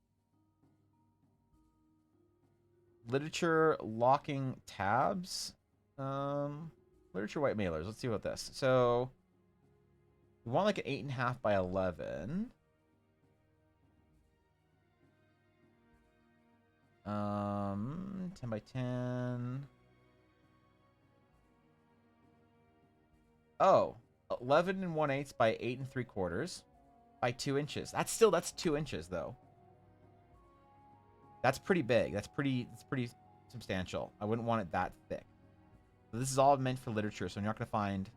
Literature locking tabs. Literature white mailers. Let's see about this. So we want like an 8.5 by 11. 10 by 10. Oh, 11 1/8 by 8 3/4 by 2 inches. That's 2 inches though. That's pretty big. That's pretty substantial. I wouldn't want it that thick. So this is all meant for literature, so you're not gonna find.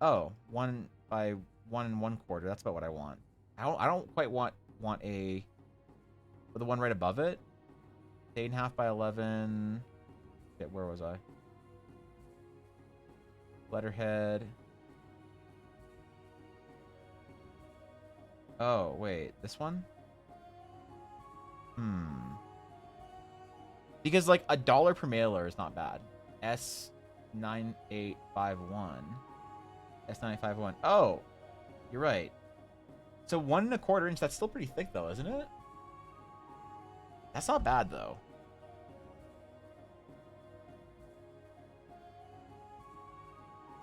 Oh, 1 by 1 1/4. That's about what I want. I don't quite want a. But the one right above it, 8.5 by 11. Shit, where was I? Letterhead. Oh wait, this one. Because like $1 per mailer is not bad. S9851. S9851. Oh, you're right. So 1¼ inch, that's still pretty thick though, isn't it? That's not bad though.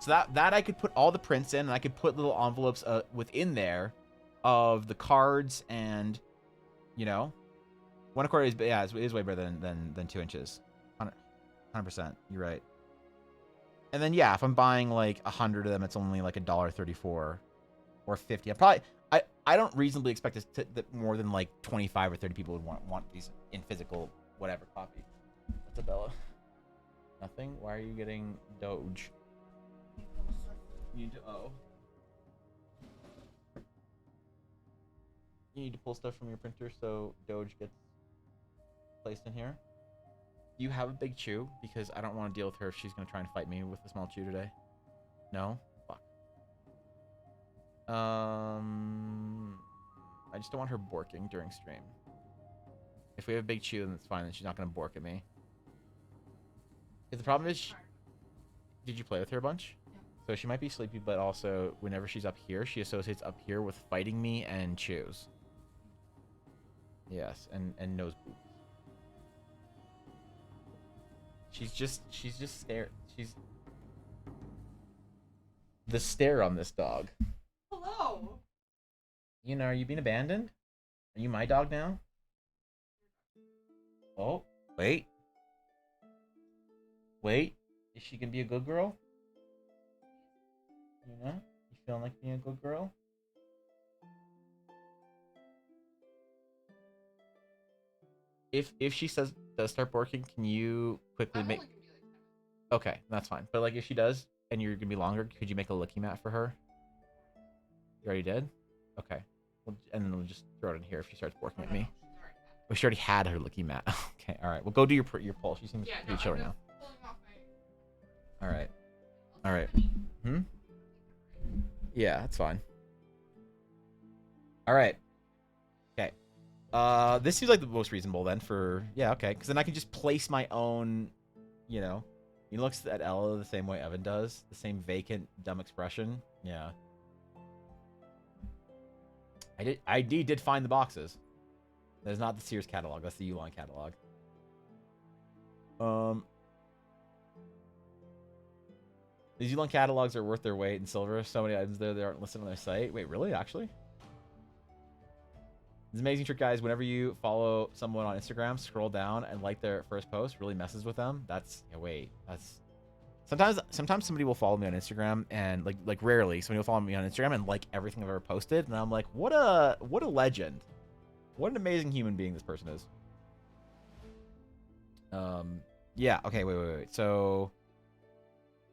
So that I could put all the prints in, and I could put little envelopes within there of the cards, and you know, 1¼ is, yeah, it is way better than 2 inches. 100%. You're right. And then yeah, if I'm buying like 100 of them, it's only like $1.34 or 50. I don't reasonably expect that more than like 25 or 30 people would want these in physical whatever copy. What's up, Bella? Nothing. Why are you getting Doge? You need to You need to pull stuff from your printer so Doge gets placed in here. Do you have a big chew? Because I don't want to deal with her if she's going to try and fight me with a small chew today. No? Fuck. I just don't want her borking during stream. If we have a big chew, then it's fine. Then she's not going to bork at me. Because the problem is... Did you play with her a bunch? So she might be sleepy, but also whenever she's up here, she associates up here with fighting me and chews. Yes, and nose boots. She's just stare. She's the stare on this dog. Hello. You know, are you being abandoned? Are you my dog now? Oh, wait. Wait. Is she gonna be a good girl? You know? You feeling like being a good girl? If she does start barking, can you quickly make... Okay, that's fine. But like if she does, and you're gonna be longer, could you make a lookie mat for her? You already did? Okay. Well, and then we'll just throw it in here if she starts barking at me. Oh, she already had her lookie mat. Okay, alright. Well, go do your pull. She seems pretty chill right now. Alright. Alright. Hmm? Yeah, that's fine. Alright. Okay. This seems like the most reasonable then for... Yeah, okay. Because then I can just place my own, you know... He looks at Ella the same way Evan does. The same vacant, dumb expression. Yeah. I did find the boxes. That's not the Sears catalog. That's the Uline catalog. These Uline catalogs are worth their weight in silver. So many items there that aren't listed on their site. Wait, really? Actually? This amazing trick, guys. Whenever you follow someone on Instagram, scroll down and like their first post. Really messes with them. That's... Yeah, wait. That's... Sometimes somebody will follow me on Instagram and like rarely somebody will follow me on Instagram and like everything I've ever posted, and I'm like, what a legend. What an amazing human being this person is. Yeah, okay, wait. So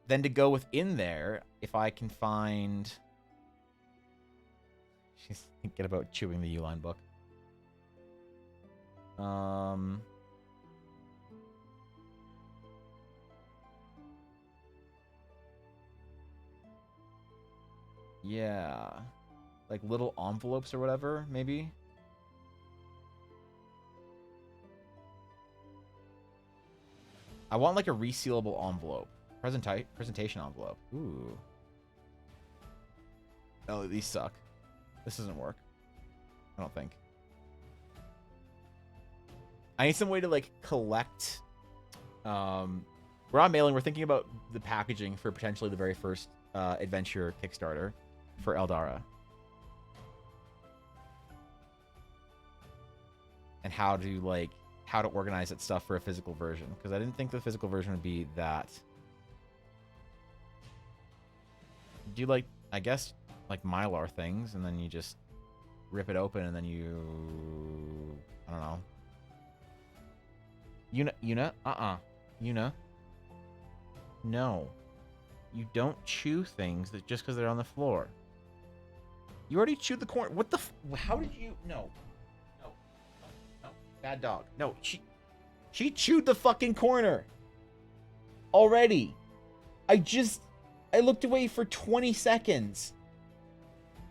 then to go within there, if I can find... She's thinking about chewing the Uline book. Yeah. Like little envelopes or whatever, maybe? I want like a resealable envelope. Presentation envelope. Ooh. Oh, these suck. This doesn't work. I don't think. I need some way to like collect... We're on mailing. We're thinking about the packaging for potentially the very first adventure Kickstarter for Eldara. And how to organize that stuff for a physical version. Because I didn't think the physical version would be that. Do you like, I guess, like Mylar things, and then you just rip it open, and then you... I don't know. Una? No. You don't chew things that just because they're on the floor. You already chewed the corn. What the how did you... No. Bad dog. No, she chewed the fucking corner. Already. I looked away for 20 seconds.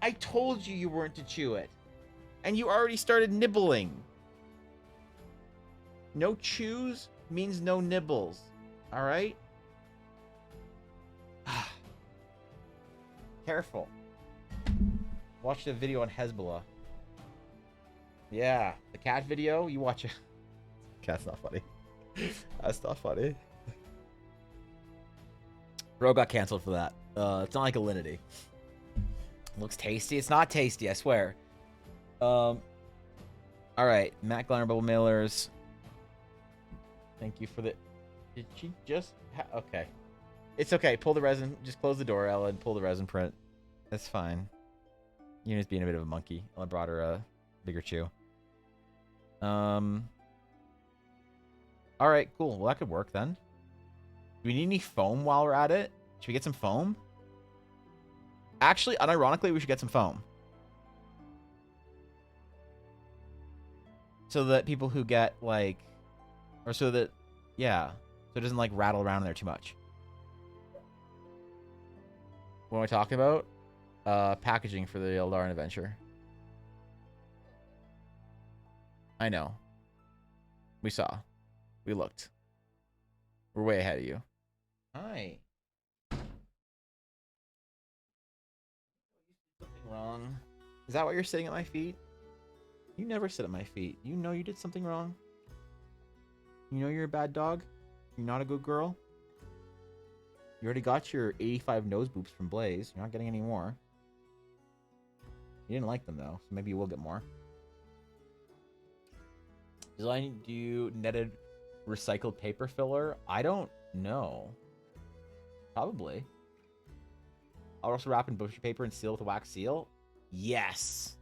I told you weren't to chew it. And you already started nibbling. No chews means no nibbles. Alright? Careful. Watch the video on Hezbollah. Yeah, the cat video. You watch it. Cat's not funny. That's not funny. Bro got canceled for that. It's not like Alinity. Looks tasty. It's not tasty, I swear. All right, Matt Glarnable Mailers. Thank you for the. Did she just? Okay, it's okay. Pull the resin. Just close the door, Ella, and pull the resin print. That's fine. You're just being a bit of a monkey. I brought her a bigger chew. All right, cool. Well, that could work then. Do we need any foam while we're at it? Should we get some foam? Actually, unironically, we should get some foam. So that people who get, like... Or so that... Yeah. So it doesn't, like, rattle around in there too much. What am I talking about? Packaging for the Eldarin adventure. I know. We saw. We looked. We're way ahead of you. Hi. Something wrong. Is that why you're sitting at my feet? You never sit at my feet. You know you did something wrong. You know you're a bad dog. You're not a good girl. You already got your 85 nose boops from Blaze. You're not getting any more. You didn't like them though, so maybe you will get more. Design do netted recycled paper filler? I don't know. Probably. I'll also wrap in butcher paper and seal with a wax seal. Yes.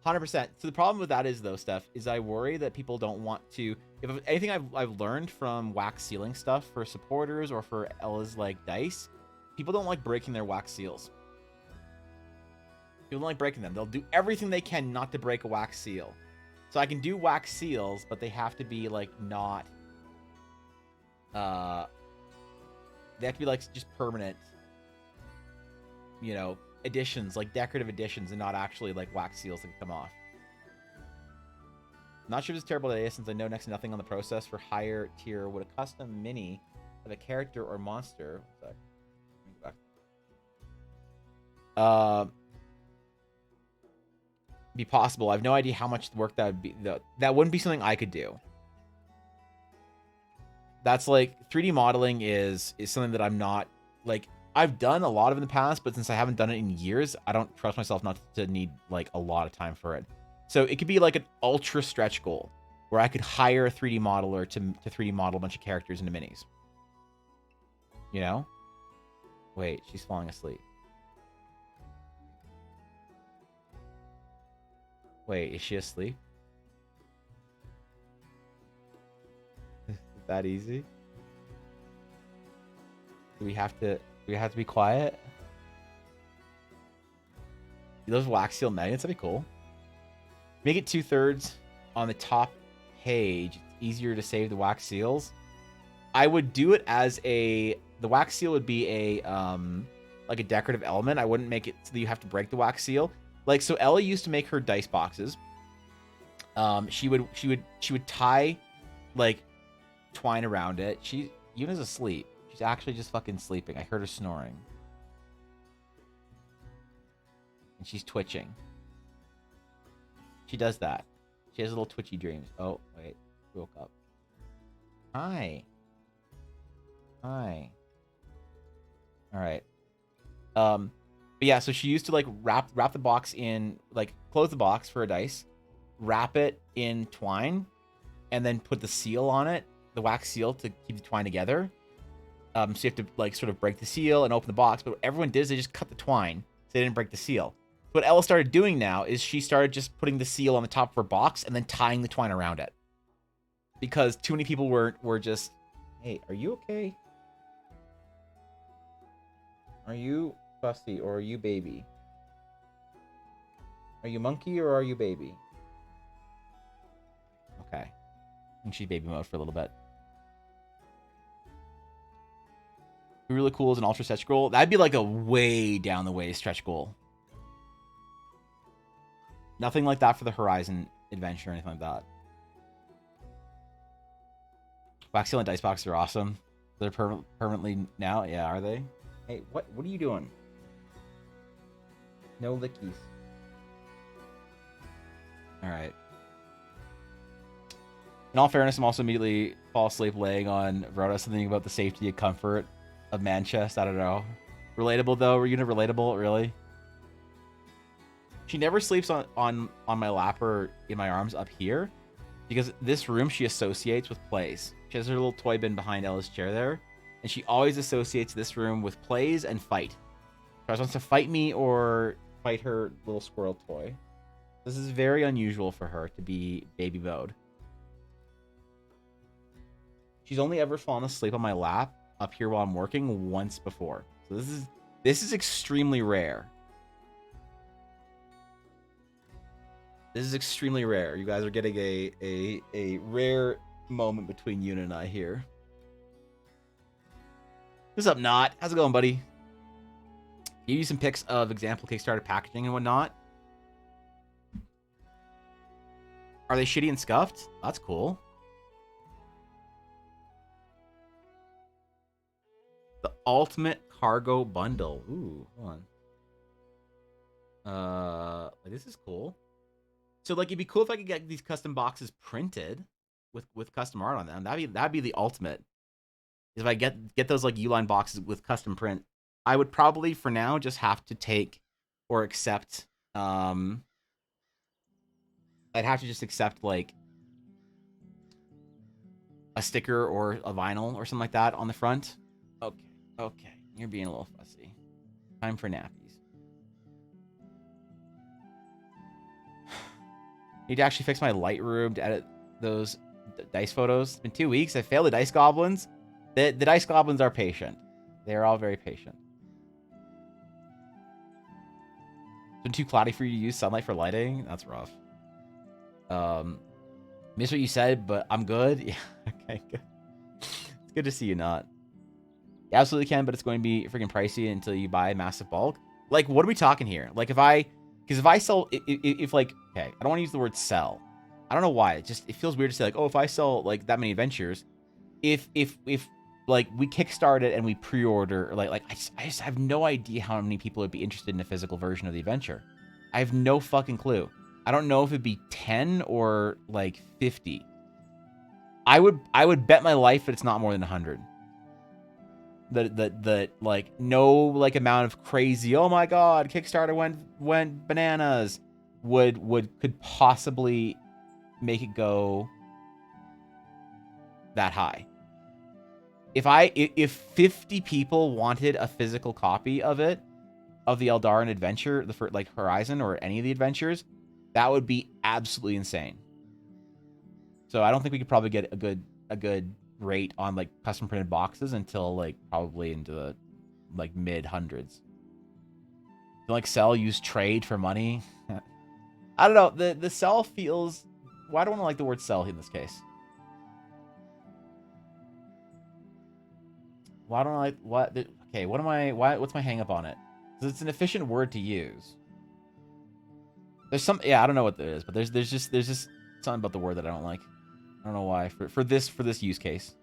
100%. So the problem with that is though, Steph, is I worry that people don't want to. If anything I've learned from wax sealing stuff for supporters or for Ella's like dice, people don't like breaking their wax seals. People don't like breaking them. They'll do everything they can not to break a wax seal. So I can do wax seals, but they have to be like not. They have to be like just permanent. You know, additions, like decorative additions, and not actually like wax seals that can come off. Not sure if it's terrible today since I know next to nothing on the process for higher tier. Would a custom mini of a character or monster be possible? I have no idea how much work that would be. That wouldn't be something I could do. That's like 3D modeling is something that I'm not like. I've done a lot of in the past, but since I haven't done it in years, I don't trust myself not to need like a lot of time for it. So it could be like an ultra stretch goal where I could hire a 3D modeler to 3D model a bunch of characters into minis. You know? Wait, she's falling asleep. Wait, is she asleep? Is it that easy? Do we have to be quiet? Those wax seal magnets, that'd be cool. Make it 2/3 on the top page. It's easier to save the wax seals. I would do it as the wax seal would be a like a decorative element. I wouldn't make it so that you have to break the wax seal. Like, so Ellie used to make her dice boxes. She would tie like twine around it. Yuna's asleep. She's actually just fucking sleeping. I heard her snoring. And she's twitching. She does that. She has little twitchy dreams. Oh, wait. She woke up. Hi. Hi. All right. But yeah, so she used to like wrap the box in, like close the box for a dice, wrap it in twine, and then put the seal on it, the wax seal to keep the twine together. So you have to like sort of break the seal and open the box. But what everyone did is they just cut the twine so they didn't break the seal. What Ella started doing now is she started just putting the seal on the top of her box and then tying the twine around it. Because too many people were just, hey, are you okay? Are you fussy or are you baby? Are you monkey or are you baby? Okay. I think she's baby mode for a little bit. Really cool as an ultra stretch goal. That'd be like a way down the way stretch goal. Nothing like that for the Horizon adventure or anything like that. Wax seal and dice boxes are awesome. They're permanently now. Yeah, are they? Hey, what are you doing? No lickies. All right. In all fairness, I'm also immediately fall asleep laying on Verona, something about the safety and comfort of man chest. I don't know. Relatable though. Were you relatable? Really? She never sleeps on my lap or in my arms up here, because this room she associates with plays. She has her little toy bin behind Ella's chair there, and she always associates this room with plays and fight. She always wants to fight me or fight her little squirrel toy. This is very unusual for her to be baby mode. She's only ever fallen asleep on my lap up here while I'm working once before. So this is extremely rare. This is extremely rare. You guys are getting a rare moment between Yuna and I here. What's up, Not? How's it going, buddy? Give you some pics of example Kickstarter packaging and whatnot. Are they shitty and scuffed? That's cool. The ultimate cargo bundle. Ooh, hold on. This is cool. So like, it'd be cool if I could get these custom boxes printed with custom art on them. That'd be the ultimate. If I get those like Uline boxes with custom print, I would probably for now just have to take or accept. I'd have to just accept like a sticker or a vinyl or something like that on the front. Okay, you're being a little fussy. Time for nappies. Need to actually fix my Lightroom to edit those dice photos. It's been 2 weeks. I failed the dice goblins. The dice goblins are patient. They are all very patient. It's been too cloudy for you to use sunlight for lighting. That's rough. Missed what you said, but I'm good. Yeah, okay, good. It's good to see you not. You absolutely can, but it's going to be freaking pricey until you buy a massive bulk. Like, what are we talking here? Like, if I sell, if like, okay, I don't want to use the word sell. I don't know why. It feels weird to say like, oh, if I sell like that many adventures, if like we kickstart it and we pre-order, like I just have no idea how many people would be interested in a physical version of the adventure. I have no fucking clue. I don't know if it'd be 10 or like 50. I would bet my life that it's not more than 100. The like no like amount of crazy, oh my god, Kickstarter went bananas could possibly make it go that high. If 50 people wanted a physical copy of it, of the Eldarin adventure, the first, like Horizon or any of the adventures, that would be absolutely insane. So I don't think we could probably get a good rate on like custom printed boxes until like probably into the like mid hundreds. Like sell, use, trade for money. I don't know. The sell feels. Why do I want to like the word sell in this case? Why don't I like what? Okay, what am I? What's my hang up on it? Because it's an efficient word to use. There's some. Yeah, I don't know what it is, but there's just something about the word that I don't like. I don't know why. For this use case.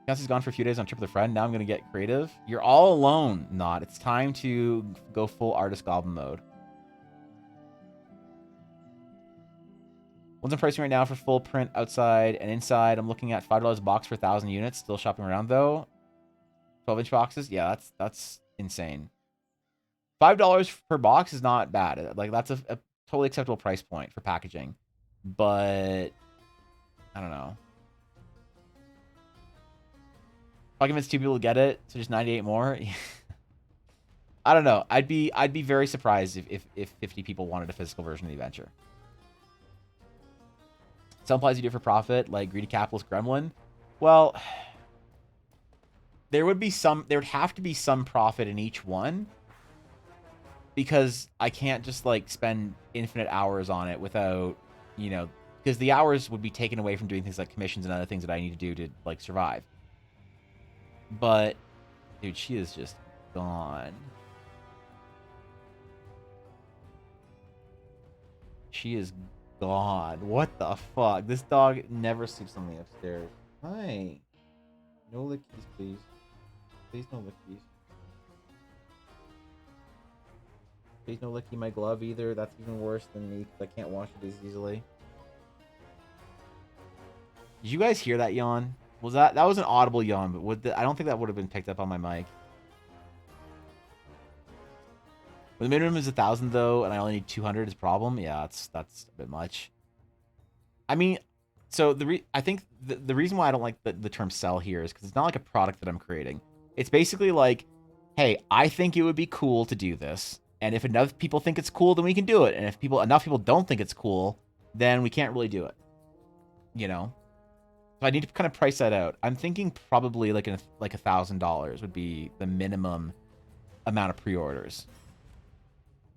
Kelsey's gone for a few days on trip with a friend. Now I'm gonna get creative. You're all alone. Not. It's time to go full artist goblin mode. What's in pricing right now for full print outside and inside? I'm looking at $5 a box for 1,000 units. Still shopping around though. 12-inch boxes. Yeah, that's insane. $5 per box is not bad. Like that's a totally acceptable price point for packaging. But I don't know. If I convince 2 people to get it, so just 98 more. I don't know. I'd be very surprised if 50 people wanted a physical version of the adventure. Some implies you do it for profit, like greedy capitalist gremlin. Well, there would have to be some profit in each one, because I can't just like spend infinite hours on it without, you know, because the hours would be taken away from doing things like commissions and other things that I need to do to like survive. But dude, she is just gone. She is gone. What the fuck? This dog never sleeps on the upstairs. Hi. No lickies, please. Please no lickies. Please no licking my glove either. That's even worse than me because I can't wash it as easily. Did you guys hear that yawn? Was that was an audible yawn, but I don't think that would have been picked up on my mic. When the minimum is 1,000 though, and I only need 200 is a problem. Yeah, that's a bit much. I mean, so I think the reason why I don't like the term sell here is because it's not like a product that I'm creating. It's basically like, hey, I think it would be cool to do this, and if enough people think it's cool, then we can do it. And if enough people don't think it's cool, then we can't really do it. You know. So I need to kind of price that out. I'm thinking probably like $1,000 would be the minimum amount of pre-orders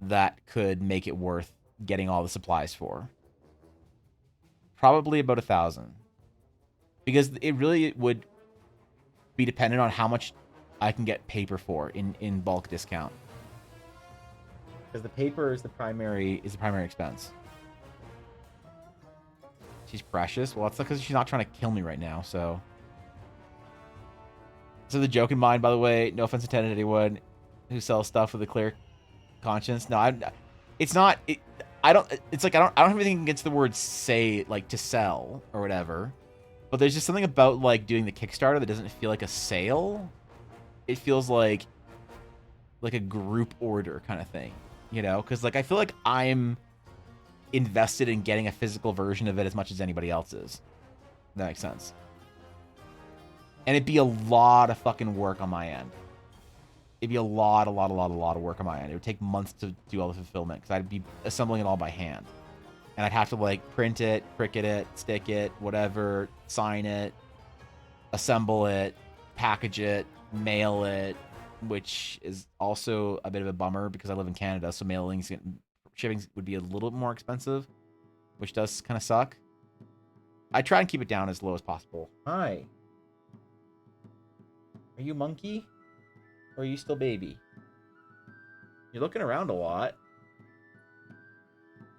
that could make it worth getting all the supplies for. Probably about 1,000, because it really would be dependent on how much I can get paper for in bulk discount. Because the paper is the primary expense. She's precious. Well, it's because she's not trying to kill me right now, so. So the joke in mind, by the way, no offense intended to anyone who sells stuff with a clear conscience. No, it's not. It's like I don't have anything against the word say, like, to sell or whatever. But there's just something about like doing the Kickstarter that doesn't feel like a sale. It feels like a group order kind of thing, you know? Because like I feel like I'm invested in getting a physical version of it as much as anybody else is. That makes sense. And it'd be a lot of fucking work on my end. It'd be a lot of work on my end. It would take months to do all the fulfillment because I'd be assembling it all by hand. And I'd have to like print it, cricket it, stick it, whatever, sign it, assemble it, package it, mail it, which is also a bit of a bummer because I live in Canada, so shipping would be a little more expensive, which does kind of suck. I try and keep it down as low as possible. Hi. Are you monkey? Or are you still baby? You're looking around a lot.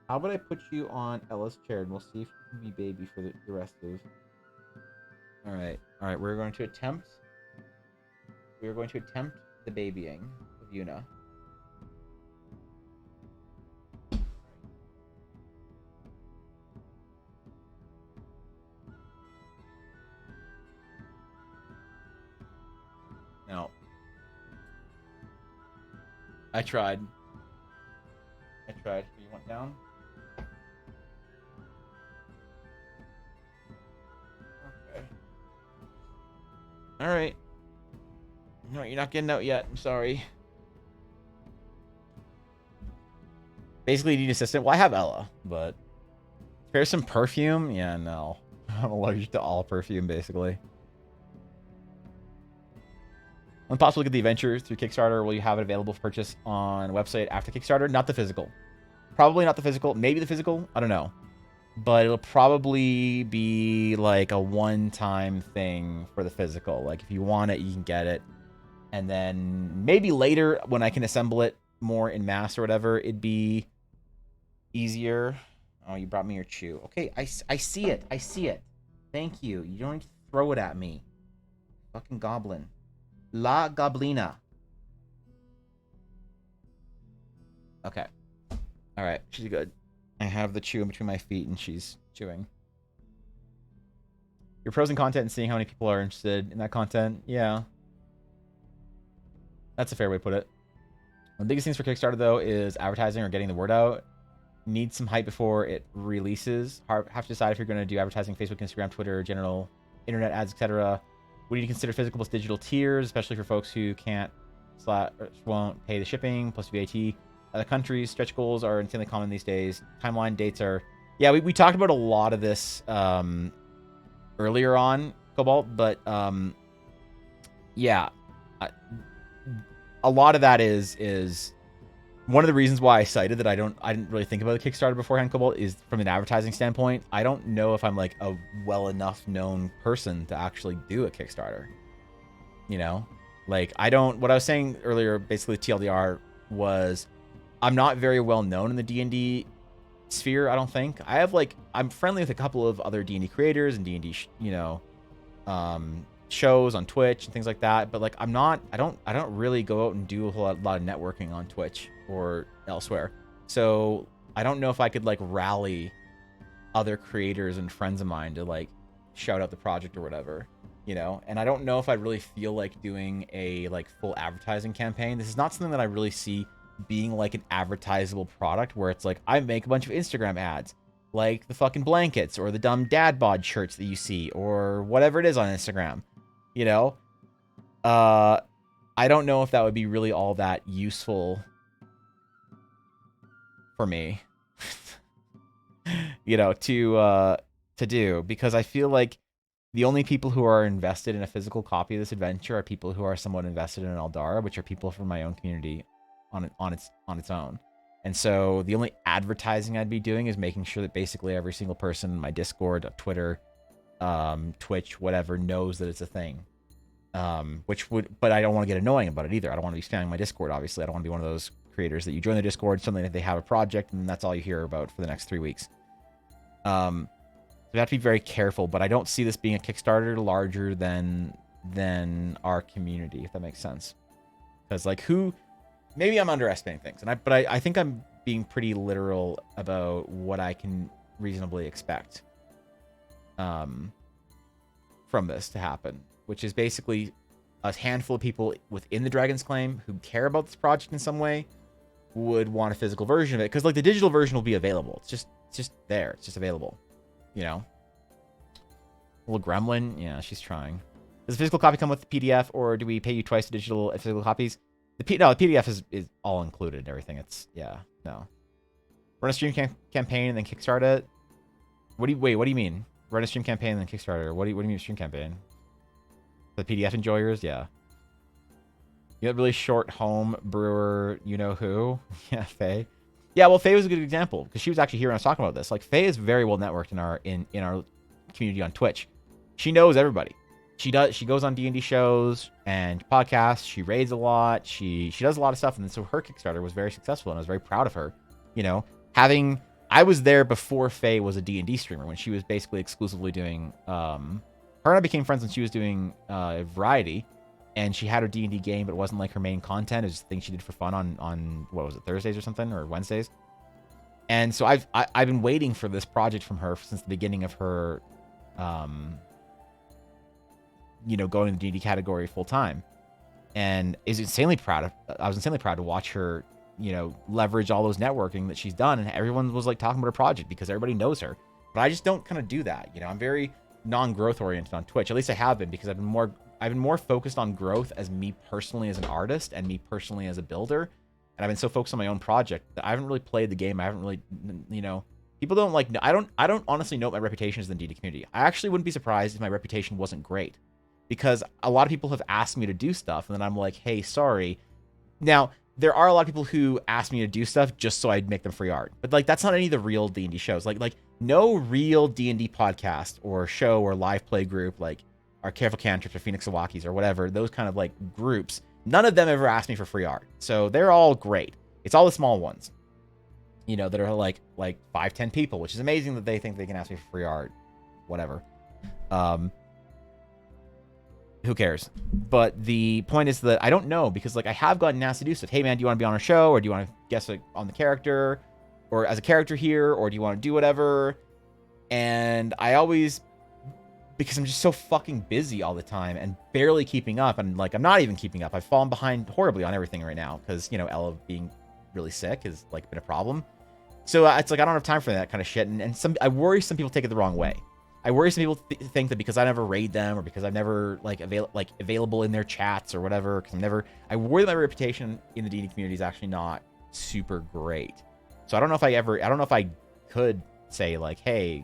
How about I put you on Ella's chair and we'll see if you can be baby for the rest of... Alright, we're going to attempt the babying of Yuna. Now, I tried. You went down? Okay. Alright. No, you're not getting out yet. I'm sorry. Basically, you need an assistant. Well, I have Ella, but... Spare some perfume? Yeah, no. I'm allergic to all perfume, basically. When possible, get the adventure through Kickstarter. Will you have it available for purchase on the website after Kickstarter? Not the physical. Probably not the physical. Maybe the physical. I don't know. But it'll probably be like a one-time thing for the physical. Like, if you want it, you can get it. And then maybe later, when I can assemble it more in mass or whatever, it'd be easier. Oh, you brought me your chew. Okay, I see it. I see it. Thank you. You don't need to throw it at me. Fucking goblin. La Goblina. Okay. Alright, she's good. I have the chew in between my feet and she's chewing. Your pros and content and seeing how many people are interested in that content. Yeah. That's a fair way to put it. The biggest things for Kickstarter, though, is advertising or getting the word out. Need some hype before it releases. Have to decide if you're going to do advertising, Facebook, Instagram, Twitter, general internet ads, etc. We need to consider physical plus digital tiers, especially for folks who won't pay the shipping plus VAT. Other countries, stretch goals are insanely common these days. Timeline dates are... Yeah, we talked about a lot of this earlier on, Cobalt, but yeah. A lot of that is one of the reasons why I cited that I didn't really think about the Kickstarter beforehand, Cobalt, is from an advertising standpoint. I don't know if I'm like a well enough known person to actually do a Kickstarter. You know? Like, what I was saying earlier, basically TLDR, was I'm not very well known in the D&D sphere, I don't think. I'm friendly with a couple of other D&D creators and D&D, shows on Twitch and things like that, but like I don't really go out and do a whole lot of networking on Twitch or elsewhere. So I don't know if I could like rally other creators and friends of mine to like shout out the project or whatever, you know? And I don't know if I really feel like doing a like full advertising campaign. This is not something that I really see being like an advertisable product where it's like I make a bunch of Instagram ads, like the fucking blankets or the dumb dad bod shirts that you see or whatever it is on Instagram, you know? I don't know if that would be really all that useful for me, you know, to do, because I feel like the only people who are invested in a physical copy of this adventure are people who are somewhat invested in Eldara, which are people from my own community on its own. And so the only advertising I'd be doing is making sure that basically every single person in my Discord, Twitter, Twitch, whatever, knows that it's a thing. But I don't want to get annoying about it either. I don't want to be spamming my Discord, obviously. I don't want to be one of those creators that you join the Discord, something that they have a project, and that's all you hear about for the next 3 weeks. So you have to be very careful, but I don't see this being a Kickstarter larger than our community, if that makes sense. Because like maybe I'm underestimating things, but I think I'm being pretty literal about what I can reasonably expect from this to happen, which is basically a handful of people within the Dragon's Claim who care about this project in some way would want a physical version of it, because like the digital version will be available. It's just there. It's just available, you know. Little gremlin, yeah, she's trying. Does the physical copy come with the PDF, or do we pay you twice the digital and physical copies? No, the PDF is all included and everything. It's, yeah, no. Run a stream campaign and then kickstart it. What do you mean? Run a stream campaign and then Kickstarter. What do you mean stream campaign? The PDF enjoyers, yeah. You have really short home brewer, you know who? Yeah, Faye. Yeah, well, Faye was a good example because she was actually here when I was talking about this. Like, Faye is very well networked in our community on Twitch. She knows everybody. She goes on D&D shows and podcasts. She raids a lot. She does a lot of stuff, and so her Kickstarter was very successful, and I was very proud of her. You know, I was there before Faye was a D&D streamer, when she was basically exclusively doing her and I became friends when she was doing Variety, and she had her D&D game, but it wasn't like her main content. It was just things she did for fun on what was it, Thursdays or something, or Wednesdays. And so I've been waiting for this project from her since the beginning of her you know, going in the D&D category full time, and I was insanely proud to watch her, you know, leverage all those networking that she's done, and everyone was like talking about her project because everybody knows her. But I just don't kind of do that, you know. I'm very non-growth oriented on Twitch. At least I have been, because I've been more focused on growth as me personally as an artist and me personally as a builder, and I've been so focused on my own project that I haven't really played the game. I haven't really, you know, people don't like. I don't honestly know what my reputation is in the D&D community. I actually wouldn't be surprised if my reputation wasn't great, because a lot of people have asked me to do stuff, and then I'm like, hey, sorry. Now, there are a lot of people who ask me to do stuff just so I'd make them free art. But, like, that's not any of the real D&D shows. Like no real D&D podcast or show or live play group, like our Careful Cantrips or Phoenix Sawakis or whatever, those kind of, like, groups, none of them ever asked me for free art. So they're all great. It's all the small ones, you know, that are, like 5-10 people, which is amazing that they think they can ask me for free art. Whatever. Who cares? But the point is that I don't know, because like I have gotten asked to do stuff. Hey man, do you want to be on our show, or do you want to guest like, on the character, or as a character here, or do you want to do whatever? And I always, because I'm just so fucking busy all the time and barely keeping up, and like I'm not even keeping up. I've fallen behind horribly on everything right now because, you know, Ella being really sick has like been a problem. So it's like I don't have time for that kind of shit, and I worry some people take it the wrong way. I worry some people think that because I never raid them, or because I'm never available in their chats or whatever, because I worry that my reputation in the D&D community is actually not super great. So I don't know if I could say like, hey,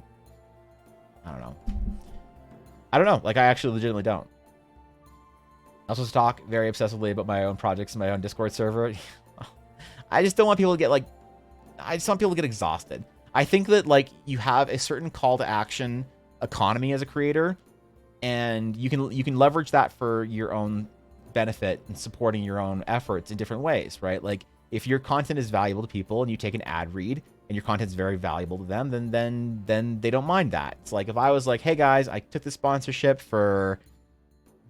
I don't know. Like I actually legitimately don't. I also talk very obsessively about my own projects in my own Discord server. I just don't want people to get exhausted. I think that like you have a certain call to action economy as a creator, and you can leverage that for your own benefit and supporting your own efforts in different ways, right? Like if your content is valuable to people and you take an ad read and your content is very valuable to them, then they don't mind that. It's like if I was like, hey guys, I took the sponsorship for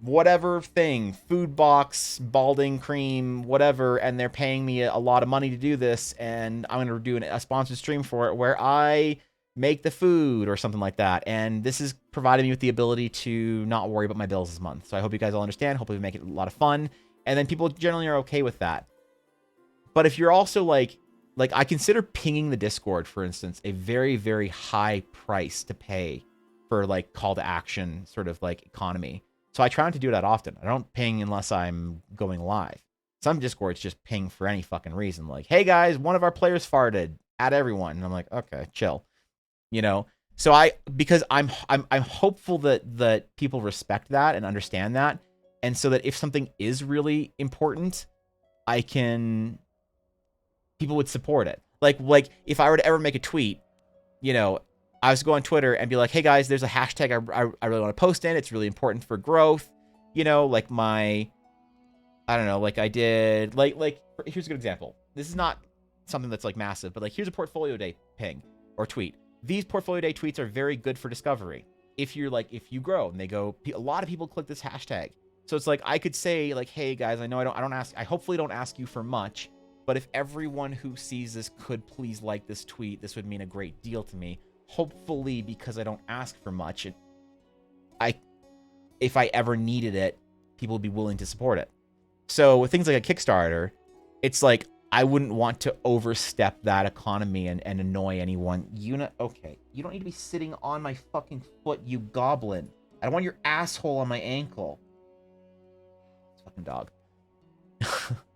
whatever thing, food box, balding cream, whatever, and they're paying me a lot of money to do this, and I'm going to do a sponsored stream for it where I make the food or something like that. And this is providing me with the ability to not worry about my bills this month. So I hope you guys all understand. Hopefully we make it a lot of fun. And then people generally are okay with that. But if you're also like I consider pinging the Discord, for instance, a very, very high price to pay for like call to action sort of like economy. So I try not to do that often. I don't ping unless I'm going live. Some Discords just ping for any fucking reason. Like, hey guys, one of our players farted at everyone. And I'm like, okay, chill. You know? So because I'm hopeful that people respect that and understand that. And so that if something is really important, people would support it. Like if I were to ever make a tweet, you know, I was to go on Twitter and be like, hey guys, there's a hashtag I really want to post in. It's really important for growth. You know, like I don't know, like I did, like here's a good example. This is not something that's like massive, but like here's a portfolio day ping or tweet. These portfolio day tweets are very good for discovery. If you grow and they go, a lot of people click this hashtag. So it's like, I could say like, hey guys, I know I hopefully don't ask you for much, but if everyone who sees this could please like this tweet, this would mean a great deal to me. Hopefully, because I don't ask for much, if I ever needed it, people would be willing to support it. So with things like a Kickstarter, it's like I wouldn't want to overstep that economy and annoy anyone. Okay, you don't need to be sitting on my fucking foot, you goblin. I don't want your asshole on my ankle. It's fucking dog.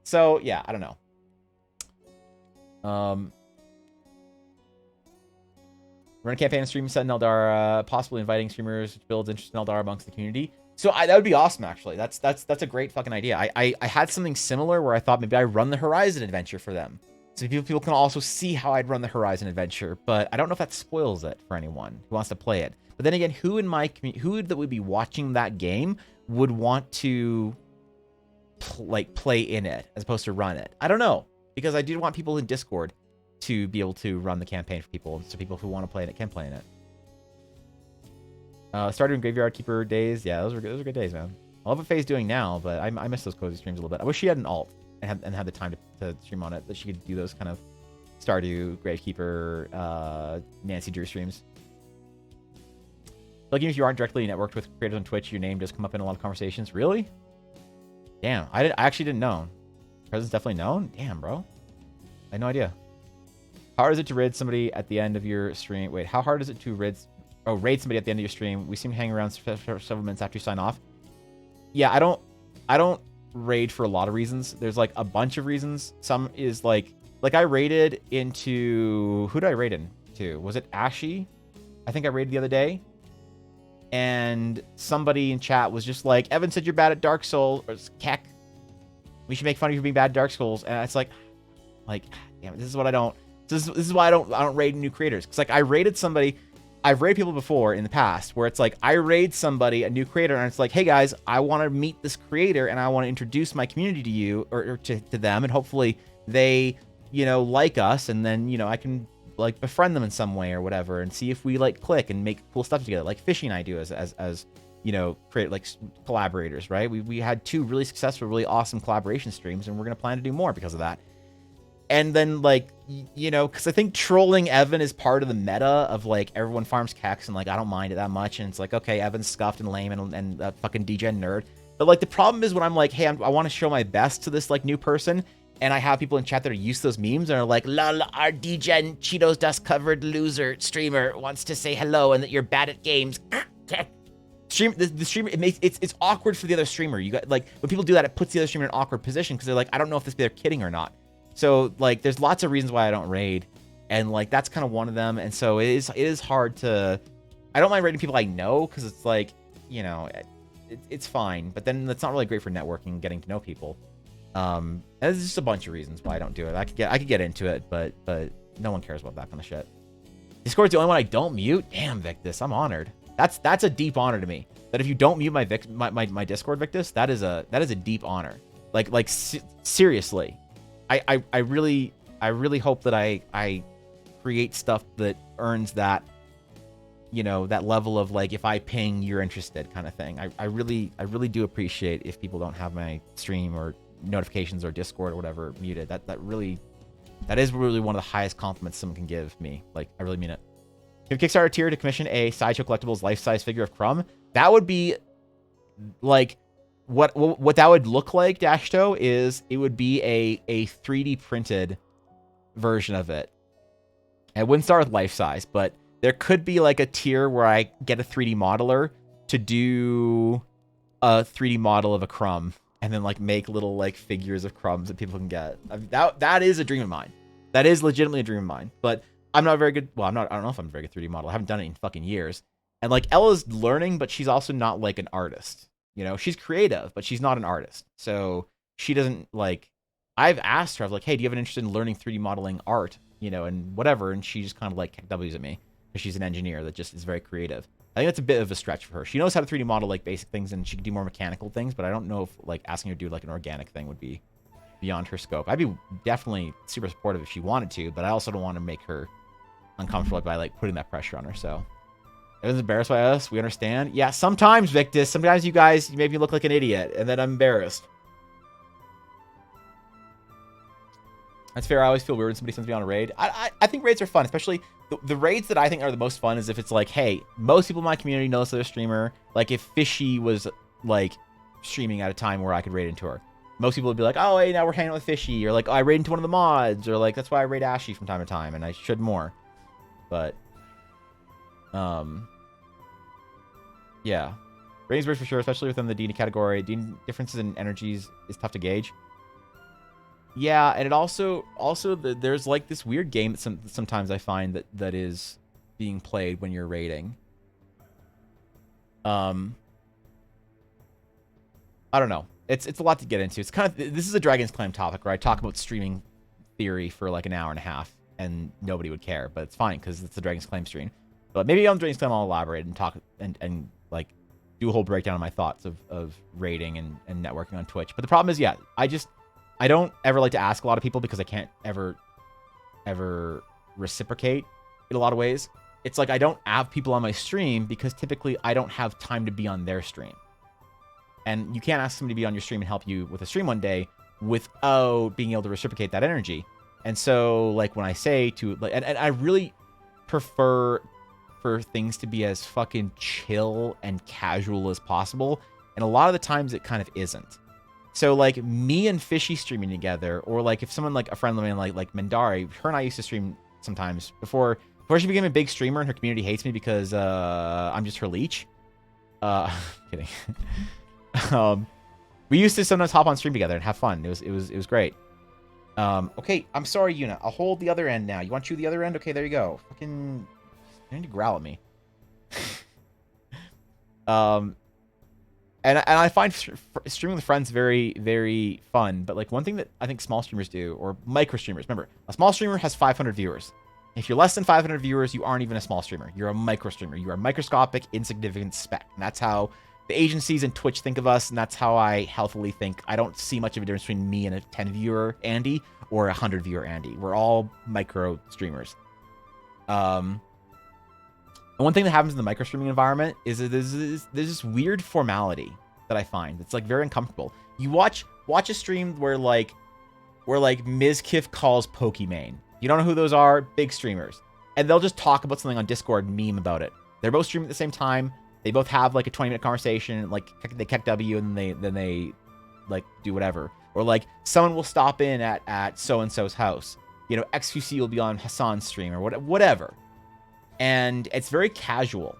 So yeah, I don't know. Run a campaign and stream set in Eldar, possibly inviting streamers, which builds interest in Eldar amongst the community. So that would be awesome, actually. That's a great fucking idea. I had something similar where I thought maybe I run the Horizon adventure for them, so people can also see how I'd run the Horizon adventure. But I don't know if that spoils it for anyone who wants to play it. But then again, who in my community, who that would be watching that game would want to play in it as opposed to run it? I don't know, because I do want people in Discord to be able to run the campaign for people, so people who want to play in it can play in it. Started in Graveyard Keeper days. Yeah, those were good days, man. I love what Faye's doing now, but I miss those cozy streams a little bit. I wish she had an alt and had the time to stream on it, that she could do those kind of Stardew, Gravekeeper, Nancy Drew streams. Like, even if you aren't directly networked with creators on Twitch, your name does come up in a lot of conversations. Really? Damn, I actually didn't know. Presence definitely known? Damn, bro. I had no idea. How hard is it to raid somebody at the end of your stream? Wait, how hard is it to raid somebody at the end of your stream? We seem to hang around for several minutes after you sign off. Yeah, I don't raid for a lot of reasons. There's like a bunch of reasons. Some is like I raided into, who did I raid into? Was it Ashy? I think I raided the other day. And somebody in chat was just like, Evan said you're bad at Dark Souls, or Keck. We should make fun of you for being bad at Dark Souls. And it's like, damn it, this is what I don't. This is why I don't raid new creators. Because like I raided somebody, I've raided people before in the past where it's like I raid somebody, a new creator, and it's like, hey guys, I want to meet this creator and I want to introduce my community to you or to them, and hopefully they, like us, and then I can like befriend them in some way or whatever, and see if we like click and make cool stuff together, like Fishy and I do as create like collaborators, right? We had 2 really successful, really awesome collaboration streams, and we're gonna plan to do more because of that. And then, like, because I think trolling Evan is part of the meta of, like, everyone farms Kex, and, like, I don't mind it that much. And it's like, okay, Evan's scuffed and lame and a fucking degen nerd. But, like, the problem is when I'm like, hey, I want to show my best to this, like, new person, and I have people in chat that are used to those memes and are like, lol, our degen Cheetos dust-covered loser streamer wants to say hello and that you're bad at games. The streamer, it's awkward for the other streamer. You got, like, when people do that, it puts the other streamer in an awkward position because they're like, I don't know if they're kidding or not. So, like, there's lots of reasons why I don't raid, and, like, that's kind of one of them. And so it is hard to, I don't mind raiding people I know, because it's like, it's fine, but then that's not really great for networking and getting to know people. And there's just a bunch of reasons why I don't do it. I could get into it, but no one cares about that kind of shit. Discord's the only one I don't mute. Damn, Victus, I'm honored. That's a deep honor to me. That if you don't mute my Discord, Victus, that is a deep honor. Like seriously. I really hope that I create stuff that earns that you know, that level of like, if I ping, you're interested kind of thing. I really do appreciate if people don't have my stream or notifications or Discord or whatever muted. That is really one of the highest compliments someone can give me. Like, I really mean it. Give Kickstarter tier to commission a Sideshow Collectibles life-size figure of Crumb. That would be like, what that would look like, Dashto, is it would be a 3D printed version of it. I wouldn't start with life-size, but there could be like a tier where I get a 3D modeler to do a 3D model of a Crumb and then like make little like figures of Crumbs that people can get. I mean, that is a dream of mine. That is legitimately a dream of mine. But I'm not very good. Well, I don't know if I'm a very good 3D model. I haven't done it in fucking years. And like Ella's learning, but she's also not like an artist. You know, she's creative, but she's not an artist. So she doesn't like, I've asked her, I was like, hey, do you have an interest in learning 3D modeling art? You know, and whatever. And she just kind of like W's at me because she's an engineer that just is very creative. I think that's a bit of a stretch for her. She knows how to 3D model like basic things and she can do more mechanical things, but I don't know if like asking her to do like an organic thing would be beyond her scope. I'd be definitely super supportive if she wanted to, but I also don't want to make her uncomfortable by like putting that pressure on her. So everyone's embarrassed by us. We understand. Yeah, sometimes, Victus. Sometimes you guys, you make me look like an idiot, and then I'm embarrassed. That's fair. I always feel weird when somebody sends me on a raid. I think raids are fun, especially the raids that I think are the most fun is if it's like, hey, most people in my community know they're a streamer. Like if Fishy was like streaming at a time where I could raid into her. Most people would be like, oh, hey, now we're hanging out with Fishy. Or like, oh, I raid into one of the mods. Or like, that's why I raid Ashy from time to time. And I should more. But, yeah. Ratings for sure, especially within the D&D category. D&D differences in energies is tough to gauge. Yeah, and it also there's like this weird game that sometimes I find that is being played when you're raiding. I don't know. It's a lot to get into. It's kind of, this is a Dragon's Clan topic where I talk about streaming theory for like an hour and a half and nobody would care, but it's fine because it's the Dragon's Clan stream. But maybe on Dragon's Clan I'll elaborate and talk and like do a whole breakdown of my thoughts of raiding and networking on Twitch. But the problem is, yeah, I don't ever like to ask a lot of people because I can't ever reciprocate in a lot of ways. It's like I don't have people on my stream because typically I don't have time to be on their stream. And you can't ask somebody to be on your stream and help you with a stream one day without being able to reciprocate that energy. And so like when I say to like, and I really prefer for things to be as fucking chill and casual as possible. And a lot of the times it kind of isn't. So like me and Fishy streaming together, or like if someone like a friend of mine like Mendari, her and I used to stream sometimes before she became a big streamer and her community hates me because I'm just her leech. Kidding. We used to sometimes hop on stream together and have fun. It was great. Okay, I'm sorry, Yuna. I'll hold the other end now. You want to chew the other end? Okay, there you go. Fucking, you need to growl at me. And I find streaming with friends very, very fun. But like one thing that I think small streamers do, or micro streamers, remember, a small streamer has 500 viewers. If you're less than 500 viewers, you aren't even a small streamer. You're a micro streamer. You are a microscopic, insignificant speck. And that's how the agencies and Twitch think of us, and that's how I healthily think. I don't see much of a difference between me and a 10-viewer Andy or a 100-viewer Andy. We're all micro streamers. And one thing that happens in the micro streaming environment is that there's this weird formality that I find. It's like very uncomfortable. You watch a stream where Mizkif calls Pokimane. You don't know who those are? Big streamers. And they'll just talk about something on Discord, meme about it. They're both streaming at the same time. They both have like a 20-minute conversation, like they keck W and then they like do whatever. Or like someone will stop in at so-and-so's house. You know, XQC will be on Hassan's stream or whatever. And it's very casual.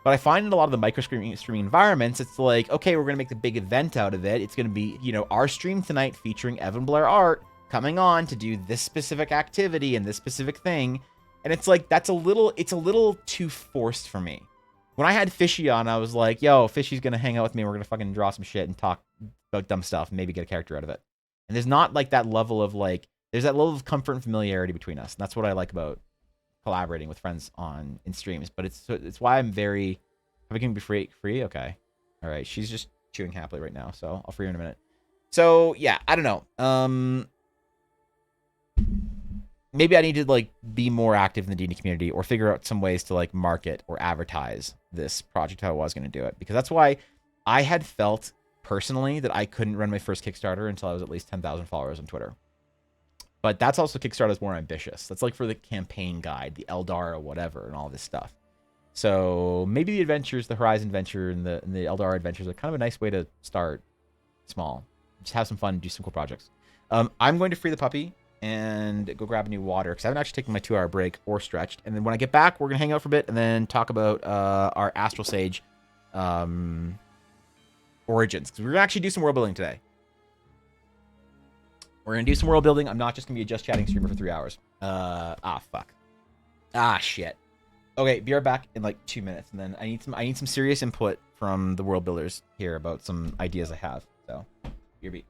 But I find in a lot of the micro streaming environments, it's like, okay, we're going to make the big event out of it. It's going to be, you know, our stream tonight featuring Evan Blair Art coming on to do this specific activity and this specific thing. And it's like, it's a little too forced for me. When I had Fishy on, I was like, yo, Fishy's going to hang out with me. And we're going to fucking draw some shit and talk about dumb stuff and maybe get a character out of it. And there's not like that level of like, there's that level of comfort and familiarity between us. And that's what I like about collaborating with friends in streams. But it's why I'm very, are we going to be free? Okay. All right. She's just chewing happily right now. So I'll free her in a minute. So yeah, I don't know. maybe I need to like be more active in the D&D community or figure out some ways to like market or advertise this project how I was going to do it, because that's why I had felt personally that I couldn't run my first Kickstarter until I was at least 10,000 followers on Twitter. But that's also Kickstarter's more ambitious. That's like for the campaign guide, the Eldar or whatever, and all this stuff. So maybe the adventures, the Horizon adventure and the Eldar adventures are kind of a nice way to start small. Just have some fun, do some cool projects. I'm going to free the puppy and go grab a new water because I haven't actually taken my 2-hour break or stretched. And then when I get back, we're going to hang out for a bit and then talk about our Astral Sage origins. Because we're going to actually do some world building today. We're going to do some world building. I'm not just going to be a just chatting streamer for 3 hours. Fuck. Shit. Okay, be right back in like 2 minutes. And then I need some serious input from the world builders here about some ideas I have. So, your beat.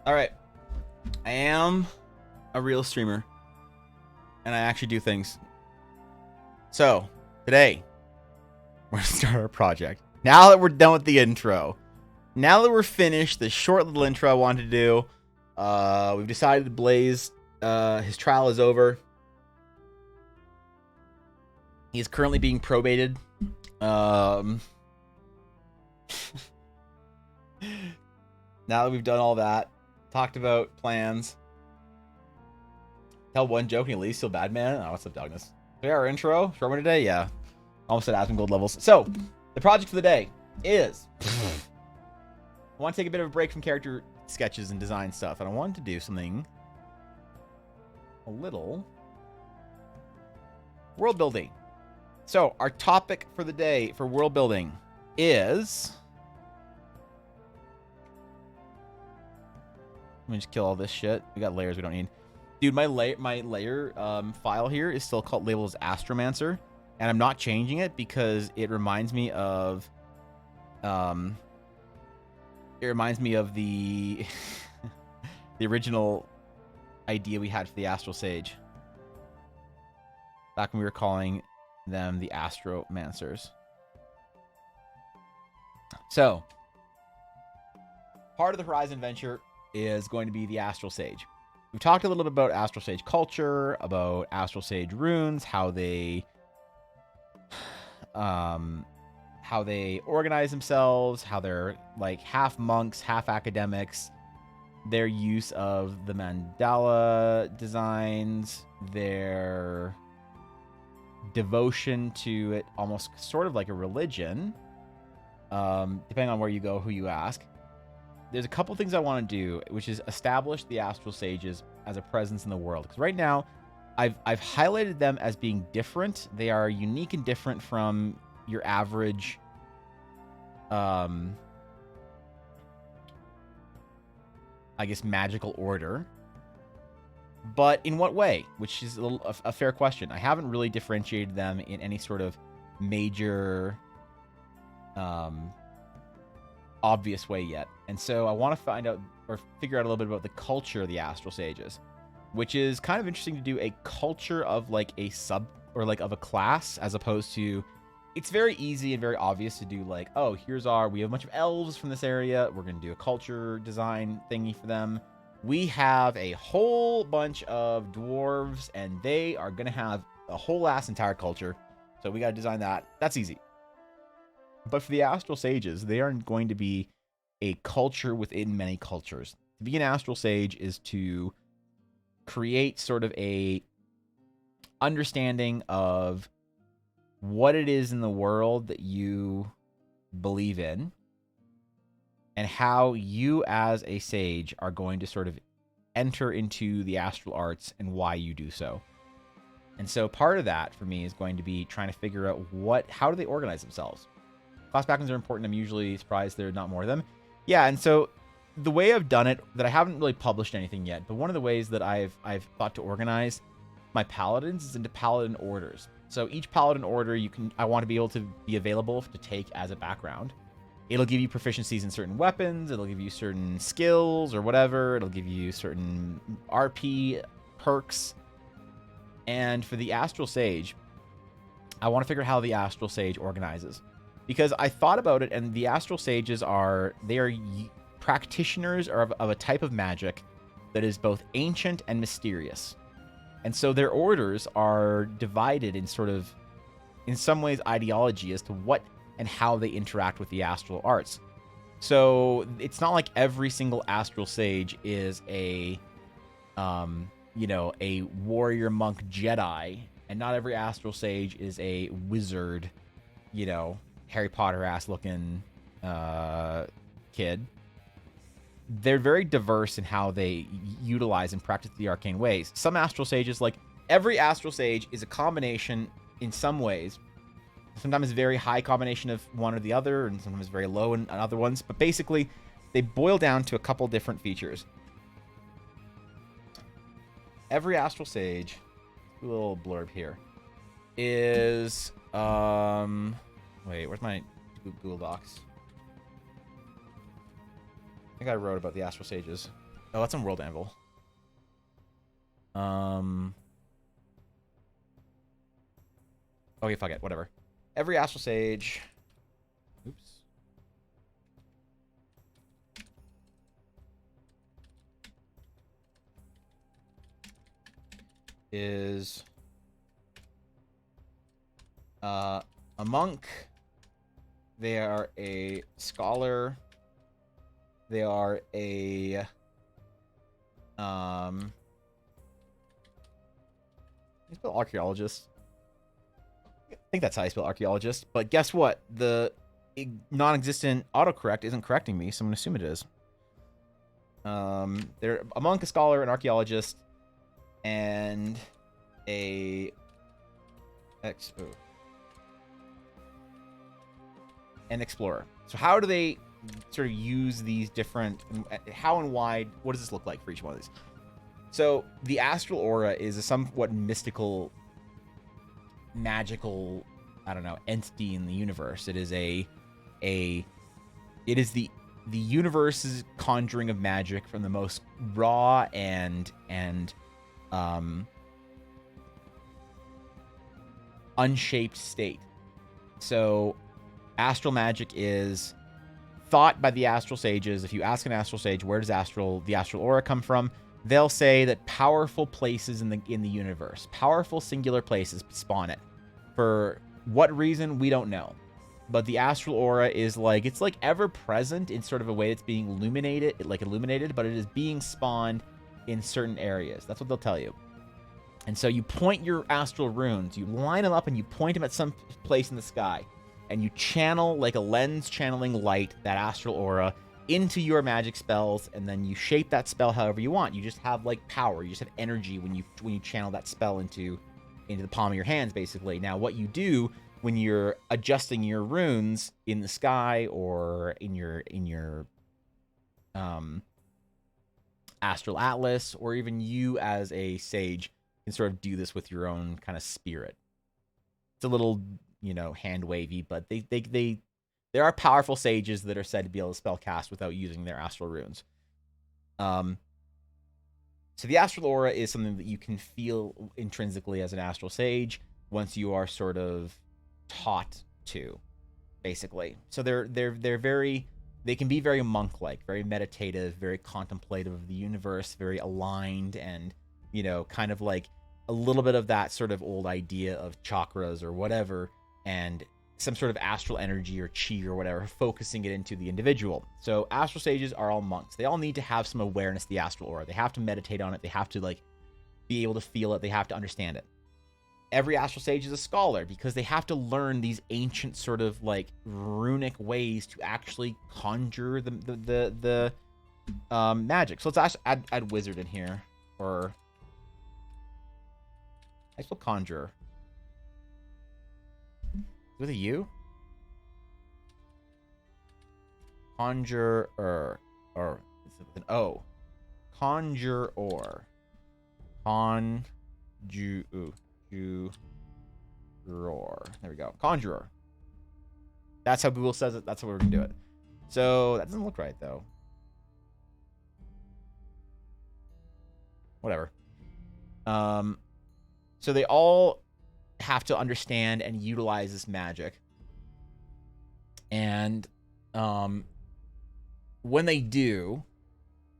All right. I am a real streamer, and I actually do things. So, today, we're going to start our project. Now that we're done with the intro, now that we're finished the short little intro I wanted to do, we've decided Blaze, his trial is over. He is currently being probated. Now that we've done all that, talked about plans. Tell one joke and at least feel bad, man. Oh, what's up, Douglas? So yeah, our intro. Short one today, yeah. Almost at Aspen Gold levels. So, the project for the day is... I want to take a bit of a break from character sketches and design stuff, and I wanted to do something a little world building. So, our topic for the day for world building is... Let me just kill all this shit. We got layers we don't need. Dude, my layer file here is still called labeled as Astromancer, and I'm not changing it because it reminds me of the the original idea we had for the Astral Sage. Back when we were calling them the Astromancers. So, part of the Horizon Venture is going to be the Astral Sage. We've talked a little bit about Astral Sage culture, about Astral Sage runes, how they organize themselves, how they're like half monks, half academics, their use of the mandala designs, their devotion to it, almost sort of like a religion, depending on where you go, who you ask. There's a couple things I want to do, which is establish the Astral Sages as a presence in the world. Because right now, I've highlighted them as being different. They are unique and different from your average, I guess, magical order. But in what way? Which is a fair question. I haven't really differentiated them in any sort of major... obvious way yet. And so I want to find out or figure out a little bit about the culture of the Astral Sages, which is kind of interesting to do a culture of like a sub or like of a class, as opposed to, it's very easy and very obvious to do like, oh, we have a bunch of elves from this area. We're going to do a culture design thingy for them. We have a whole bunch of dwarves and they are going to have a whole entire culture. So we got to design that. That's easy. But for the Astral Sages, they are going to be a culture within many cultures. To be an Astral Sage is to create sort of a understanding of what it is in the world that you believe in, and how you as a sage are going to sort of enter into the astral arts and why you do so. And so part of that for me is going to be trying to figure out how do they organize themselves. Class backgrounds are important. I'm usually surprised there are not more of them. Yeah, and so the way I've done it, that I haven't really published anything yet, but one of the ways that I've thought to organize my paladins is into paladin orders. So each paladin order I want to be able to be available to take as a background. It'll give you proficiencies in certain weapons, it'll give you certain skills or whatever, it'll give you certain RP perks. And for the Astral Sage, I want to figure out how the Astral Sage organizes. Because I thought about it, and the Astral Sages are practitioners of a type of magic that is both ancient and mysterious. And so their orders are divided in sort of, in some ways, ideology as to what and how they interact with the astral arts. So it's not like every single Astral Sage is a warrior monk Jedi, and not every Astral Sage is a wizard, Harry Potter ass looking kid. They're very diverse in how they utilize and practice the arcane ways. Some Astral Sages, like every Astral Sage, is a combination in some ways. Sometimes very high combination of one or the other, and sometimes very low in other ones. But basically, they boil down to a couple different features. Every Astral Sage, a little blurb here, is wait, where's my Google Docs? I think I wrote about the Astral Sages. Oh, that's on World Anvil. Okay, fuck it. Whatever. Every Astral Sage. Oops. Is a monk. They are a scholar. They are a you spell archaeologist. I think that's how you spell archaeologist. But guess what? The non-existent autocorrect isn't correcting me, so I'm gonna assume it is. They're a monk, a scholar, an archaeologist, and an explorer. So how do they sort of use these different, how and why, what does this look like for each one of these? So the Astral Aura is a somewhat mystical, magical, I don't know, entity in the universe. It is it is the universe's conjuring of magic from the most raw and unshaped state. So astral magic is thought by the astral sages. If you ask an astral sage, where does the astral aura come from? They'll say that powerful places in the universe, powerful singular places spawn it. For what reason, we don't know. But the astral aura is like, it's like ever present in sort of a way that's being illuminated, but it is being spawned in certain areas. That's what they'll tell you. And so you point your astral runes, you line them up and you point them at some place in the sky. And you channel, like a lens channeling light, that astral aura into your magic spells, and then you shape that spell however you want. You just have like power, you just have energy when you channel that spell into the palm of your hands, basically. Now, what you do when you're adjusting your runes in the sky or in your astral atlas, or even you as a sage can sort of do this with your own kind of spirit. It's a little, hand wavy, but there are powerful sages that are said to be able to spell cast without using their astral runes. So the astral aura is something that you can feel intrinsically as an astral sage once you are sort of taught to, basically. So they can be very monk-like, very meditative, very contemplative of the universe, very aligned, and kind of like a little bit of that sort of old idea of chakras or whatever, and some sort of astral energy or chi or whatever, focusing it into the individual. So astral sages are all monks. They all need to have some awareness of the astral aura. They have to meditate on it. They have to be able to feel it. They have to understand it. Every astral sage is a scholar because they have to learn these ancient sort of runic ways to actually conjure the magic. So let's add wizard in here, or I spell conjure. With a U? Conjurer. Or it's with an O. Conjurer. There we go. Conjurer. That's how Google says it. That's how we're going to do it. So that doesn't look right, though. Whatever. So they all have to understand and utilize this magic. And when they do,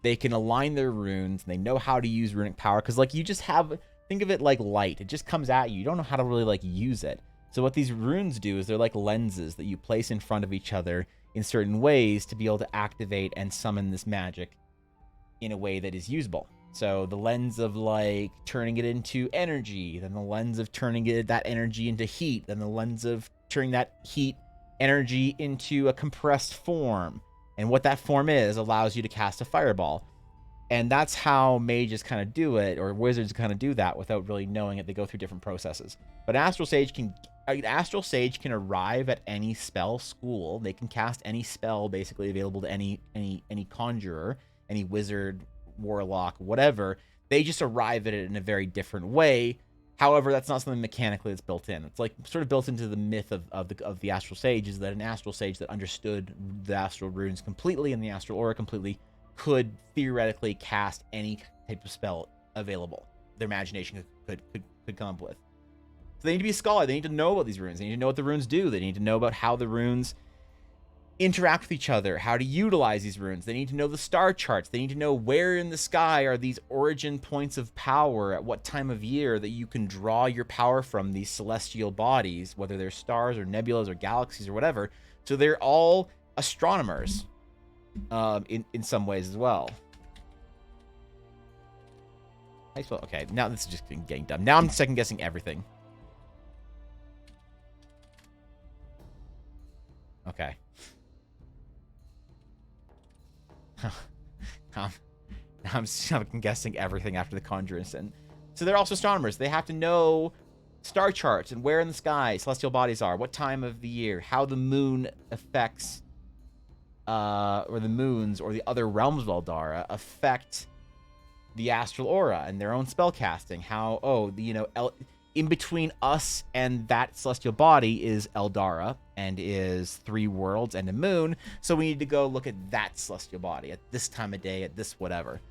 they can align their runes and they know how to use runic power, because you just have, think of it like light. It just comes at you. You don't know how to really use it. So what these runes do is they're like lenses that you place in front of each other in certain ways to be able to activate and summon this magic in a way that is usable. So the lens of turning it into energy, then the lens of turning that energy into heat, then the lens of turning that heat energy into a compressed form. And what that form is allows you to cast a fireball. And that's how mages kind of do it, or wizards kind of do that without really knowing it. They go through different processes. But an astral sage can arrive at any spell school. They can cast any spell basically available to any conjurer, any wizard, warlock, whatever. They just arrive at it in a very different way. However, that's not something mechanically that's built in. It's sort of built into the myth of the astral sage, is that an astral sage that understood the astral runes completely and the astral aura completely could theoretically cast any type of spell available. Their imagination could come up with. So they need to be a scholar. They need to know about these runes. They need to know what the runes do. They need to know about how the runes interact with each other, how to utilize these runes. They need to know the star charts. They need to know where in the sky are these origin points of power, at what time of year that you can draw your power from these celestial bodies, whether they're stars or nebulas or galaxies or whatever. So they're all astronomers in some ways as well. Okay, now this is just getting dumb. Now I'm second guessing everything. Okay. I'm guessing everything after the Conjurers. And so they're also astronomers. They have to know star charts and where in the sky celestial bodies are, what time of the year, how the moon affects, or the moons or the other realms of Eldara affect the astral aura and their own spell casting. How, in between us and that celestial body is Eldara and is 3 worlds and a moon. So we need to go look at that celestial body at this time of day, at this whatever.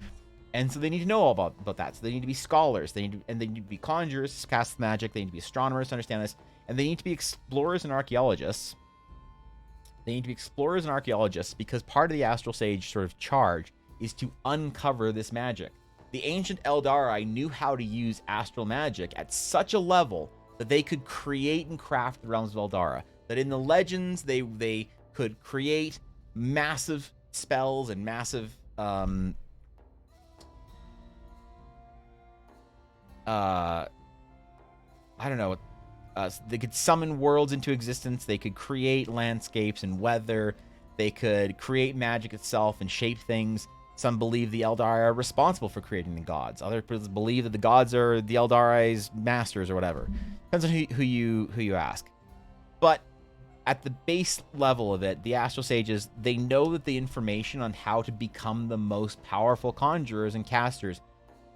And so they need to know all about that. So they need to be scholars. They need to be conjurers, cast magic. They need to be astronomers to understand this. And they need to be explorers and archaeologists. Because part of the Astral Sage sort of charge is to uncover this magic. The ancient Eldari knew how to use astral magic at such a level that they could create and craft the realms of Eldara. That in the legends, they could create massive spells and massive they could summon worlds into existence. They could create landscapes and weather. They could create magic itself and shape things. Some believe the Eldari are responsible for creating the gods. Others believe that the gods are the Eldari's masters or whatever. Depends on who you ask. But at the base level of it, the Astral Sages, they know that the information on how to become the most powerful conjurers and casters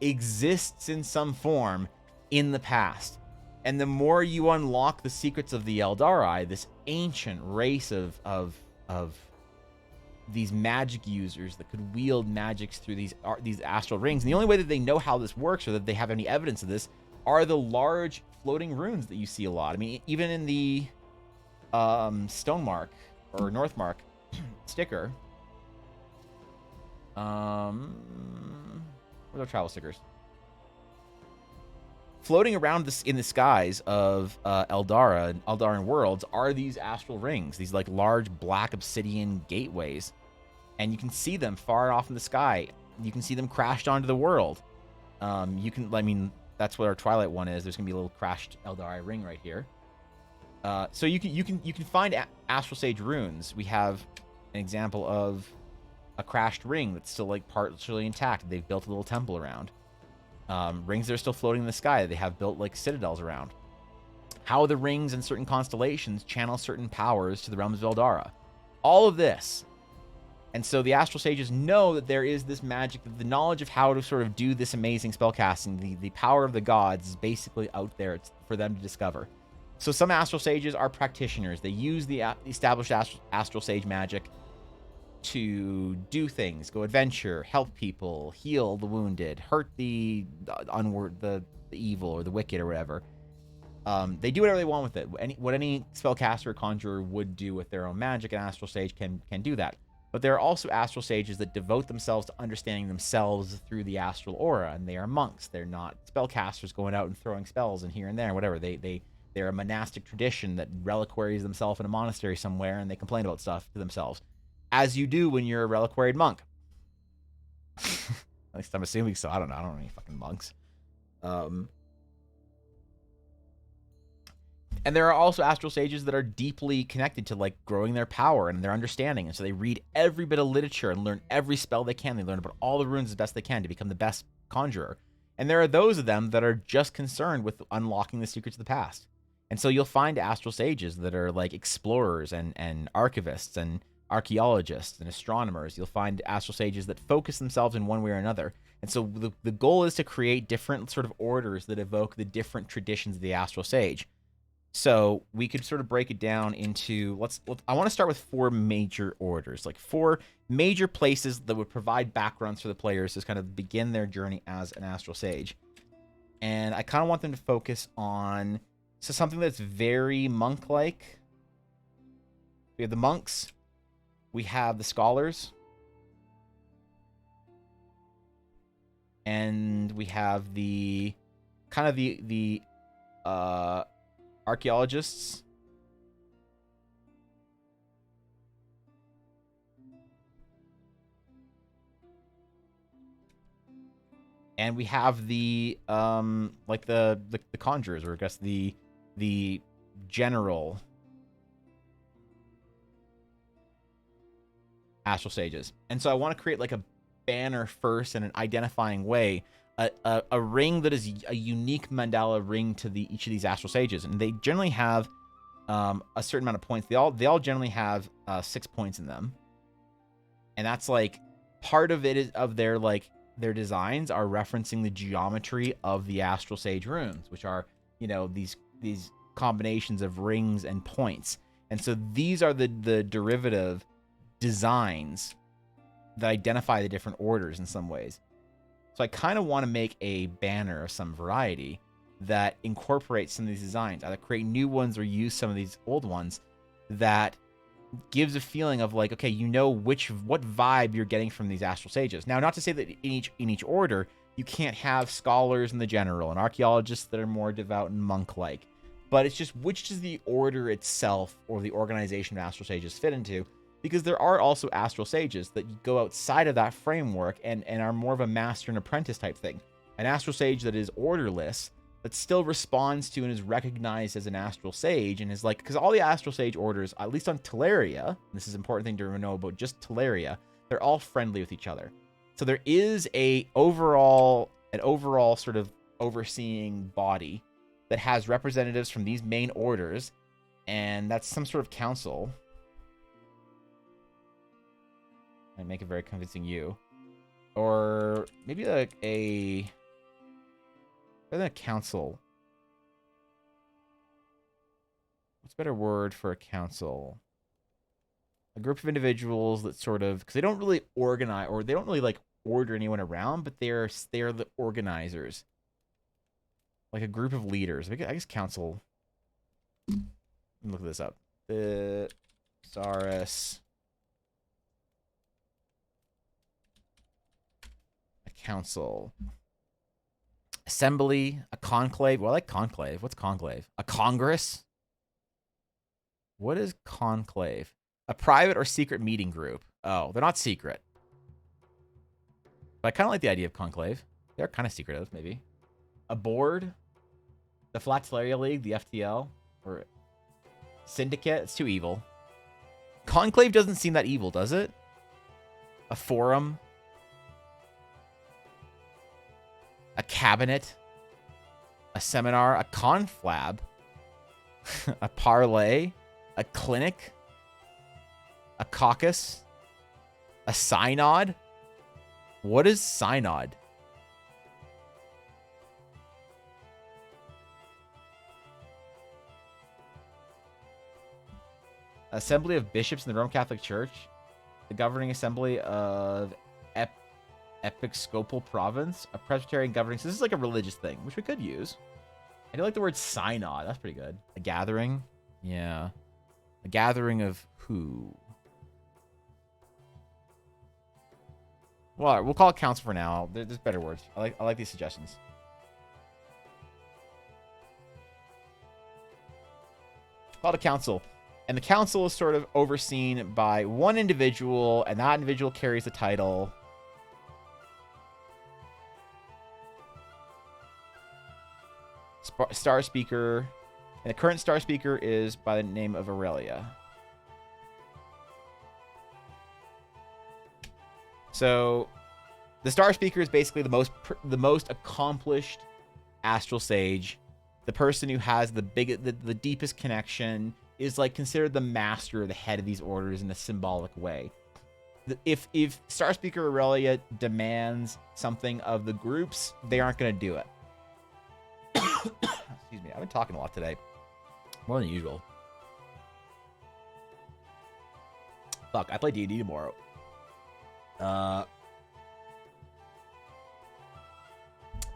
exists in some form in the past. And the more you unlock the secrets of the Eldari, this ancient race of these magic users that could wield magics through these astral rings. And the only way that they know how this works, or that they have any evidence of this, are the large floating runes that you see a lot. I mean, even in the Stonemark or Northmark sticker. Where are the travel stickers? Floating around in the skies of Eldara and Eldaran worlds are these astral rings, these like large black obsidian gateways, and you can see them far off in the sky. You can see them crashed onto the world. That's what our Twilight one is. There's gonna be a little crashed Eldari ring right here. So you can find Astral Sage runes. We have an example of a crashed ring that's still like partially intact. They've built a little temple around. Rings that are still floating in the sky. They have built like citadels around. How the rings and certain constellations channel certain powers to the realms of Eldara. All of this. And so the Astral Sages know that there is this magic, that the knowledge of how to sort of do this amazing spellcasting, the power of the gods is basically out there for them to discover. So some Astral Sages are practitioners. They use the established Astral Sage magic to do things, go adventure, help people, heal the wounded, hurt the evil or the wicked or whatever. They do whatever they want with it. What any spellcaster or conjurer would do with their own magic, an Astral Sage can do that. But there are also Astral Sages that devote themselves to understanding themselves through the astral aura, and they are monks. They're not spellcasters going out and throwing spells and here and there and whatever. They're a monastic tradition that reliquaries themselves in a monastery somewhere, and they complain about stuff to themselves. As you do when you're a reliquaried monk. At least I'm assuming so. I don't know. I don't know any fucking monks. And there are also Astral Sages that are deeply connected to like growing their power and their understanding. And so they read every bit of literature and learn every spell they can. They learn about all the runes as best they can to become the best conjurer. And there are those of them that are just concerned with unlocking the secrets of the past. And so you'll find Astral Sages that are like explorers and archivists and archaeologists and astronomers. You'll find Astral Sages that focus themselves in one way or another. And so the goal is to create different sort of orders that evoke the different traditions of the Astral Sage. So we could sort of break it down into I want to start with 4 major orders, like 4 major places that would provide backgrounds for the players to kind of begin their journey as an Astral Sage. And I kind of want them to focus on something that's very monk-like. We have the monks, we have the scholars, and we have the kind of the archaeologists. And we have the like the conjurers, or I guess the general Astral Sages. And so I want to create like a banner first in an identifying way, a ring that is a unique mandala ring to each of these Astral Sages, and they generally have a certain amount of points. They all generally have 6 points in them, and that's like part of it is of their designs are referencing the geometry of the Astral Sage runes, which are, you know, these combinations of rings and points. And so these are the derivative designs that identify the different orders in some ways. So I kind of want to make a banner of some variety that incorporates some of these designs, either create new ones or use some of these old ones, that gives a feeling of like, okay, you know what vibe you're getting from these Astral Sages. Now, not to say that in each order you can't have scholars in the general and archaeologists that are more devout and monk-like, but it's just which does the order itself or the organization of Astral Sages fit into, because there are also Astral Sages that go outside of that framework and are more of a master and apprentice type thing. An Astral Sage that is orderless, that still responds to and is recognized as an Astral Sage, and is like, because all the Astral Sage orders, at least on Teleria, and this is an important thing to know about just Teleria, they're all friendly with each other. So there is an overall sort of overseeing body that has representatives from these main orders, and that's some sort of council. I make it very convincing you, or maybe like rather than a council. What's a better word for a council? A group of individuals that sort of, because they don't really organize, or they don't really like order anyone around, but they're the organizers. Like a group of leaders. I guess council. Let me look this up. The Saurus. A council. Assembly, a conclave. Well, I like conclave. What's conclave? A congress? What is conclave? A private or secret meeting group. Oh, they're not secret. But I kind of like the idea of conclave. They're kind of secretive, maybe. A board. The Flatilleria League, the FTL. Or syndicate. It's too evil. Conclave doesn't seem that evil, does it? A forum. A cabinet, a seminar, a conflab, a parlay, a clinic, a caucus, a synod. What is synod? Assembly of bishops in the Roman Catholic Church, the governing assembly of Episcopal province, a Presbyterian governing. So this is like a religious thing, which we could use. I do like the word synod. That's pretty good. A gathering. Yeah. A gathering of who? Well, we'll call it council for now. There's better words. I like these suggestions. Called a council. And the council is sort of overseen by one individual, and that individual carries the title. Star Speaker, and the current Star Speaker is by the name of Aurelia. So, the Star Speaker is basically the most accomplished Astral Sage, the person who has the deepest connection, is like considered the master or the head of these orders in a symbolic way. If Star Speaker Aurelia demands something of the groups, they aren't going to do it. Excuse me, I've been talking a lot today. More than usual. Fuck, I play D&D tomorrow.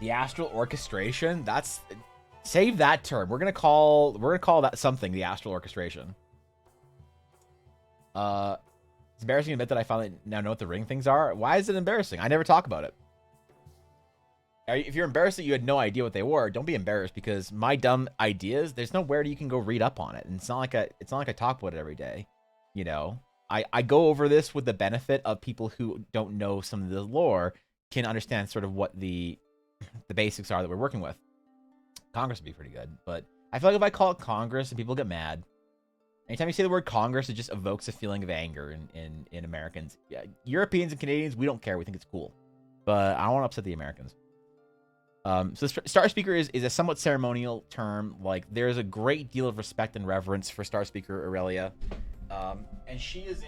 The astral orchestration. That's save that term. We're gonna call that something. The astral orchestration. It's embarrassing to admit that I finally now know what the ring things are. Why is it embarrassing? I never talk about it. If you're embarrassed that you had no idea what they were, don't be embarrassed because my dumb ideas. There's nowhere you can go read up on it, and it's not like I talk about it every day. You know, I go over this with the benefit of people who don't know some of the lore can understand sort of what the basics are that we're working with. Congress would be pretty good, but I feel like if I call it Congress and people get mad, anytime you say the word Congress, it just evokes a feeling of anger in Americans. Yeah, Europeans and Canadians, we don't care. We think it's cool, but I don't want to upset the Americans. So Star Speaker is a somewhat ceremonial term. Like there's a great deal of respect and reverence for Star Speaker Aurelia, and she is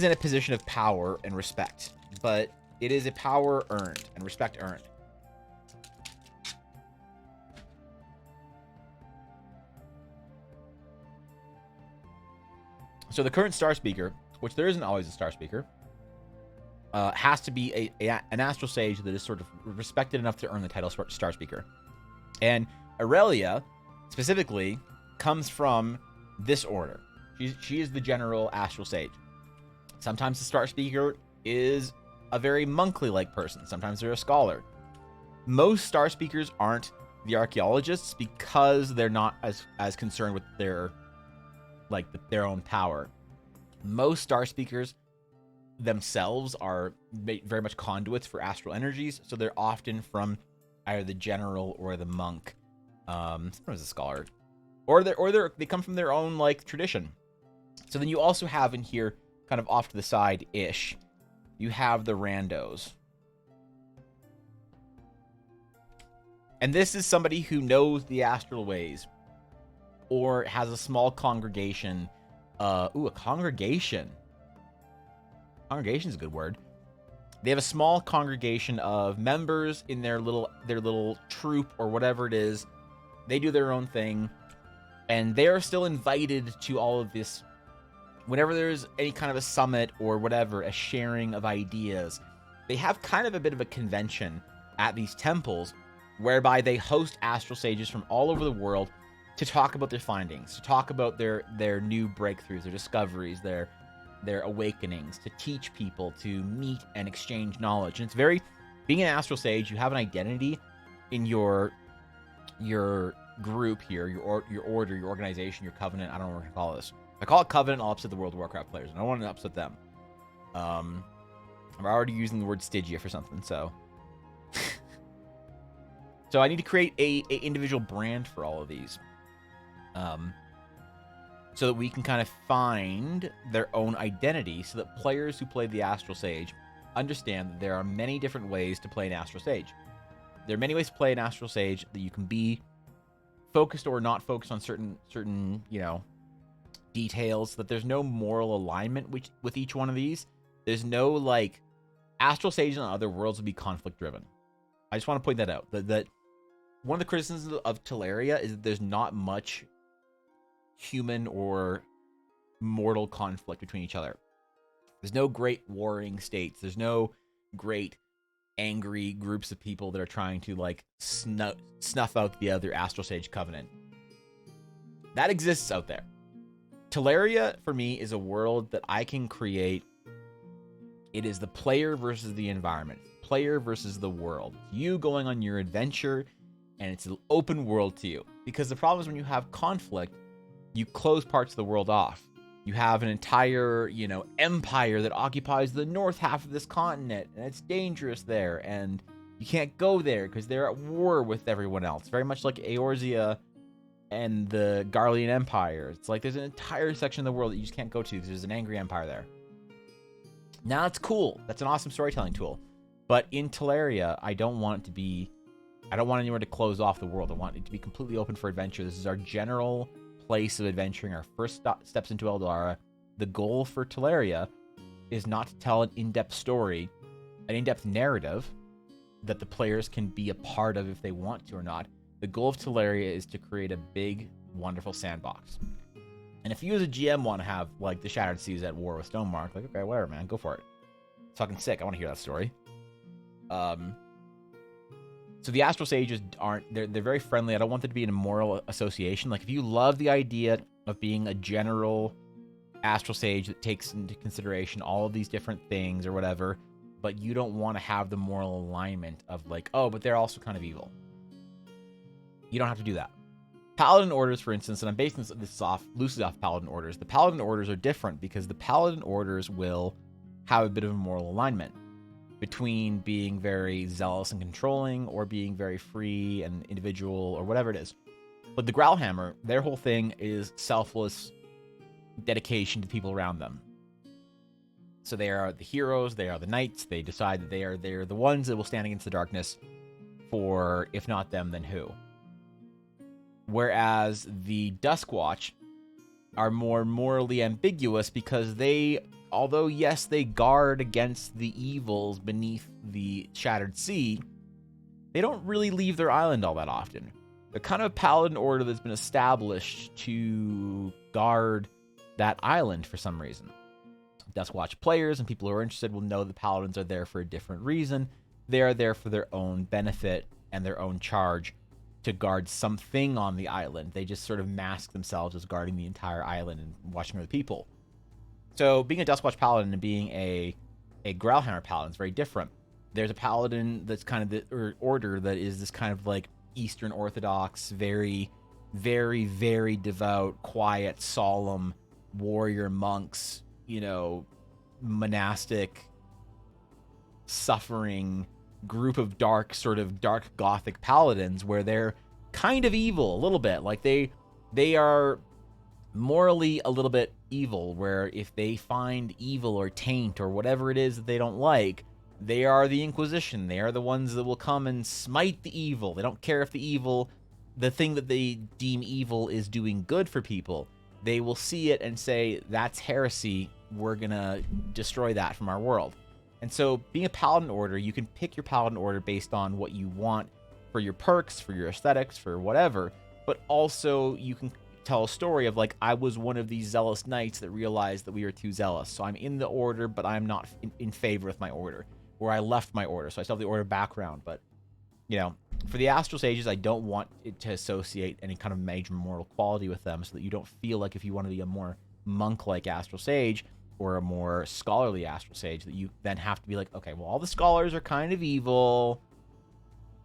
in a position of power and respect. But it is a power earned and respect earned. So the current Star Speaker, which there isn't always a Star Speaker, has to be an Astral Sage that is sort of respected enough to earn the title Star Speaker. And Aurelia, specifically, comes from this order. She is the general Astral Sage. Sometimes the Star Speaker is a very monkly-like person. Sometimes they're a scholar. Most Star Speakers aren't the archaeologists because they're not as concerned with their own power. Most Star Speakers themselves are very much conduits for astral energies, so they're often from either the general or the monk, sometimes a scholar, or they come from their own like tradition. So then you also have in here, kind of off to the side ish, you have the randos. And this is somebody who knows the astral ways or has a small congregation. A congregation. Congregation is a good word. They have a small congregation of members in their little troop or whatever it is. They do their own thing, and they are still invited to all of this. Whenever there's any kind of a summit or whatever, a sharing of ideas, they have kind of a bit of a convention at these temples whereby they host astral sages from all over the world to talk about their findings, to talk about their new breakthroughs, their discoveries, their awakenings, to teach people, to meet and exchange knowledge. And it's very, being an astral sage, you have an identity in your group here, your order, your organization, your covenant. I don't know what to call this. If I call it covenant, I'll upset the World of Warcraft players, and I don't want to upset them. I'm already using the word Stygia for something, so. So I need to create a individual brand for all of these. So that we can kind of find their own identity, so that players who play the Astral Sage understand that there are many different ways to play an Astral Sage. There are many ways to play an Astral Sage, that you can be focused or not focused on certain details, that there's no moral alignment with each one of these. There's no, like, Astral Sages on other worlds would be conflict driven. I just want to point that out. That one of the criticisms of Teleria is that there's not much human or mortal conflict between each other. There's no great warring states. There's no great angry groups of people that are trying to like snuff out the other Astral Sage covenant. That exists out there. Teleria, for me, is a world that I can create. It is the player versus the environment. Player versus the world. You going on your adventure, and it's an open world to you. Because the problem is when you have conflict, you close parts of the world off. You have an entire, empire that occupies the north half of this continent, and it's dangerous there, and you can't go there because they're at war with everyone else. Very much like Eorzea and the Garlean Empire. It's like there's an entire section of the world that you just can't go to because there's an angry empire there. Now, it's cool. That's an awesome storytelling tool. But in Teleria, I don't want anywhere to close off the world. I want it to be completely open for adventure. This is our general place of adventuring, our first steps into Eldara. The goal for Teleria is not to tell an in-depth story, an in-depth narrative that the players can be a part of if they want to or not. The goal of Teleria is to create a big, wonderful sandbox. And if you as a GM want to have, like, the Shattered Seas at war with Stonemark, like, okay, whatever, man, go for it. It's fucking sick. I want to hear that story. So the Astral Sages they're very friendly. I don't want there to be an immoral association. Like, if you love the idea of being a general Astral Sage that takes into consideration all of these different things or whatever, but you don't want to have the moral alignment of, like, oh, but they're also kind of evil. You don't have to do that. Paladin orders, for instance, and I'm basing this loosely off Paladin orders. The Paladin orders are different because the Paladin orders will have a bit of a moral alignment between being very zealous and controlling or being very free and individual or whatever it is. But the Growlhammer, their whole thing is selfless dedication to people around them. So they are the heroes, they are the knights, they decide that they're the ones that will stand against the darkness for, if not them, then who? Whereas the Duskwatch are more morally ambiguous because they, although yes, they guard against the evils beneath the Shattered Sea, they don't really leave their island all that often. They're kind of a paladin order that's been established to guard that island for some reason. Duskwatch players and people who are interested will know the paladins are there for a different reason. They are there for their own benefit and their own charge to guard something on the island. They just sort of mask themselves as guarding the entire island and watching other people. So being a Duskwatch paladin and being a Growlhammer paladin is very different. There's a paladin that's kind of the order that is this kind of like Eastern Orthodox, very, very, very devout, quiet, solemn warrior monks, you know, monastic, suffering group of dark gothic paladins where they're kind of evil a little bit. Like they are morally a little bit evil, where if they find evil or taint or whatever it is that they don't like, they are the Inquisition. They are the ones that will come and smite the evil. They don't care if the thing that they deem evil is doing good for people. They will see it and say, that's heresy. We're gonna destroy that from our world. And so being a paladin order, you can pick your paladin order based on what you want for your perks, for your aesthetics, for whatever. But also you can tell a story of, like, I was one of these zealous knights that realized that we were too zealous. So I'm in the order, but I'm not in favor with my order. Or I left my order, so I still have the order background. But, you know, for the Astral Sages, I don't want it to associate any kind of major moral quality with them, so that you don't feel like if you want to be a more monk-like Astral Sage or a more scholarly Astral Sage, that you then have to be like, okay, well, all the scholars are kind of evil.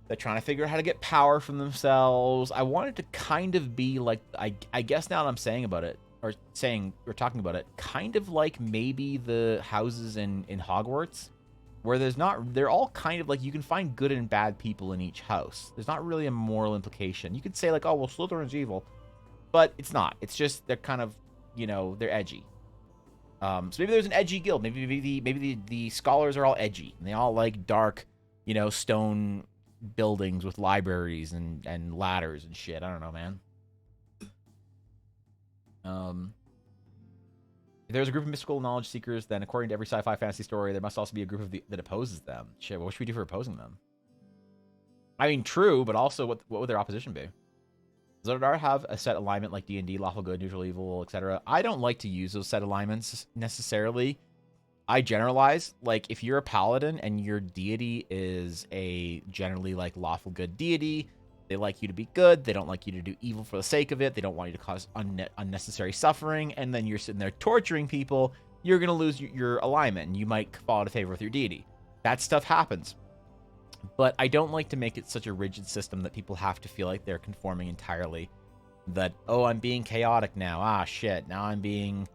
They're trying to figure out how to get power from themselves. I want it to kind of be like, I guess now that I'm saying about it, or talking about it, kind of like maybe the houses in Hogwarts, where they're all kind of like, you can find good and bad people in each house. There's not really a moral implication. You could say like, oh, well, Slytherin's evil, but it's not. It's just, they're kind of, you know, they're edgy. So maybe there's an edgy guild. Maybe the scholars are all edgy and they all like dark, you know, stone buildings with libraries and ladders and shit. I don't know, man. If there's a group of mystical knowledge seekers, then according to every sci-fi fantasy story, there must also be a group that opposes them. Shit, what should we do for opposing them? I mean, true, but also what would their opposition be? Does Zodar have a set alignment like D&D, lawful good, neutral evil, etc.? I don't like to use those set alignments necessarily. I generalize. Like, if you're a paladin and your deity is a generally like lawful good deity, they like you to be good, they don't like you to do evil for the sake of it, they don't want you to cause unnecessary suffering, and then you're sitting there torturing people, you're going to lose your alignment, and you might fall out of favor with your deity. That stuff happens. But I don't like to make it such a rigid system that people have to feel like they're conforming entirely. That, oh, I'm being chaotic now. Ah, shit. Now I'm being,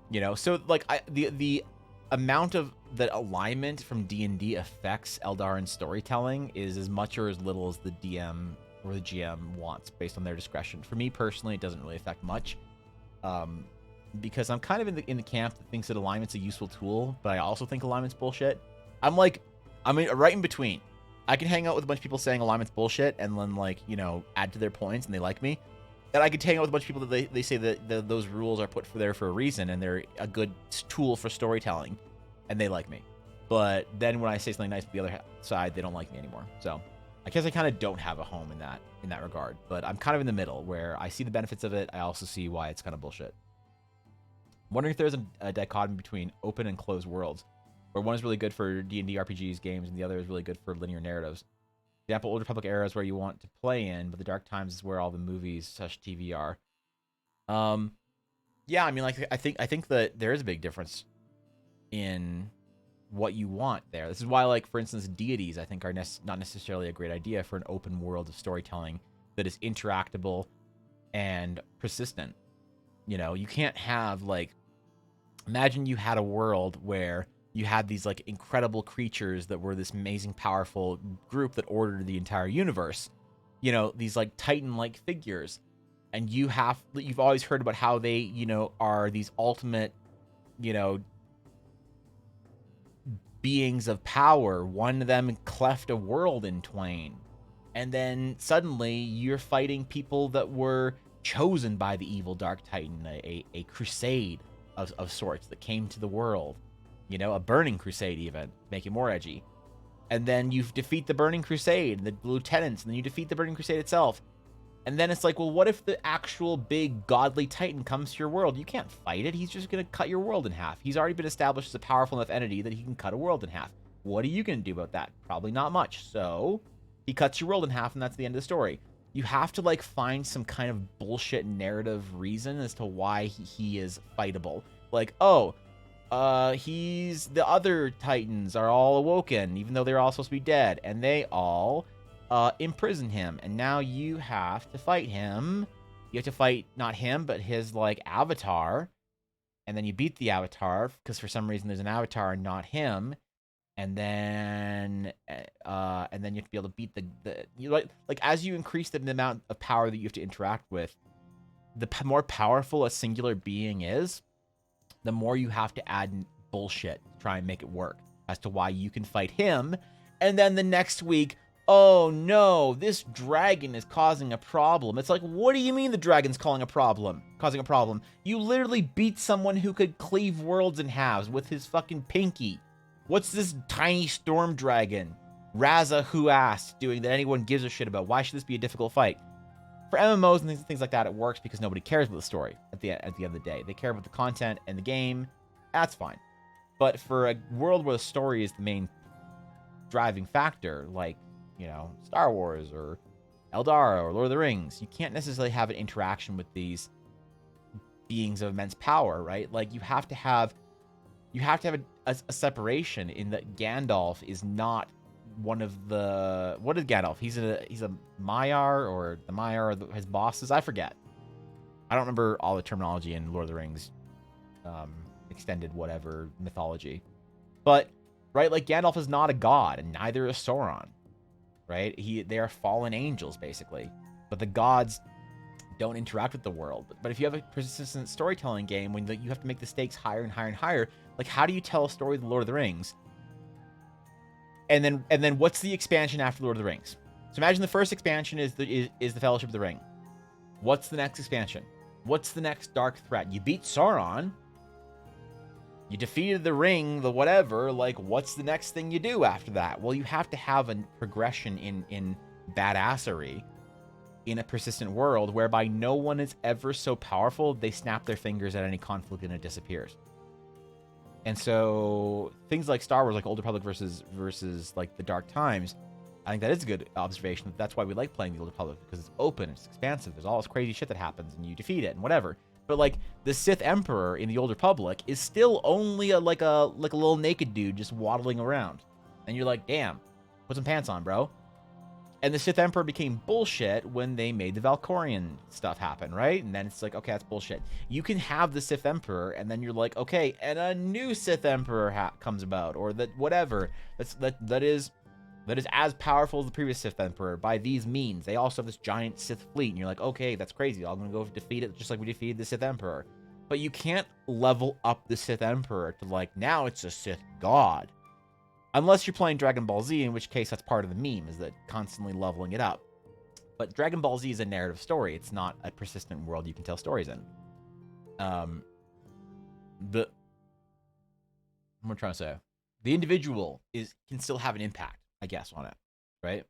you know. So, like, the amount of that alignment from D&D affects Eldarin storytelling is as much or as little as the DM or the GM wants, based on their discretion. For me personally, it doesn't really affect much, because I'm kind of in the camp that thinks that alignment's a useful tool, but I also think alignment's bullshit. I'm right in between. I can hang out with a bunch of people saying alignment's bullshit and then, like, you know, add to their points and they like me. And I could hang out with a bunch of people that they say that those rules are put there for a reason and they're a good tool for storytelling and they like me. But then when I say something nice to the other side, they don't like me anymore. So I guess I kind of don't have a home in that regard. But I'm kind of in the middle, where I see the benefits of it. I also see why it's kind of bullshit. I'm wondering if there's a dichotomy between open and closed worlds, where one is really good for D&D RPGs games, and the other is really good for linear narratives. For example, Old Republic era is where you want to play in, but the Dark Times is where all the movies / TV are. Yeah, I mean, like, I think that there is a big difference in what you want there. This is why, like, for instance, deities, I think, are not necessarily a great idea for an open world of storytelling that is interactable and persistent. You know, you can't have, like, imagine you had a world where you had these, like, incredible creatures that were this amazing, powerful group that ordered the entire universe. You know, these, like, Titan-like figures. And you've always heard about how they, you know, are these ultimate, you know, beings of power. One of them cleft a world in twain. And then suddenly you're fighting people that were chosen by the evil Dark Titan, a crusade of sorts that came to the world. You know, a burning crusade even, make it more edgy. And then you defeat the burning crusade, and the lieutenants, and then you defeat the burning crusade itself. And then it's like, well, what if the actual big godly Titan comes to your world? You can't fight it. He's just going to cut your world in half. He's already been established as a powerful enough entity that he can cut a world in half. What are you going to do about that? Probably not much. So he cuts your world in half, and that's the end of the story. You have to, like, find some kind of bullshit narrative reason as to why he is fightable. Like, oh, the other Titans are all awoken, even though they're all supposed to be dead, and they all imprison him, and now you have to fight him. You have to fight not him, but his, like, avatar, and then you beat the avatar because for some reason there's an avatar and not him, and then you have to be able to beat you like as you increase the amount of power that you have to interact with, the more powerful a singular being is, the more you have to add bullshit to try and make it work as to why you can fight him, and then the next week, oh no, this dragon is causing a problem. It's like, what do you mean the dragon's causing a problem? You literally beat someone who could cleave worlds in halves with his fucking pinky. What's this tiny storm dragon, Raza who asked, doing that anyone gives a shit about? Why should this be a difficult fight? For MMOs and things like that, it works because nobody cares about the story at the end of the day. They care about the content and the game. That's fine. But for a world where the story is the main driving factor, like, you know, Star Wars or Eldara or Lord of the Rings, you can't necessarily have an interaction with these beings of immense power, right? Like, you have to have a separation in that Gandalf is not one of the... What is Gandalf? He's a Maiar, or the Maiar are his bosses? I forget. I don't remember all the terminology in Lord of the Rings extended whatever mythology. But, right, like, Gandalf is not a god, and neither is Sauron. Right? They are fallen angels, basically. But the gods don't interact with the world. But if you have a persistent storytelling game, when you have to make the stakes higher and higher and higher, like, how do you tell a story of the Lord of the Rings? And then what's the expansion after Lord of the Rings? So imagine the first expansion is the Fellowship of the Ring. What's the next expansion? What's the next dark threat? You beat Sauron. You defeated the ring, the whatever, like, what's the next thing you do after that? Well, you have to have a progression in badassery in a persistent world whereby no one is ever so powerful, they snap their fingers at any conflict and it disappears. And so things like Star Wars, like Old Republic versus like the Dark Times, I think that is a good observation. That's why we like playing the Old Republic, because it's open, it's expansive, there's all this crazy shit that happens, and you defeat it and whatever. But, like, the Sith Emperor in the Old Republic is still only a little naked dude just waddling around. And you're like, damn, put some pants on, bro. And the Sith Emperor became bullshit when they made the Valkorian stuff happen, right? And then it's like, okay, that's bullshit. You can have the Sith Emperor, and then you're like, okay, and a new Sith Emperor comes about, or that whatever. That is as powerful as the previous Sith Emperor by these means. They also have this giant Sith fleet, and you're like, okay, that's crazy. I'm going to go defeat it just like we defeated the Sith Emperor. But you can't level up the Sith Emperor to, like, now it's a Sith god. Unless you're playing Dragon Ball Z, in which case that's part of the meme, is that constantly leveling it up. But Dragon Ball Z is a narrative story. It's not a persistent world you can tell stories in. What am I trying to say? The individual can still have an impact, I guess, on it, right?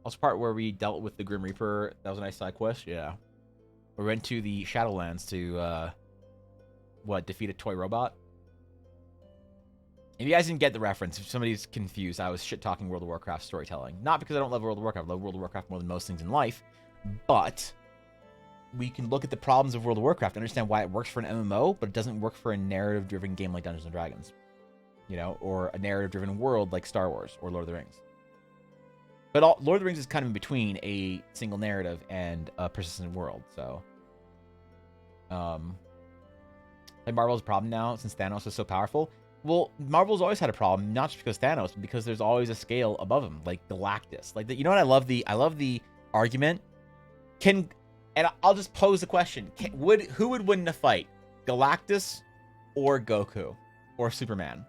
Also, part where we dealt with the Grim Reaper. That was a nice side quest. Yeah. We went to the Shadowlands to, defeat a toy robot? If you guys didn't get the reference, if somebody's confused, I was shit-talking World of Warcraft storytelling. Not because I don't love World of Warcraft. I love World of Warcraft more than most things in life. But we can look at the problems of World of Warcraft and understand why it works for an MMO, but it doesn't work for a narrative-driven game like Dungeons & Dragons. You know, or a narrative-driven world like Star Wars or Lord of the Rings. But Lord of the Rings is kind of in between a single narrative and a persistent world, so... Like Marvel's a problem now since Thanos is so powerful. Well, Marvel's always had a problem, not just because Thanos, but because there's always a scale above him, like Galactus. Like, you know what? I love the argument. And I'll just pose the question: who would win in a fight, Galactus or Goku or Superman?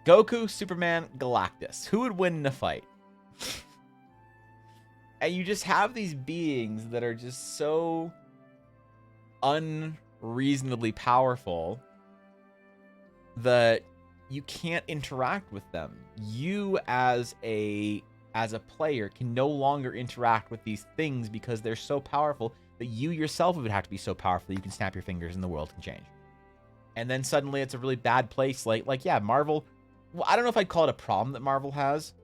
Goku, Superman, Galactus. Who would win in a fight? And you just have these beings that are just so unreasonably powerful that you can't interact with them. You as a player can no longer interact with these things because they're so powerful that you yourself would have to be so powerful you can snap your fingers and the world can change. And then suddenly it's a really bad place. Like yeah, Marvel. Well, I don't know if I'd call it a problem that Marvel has,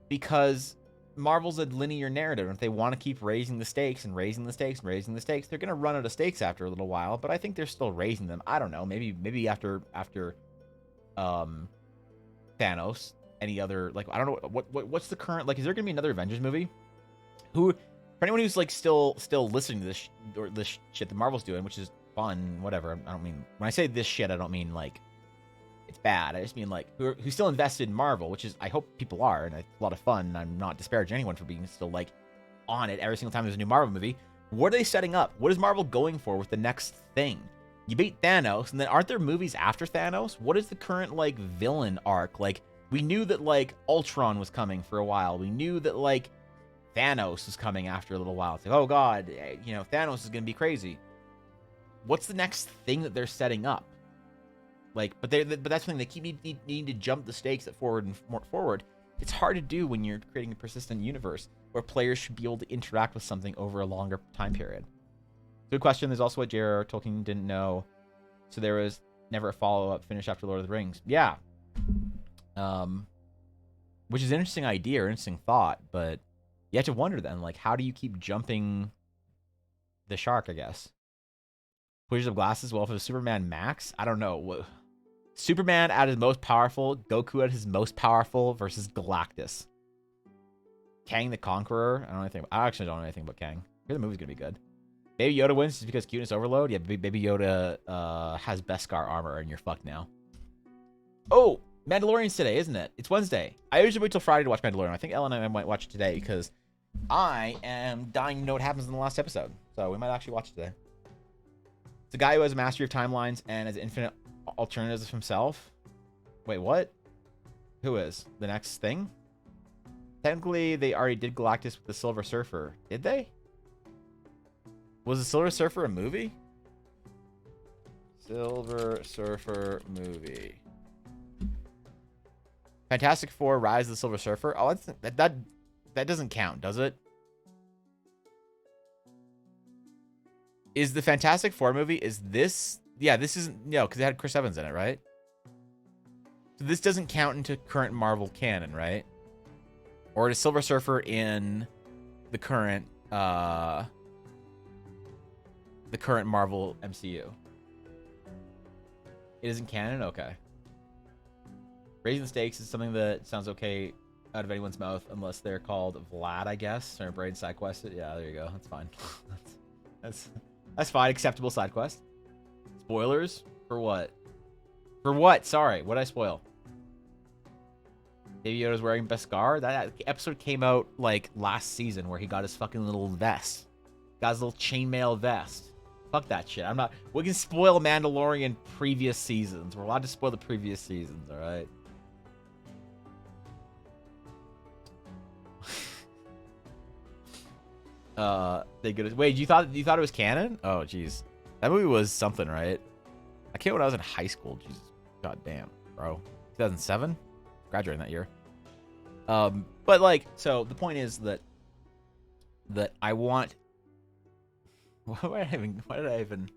because Marvel's a linear narrative. And if they want to keep raising the stakes and raising the stakes and raising the stakes, they're going to run out of stakes after a little while. But I think they're still raising them. I don't know. Maybe after Thanos, any other, like, I don't know what's the current, like, is there going to be another Avengers movie? For anyone who's like still listening to this shit that Marvel's doing, which is fun, whatever. I don't mean, when I say this shit, I don't mean like it's bad. I just mean like who's still invested in Marvel, which is, I hope people are, and it's a lot of fun. And I'm not disparaging anyone for being still like on it every single time there's a new Marvel movie. What are they setting up? What is Marvel going for with the next thing? You beat Thanos, and then aren't there movies after Thanos? What is the current like villain arc? Like, we knew that like Ultron was coming for a while. We knew that like Thanos was coming after a little while. It's like, oh god, you know, Thanos is gonna be crazy. What's the next thing that they're setting up? Like, but that's something they keep needing to jump the stakes forward and more forward. It's hard to do when you're creating a persistent universe where players should be able to interact with something over a longer time period. Good question. There's also what J.R.R. Tolkien didn't know. So there was never a follow-up finish after Lord of the Rings. Yeah. Which is an interesting idea or interesting thought, but you have to wonder then, like, how do you keep jumping the shark, I guess? Wizards of Glasses, well, if it was Superman Max, I don't know. Superman at his most powerful, Goku at his most powerful versus Galactus. Kang the Conqueror, I actually don't know anything about Kang. I hear the movie's gonna be good. Baby Yoda wins just because cuteness overload? Yeah, Baby Yoda has Beskar armor and you're fucked now. Oh, Mandalorian's today, isn't it? It's Wednesday. I usually wait till Friday to watch Mandalorian. I think Ellen and I might watch it today because I am dying to know what happens in the last episode. So we might actually watch it today. It's a guy who has a mastery of timelines and has infinite alternatives of himself. Wait, what? Who is? The next thing? Technically, they already did Galactus with the Silver Surfer. Did they? Was the Silver Surfer a movie? Silver Surfer movie. Fantastic Four: Rise of the Silver Surfer. Oh, that doesn't count, does it? Is the Fantastic Four movie, is this... Yeah, this isn't... No, because it had Chris Evans in it, right? So this doesn't count into current Marvel canon, right? Or is Silver Surfer in the current Marvel MCU? It isn't canon? Okay. Raising the stakes is something that sounds okay out of anyone's mouth, unless they're called Vlad, I guess, or Brain side quested. Yeah, there you go. That's fine. That's fine. Acceptable side quest. Spoilers for what? For what? Sorry, what did I spoil? Baby Yoda's wearing Beskar. That episode came out like last season, where he got his fucking little vest, got his little chainmail vest. Fuck that shit. I'm not. We can spoil Mandalorian previous seasons. We're allowed to spoil the previous seasons. All right. Wait, you thought it was canon? Oh, jeez. That movie was something, right? I can't when I was in high school. Jesus. God damn, bro. 2007? Graduating that year. But like, so the point is that I want. Why did I even?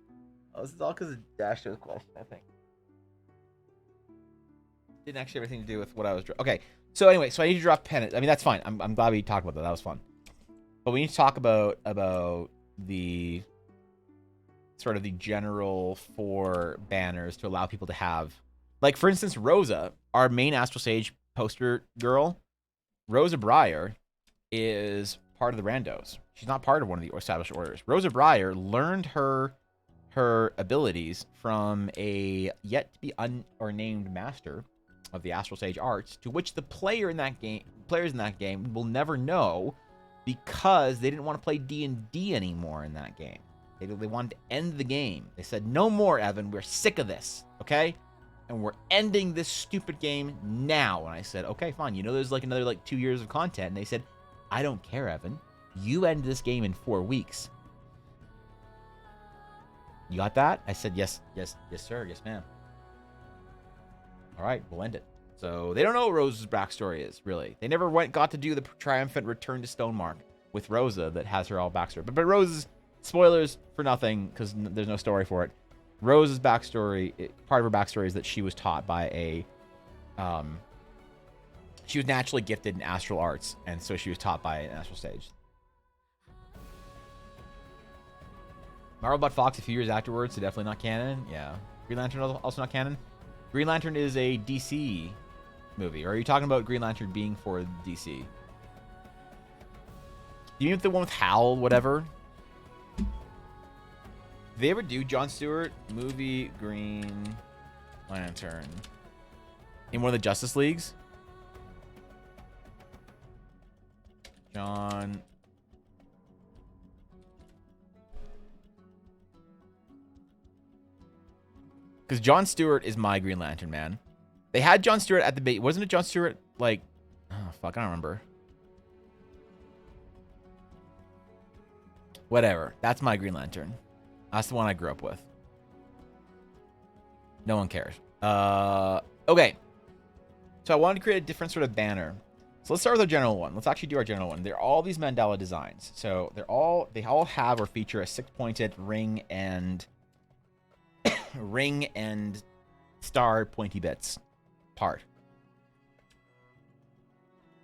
Oh, this is all because of Dash's question, I think. Didn't actually have anything to do with what I was. Okay, so anyway, so I need to drop pennant. I mean, that's fine. I'm glad we talked about that. That was fun. But we need to talk about the sort of the general 4 banners to allow people to have, like, for instance, Rosa, our main Astral Sage poster girl. Rosa Breyer is part of the randos. She's not part of one of the established orders. Rosa Breyer learned her abilities from a yet to be named master of the Astral Sage arts, to which the players in that game will never know, because they didn't want to play D&D anymore in that game. They wanted to end the game. They said, "No more, Evan. We're sick of this, okay? And we're ending this stupid game now." And I said, "Okay, fine. You know there's like another 2 years of content." And they said, "I don't care, Evan. You end this game in 4 weeks." You got that? I said, yes, sir. Yes, ma'am. All right, we'll end it. So they don't know what Rosa's backstory is, really. They never got to do the triumphant return to Stonemark with Rosa that has her all backstory. But Rosa's, spoilers for nothing, because there's no story for it. Rosa's backstory, part of her backstory is that she was taught by she was naturally gifted in astral arts, and so she was taught by an astral sage. Marvel bought Fox a few years afterwards, so definitely not canon. Yeah. Green Lantern also not canon. Green Lantern is a DC movie. Or are you talking about Green Lantern being for DC? You mean the one with Hal, whatever? Did they ever do Jon Stewart movie Green Lantern in one of the Justice Leagues? John. Because Jon Stewart is my Green Lantern, man. They had Jon Stewart at the bait. Wasn't it Jon Stewart, like... Oh, fuck, I don't remember. Whatever. That's my Green Lantern. That's the one I grew up with. No one cares. Okay. So I wanted to create a different sort of banner. So let's start with our general one. Let's actually do our general one. They're all these mandala designs. So they all have or feature a 6-pointed ring and star pointy bits part.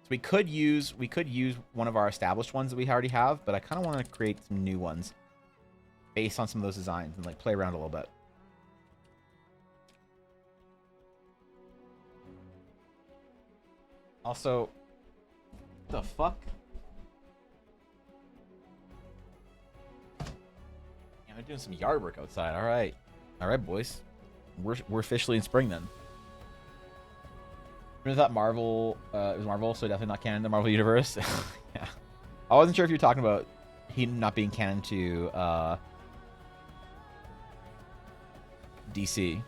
So we could use one of our established ones that we already have, but I kind of want to create some new ones based on some of those designs and like play around a little bit. Also, what the fuck? Yeah, I'm doing some yard work outside. All right, boys. We're officially in spring then. I thought Marvel, it was Marvel, so definitely not canon to the Marvel universe. Yeah, I wasn't sure if you were talking about he not being canon to DC.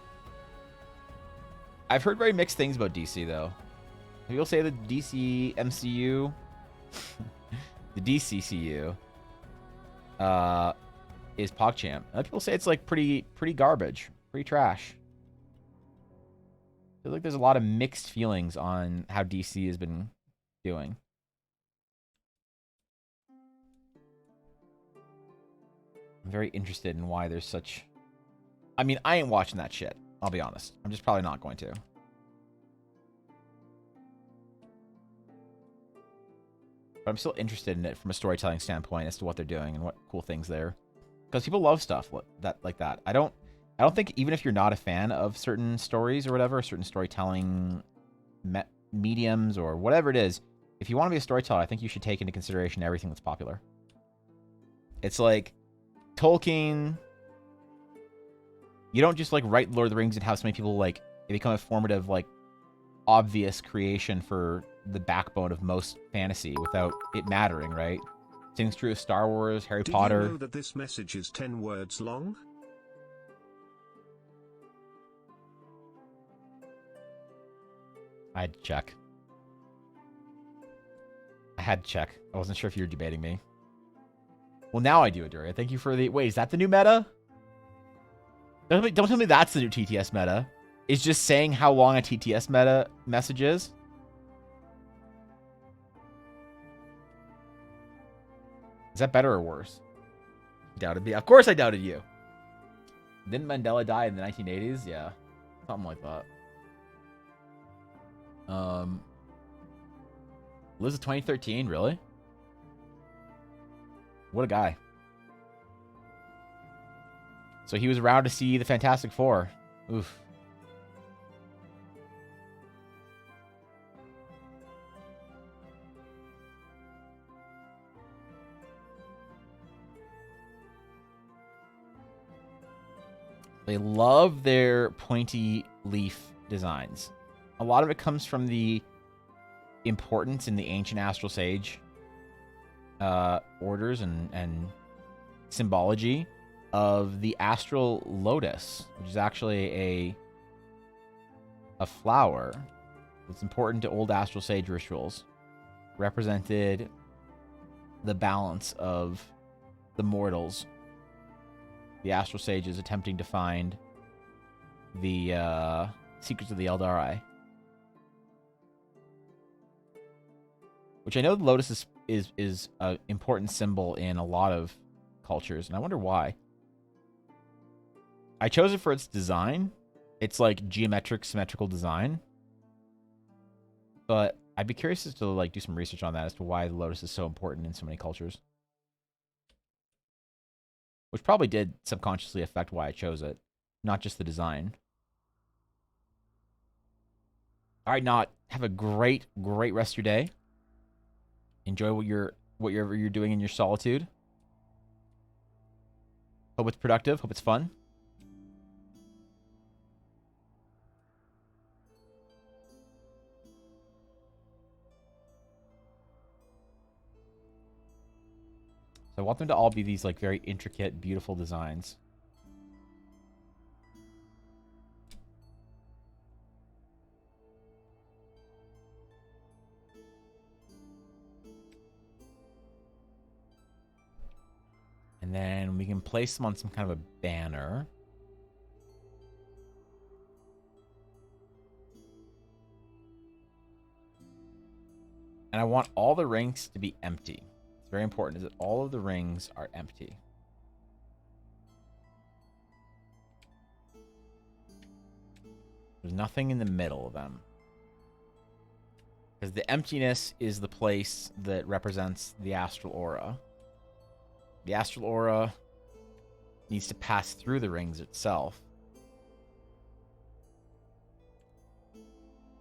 I've heard very mixed things about DC though. People say the DC MCU, the DCCU, is PogChamp. Other people say it's like pretty garbage, pretty trash. I feel like there's a lot of mixed feelings on how DC has been doing. I'm very interested in why there's such... I mean, I ain't watching that shit. I'll be honest. I'm just probably not going to. But I'm still interested in it from a storytelling standpoint as to what they're doing and what cool things there. Because people love stuff like that. I don't think, even if you're not a fan of certain stories or whatever, certain storytelling mediums or whatever it is, if you want to be a storyteller, I think you should take into consideration everything that's popular. It's like Tolkien. You don't just like write Lord of the Rings and have so many people like it become a formative, like obvious creation for the backbone of most fantasy without it mattering, right? Same true of Star Wars, Harry Potter. Do you know that this message is 10 words long? I had to check. I wasn't sure if you were debating me. Well, now I do, Aduria. Thank you for the... Wait, is that the new meta? Don't tell me that's the new TTS meta. It's just saying how long a TTS meta message is. Is that better or worse? Doubted me. Of course I doubted you. Didn't Mandela die in the 1980s? Yeah. Something like that. Lives in 2013, really? What a guy. So he was around to see the Fantastic Four. Oof. They love their pointy leaf designs. A lot of it comes from the importance in the ancient Astral Sage orders and symbology of the Astral Lotus, which is actually a flower that's important to old Astral Sage rituals. Represented the balance of the mortals. The Astral Sages attempting to find the secrets of the Eldari. Which I know the lotus is an important symbol in a lot of cultures, and I wonder why. I chose it for its design. It's like geometric, symmetrical design. But I'd be curious as to like do some research on that as to why the lotus is so important in so many cultures. Which probably did subconsciously affect why I chose it, not just the design. All right, Not. Have a great rest of your day. Enjoy whatever you're doing in your solitude. Hope it's productive. Hope it's fun. So I want them to all be these like very intricate, beautiful designs. And then we can place them on some kind of a banner. And I want all the rings to be empty. It's very important is that all of the rings are empty. There's nothing in the middle of them. Because the emptiness is the place that represents the astral aura. The astral aura needs to pass through the rings itself.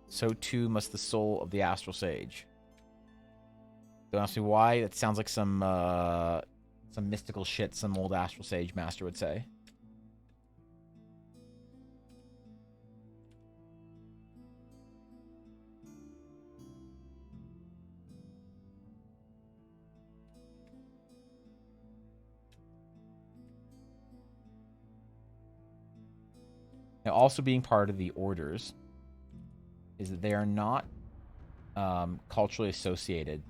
So too must the soul of the astral sage. Don't ask me why. That sounds like some mystical shit some old astral sage master would say. Now, also being part of the orders is that they are not culturally associated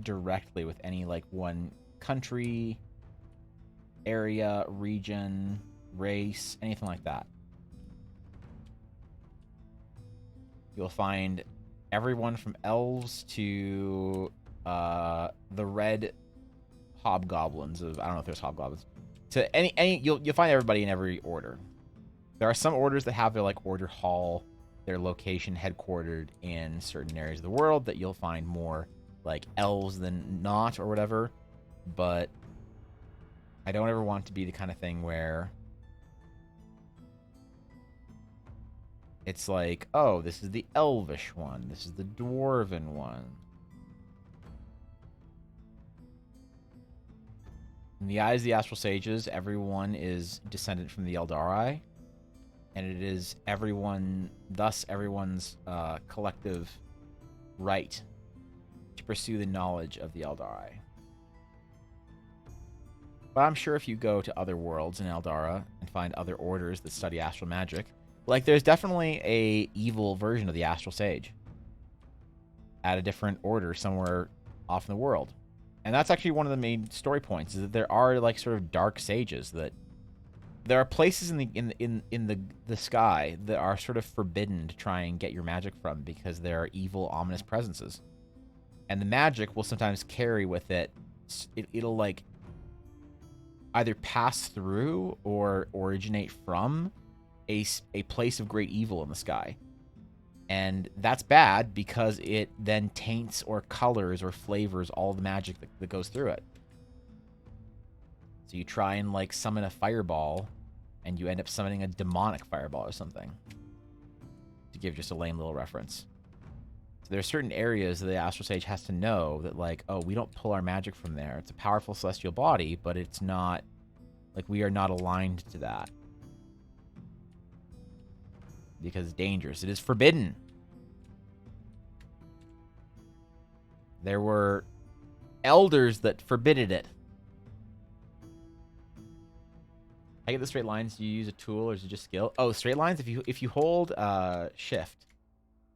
directly with any like one country, area, region, race, anything like that. You'll find everyone from elves to the red hobgoblins of I don't know if there's hobgoblins to any you'll find everybody in every order. There are some orders that have their like order hall, their location headquartered in certain areas of the world that you'll find more like elves than not or whatever. But I don't ever want it to be the kind of thing where it's like, oh, this is the elvish one, this is the dwarven one. In the eyes of the astral sages, everyone is descendant from the Eldari. And it is thus everyone's collective right to pursue the knowledge of the Eldari. But I'm sure if you go to other worlds in Eldara and find other orders that study astral magic, like there's definitely a evil version of the astral sage at a different order somewhere off in the world. And that's actually one of the main story points, is that there are like sort of dark sages that there are places in the sky that are sort of forbidden to try and get your magic from because there are evil, ominous presences. And the magic will sometimes carry with it it'll like either pass through or originate from a place of great evil in the sky. And that's bad because it then taints or colors or flavors all the magic that goes through it. So you try and like summon a fireball, and you end up summoning a demonic fireball or something. To give just a lame little reference. So there are certain areas that the Astral Sage has to know that like, oh, we don't pull our magic from there. It's a powerful celestial body, but it's not, like, we are not aligned to that. Because it's dangerous. It is forbidden. There were elders that forbidded it. I get the straight lines. Do you use a tool or is it just skill? Oh, straight lines. If you hold shift,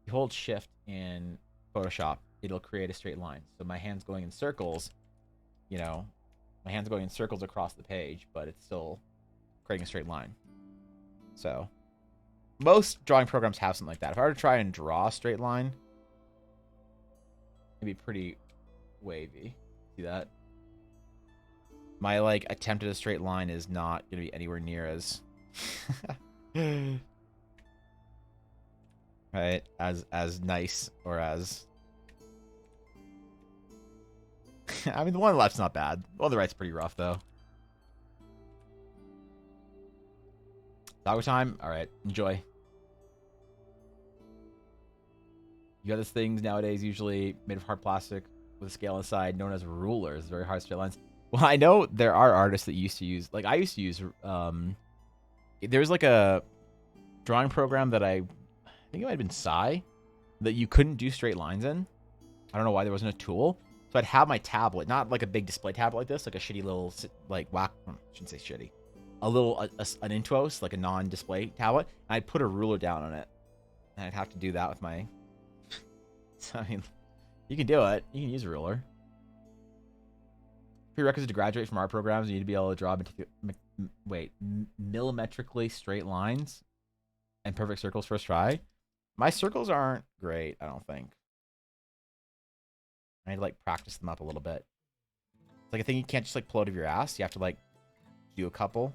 you hold shift in Photoshop, it'll create a straight line. So my hand's going in circles. You know, my hand's going in circles across the page, but it's still creating a straight line. So most drawing programs have something like that. If I were to try and draw a straight line, it'd be pretty wavy. See that? My, like, attempt at a straight line is not going to be anywhere near as... right? As nice or as... I mean, the one on the left's not bad. The one on the right's pretty rough, though. Doggo time? Alright, enjoy. You got these things nowadays usually made of hard plastic with a scale on the side, known as rulers. Very hard straight lines. Well, I know there are artists that used to use, like I used to use, there's like a drawing program that I think it might have been Psy, that you couldn't do straight lines in. I don't know why there wasn't a tool. So I'd have my tablet, not like a big display tablet like this, like a shitty little, like, I shouldn't say shitty. A little, an Intuos, like a non-display tablet, and I'd put a ruler down on it. And I'd have to do that with my, so I mean, you can do it. You can use a ruler. Prerequisite to graduate from art programs, you need to be able to draw millimetrically straight lines and perfect circles first try. My circles aren't great, I don't think. I need to like practice them up a little bit. It's like a thing you can't just like pull out of your ass. You have to like do a couple.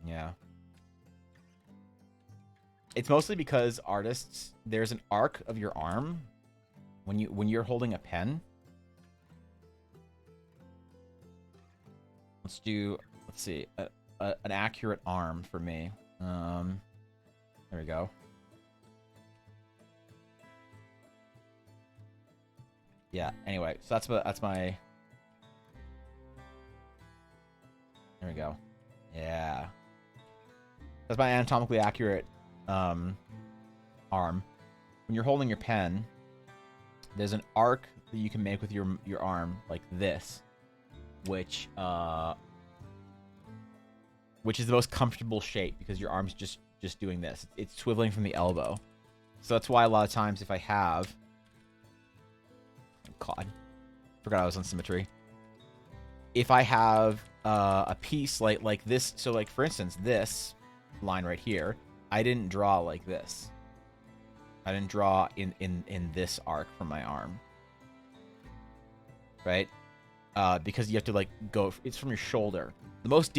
Yeah. It's mostly because artists, there's an arc of your arm when you're holding a pen. Let's see, an accurate arm for me. There we go. Yeah, anyway, so that's my there we go. Yeah. That's my anatomically accurate arm. When you're holding your pen, there's an arc that you can make with your arm like this, which is the most comfortable shape because your arm's just doing this. It's swiveling from the elbow. So that's why a lot of times if I have God, forgot I was on symmetry. If I have a piece like this, so like for instance, this line right here, I didn't draw like this. I didn't draw in this arc from my arm, right? Because you have to like go. It's from your shoulder. The most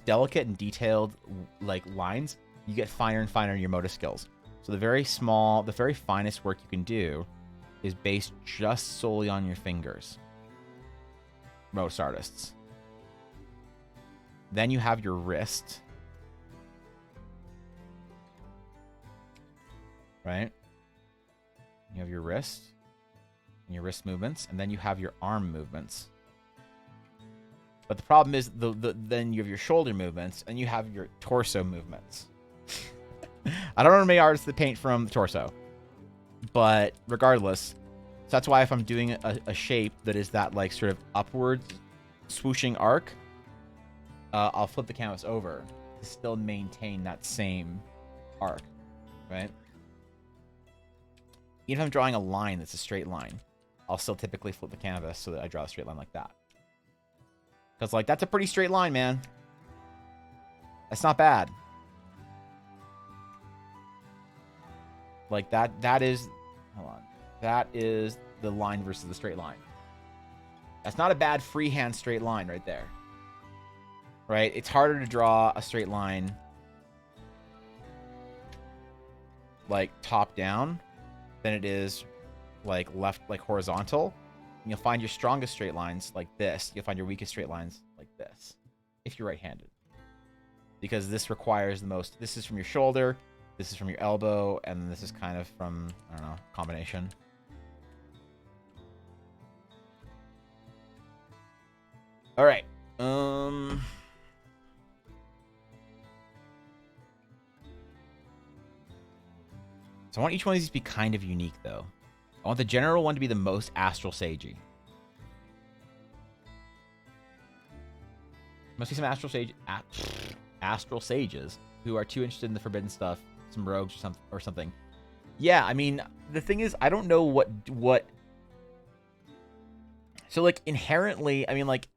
delicate and detailed like lines, you get finer and finer in your motor skills. So the very finest work you can do is based just solely on your fingers. Most artists. Then you have your wrist. Right? You have your wrist and your wrist movements, and then you have your arm movements. But the problem is then you have your shoulder movements and you have your torso movements. I don't know many artists that paint from the torso. But regardless, so that's why if I'm doing a shape that is that like sort of upward swooshing arc, I'll flip the canvas over to still maintain that same arc, right? Even if I'm drawing a line that's a straight line, I'll still typically flip the canvas so that I draw a straight line like that. Because like that's a pretty straight line, man. That's not bad. Like that is, hold on. That is the line versus the straight line. That's not a bad freehand straight line right there. Right? It's harder to draw a straight line like top down than it is like left, like horizontal. And you'll find your strongest straight lines like this. You'll find your weakest straight lines like this if you're right-handed. Because this requires the most. This is from your shoulder, this is from your elbow, and this is kind of from, I don't know, combination. All right. So I want each one of these to be kind of unique, though. I want the general one to be the most Astral Sagey. Must be some Astral Sages who are too interested in the forbidden stuff, some rogues or something. Yeah, I mean, the thing is, I don't know what. So, like, inherently, I mean, like,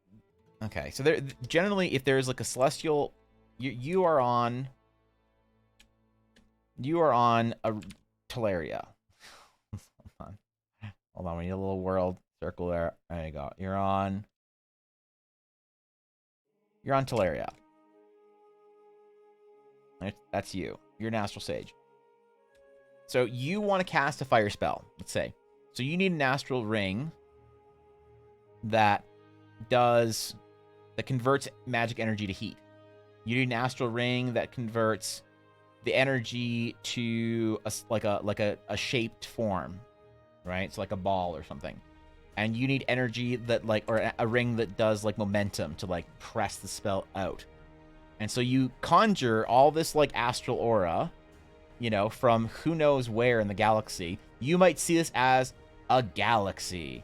okay, so there generally, if there's like a celestial, you are on a Teleria. Hold on, we need a little world circle there. There you go. You're on Teleria. That's you. You're an Astral Sage. So you want to cast a fire spell, let's say. So you need an astral ring that converts magic energy to heat. You need an astral ring that converts the energy to a shaped form, right? It's like a ball or something. And you need energy that or a ring that does like momentum to like press the spell out. And so you conjure all this like astral aura, you know, from who knows where in the galaxy. You might see this as a galaxy.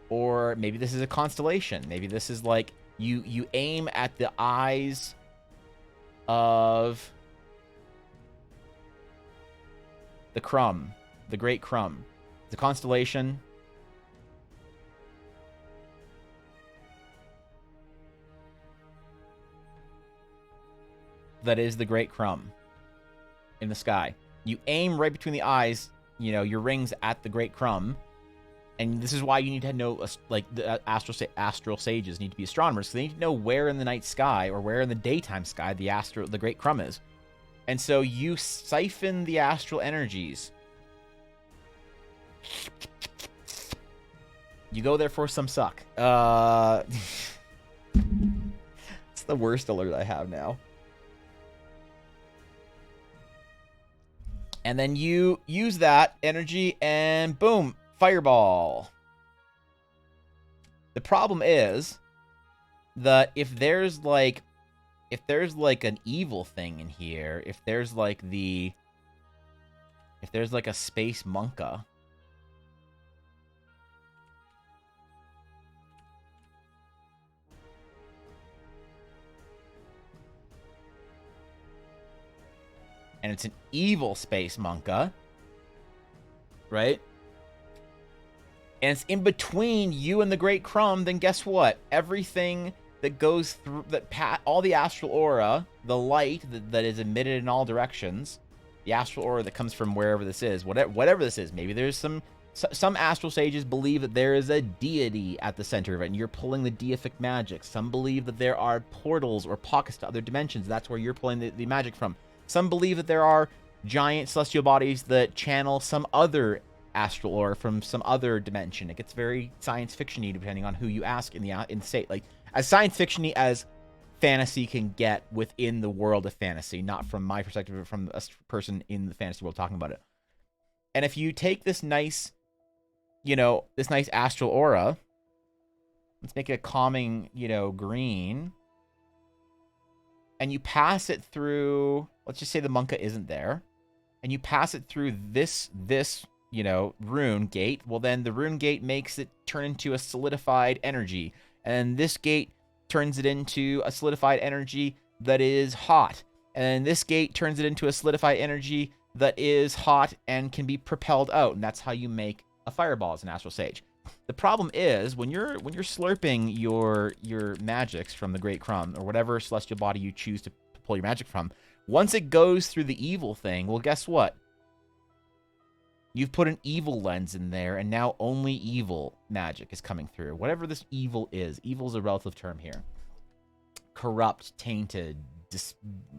Or maybe this is a constellation. Maybe this is like you aim at the eyes of the Crumb, the Great Crumb. It's a constellation. That is the Great Crumb in the sky. You aim right between the eyes, you know, your rings at the Great Crumb. And this is why you need to know, like, the astral sages need to be astronomers, because they need to know where in the night sky or where in the daytime sky the Great Crumb is. And so you siphon the astral energies. You go there for some suck. It's the worst alert I have now. And then you use that energy and boom, fireball. The problem is that if there's like an evil thing in here, if there's like a space monka, and it's an evil space monka, right? And it's in between you and the Great Crumb, then guess what? Everything that goes through, all the astral aura, the light that is emitted in all directions, the astral aura that comes from wherever this is, whatever this is, maybe there's some astral sages believe that there is a deity at the center of it, and you're pulling the deific magic. Some believe that there are portals or pockets to other dimensions. That's where you're pulling the magic from. Some believe that there are giant celestial bodies that channel some other astral aura from some other dimension. It gets very science fiction-y depending on who you ask in the state. Like, as science fiction-y as fantasy can get within the world of fantasy, not from my perspective, but from a person in the fantasy world talking about it. And if you take this nice, this nice astral aura, let's make it a calming, green, and you pass it through, let's just say the monka isn't there, and you pass it through this rune gate, well, then the rune gate makes it turn into a solidified energy. And this gate turns it into a solidified energy that is hot. And this gate turns it into a solidified energy that is hot and can be propelled out. And that's how you make a fireball as an astral sage. The problem is when you're slurping your magics from the Great Crumb or whatever celestial body you choose to pull your magic from, once it goes through the evil thing, well, guess what? You've put an evil lens in there, and now only evil magic is coming through. Whatever this evil is a relative term here. Corrupt, tainted,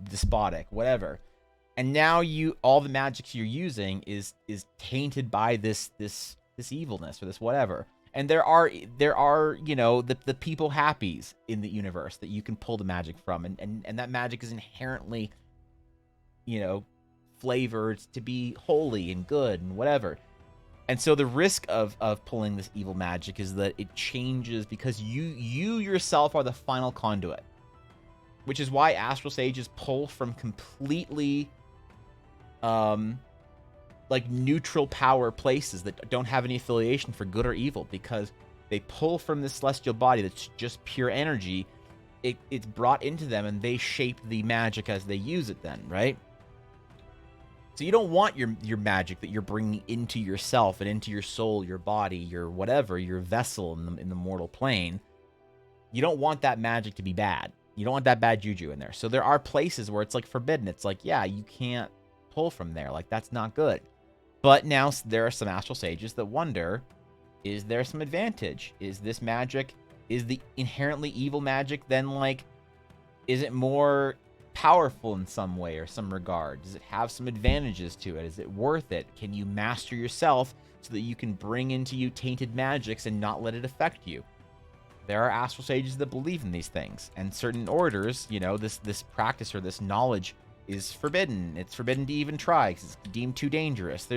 despotic, whatever. And now all the magic you're using is tainted by this evilness or this whatever. And there are you know, the people happies in the universe that you can pull the magic from, and that magic is inherently, you know, flavored to be holy and good and whatever. And so the risk of pulling this evil magic is that it changes because you yourself are the final conduit. Which is why Astral Sages pull from completely like neutral power places that don't have any affiliation for good or evil, because they pull from this celestial body that's just pure energy. It's brought into them, and they shape the magic as they use it then, right? So you don't want your magic that you're bringing into yourself and into your soul, your body, your whatever, your vessel in the mortal plane. You don't want that magic to be bad. You don't want that bad juju in there. So there are places where it's like forbidden. It's like, yeah, you can't pull from there. Like, that's not good. But now there are some Astral Sages that wonder, is there some advantage? Is this magic, is the inherently evil magic then, like, is it more powerful in some way or some regard? Does it have some advantages to it? Is it worth it? Can you master yourself so that you can bring into you tainted magics and not let it affect you? There are Astral Sages that believe in these things, and certain orders, you know, this practice or this knowledge is forbidden. It's forbidden to even try because it's deemed too dangerous.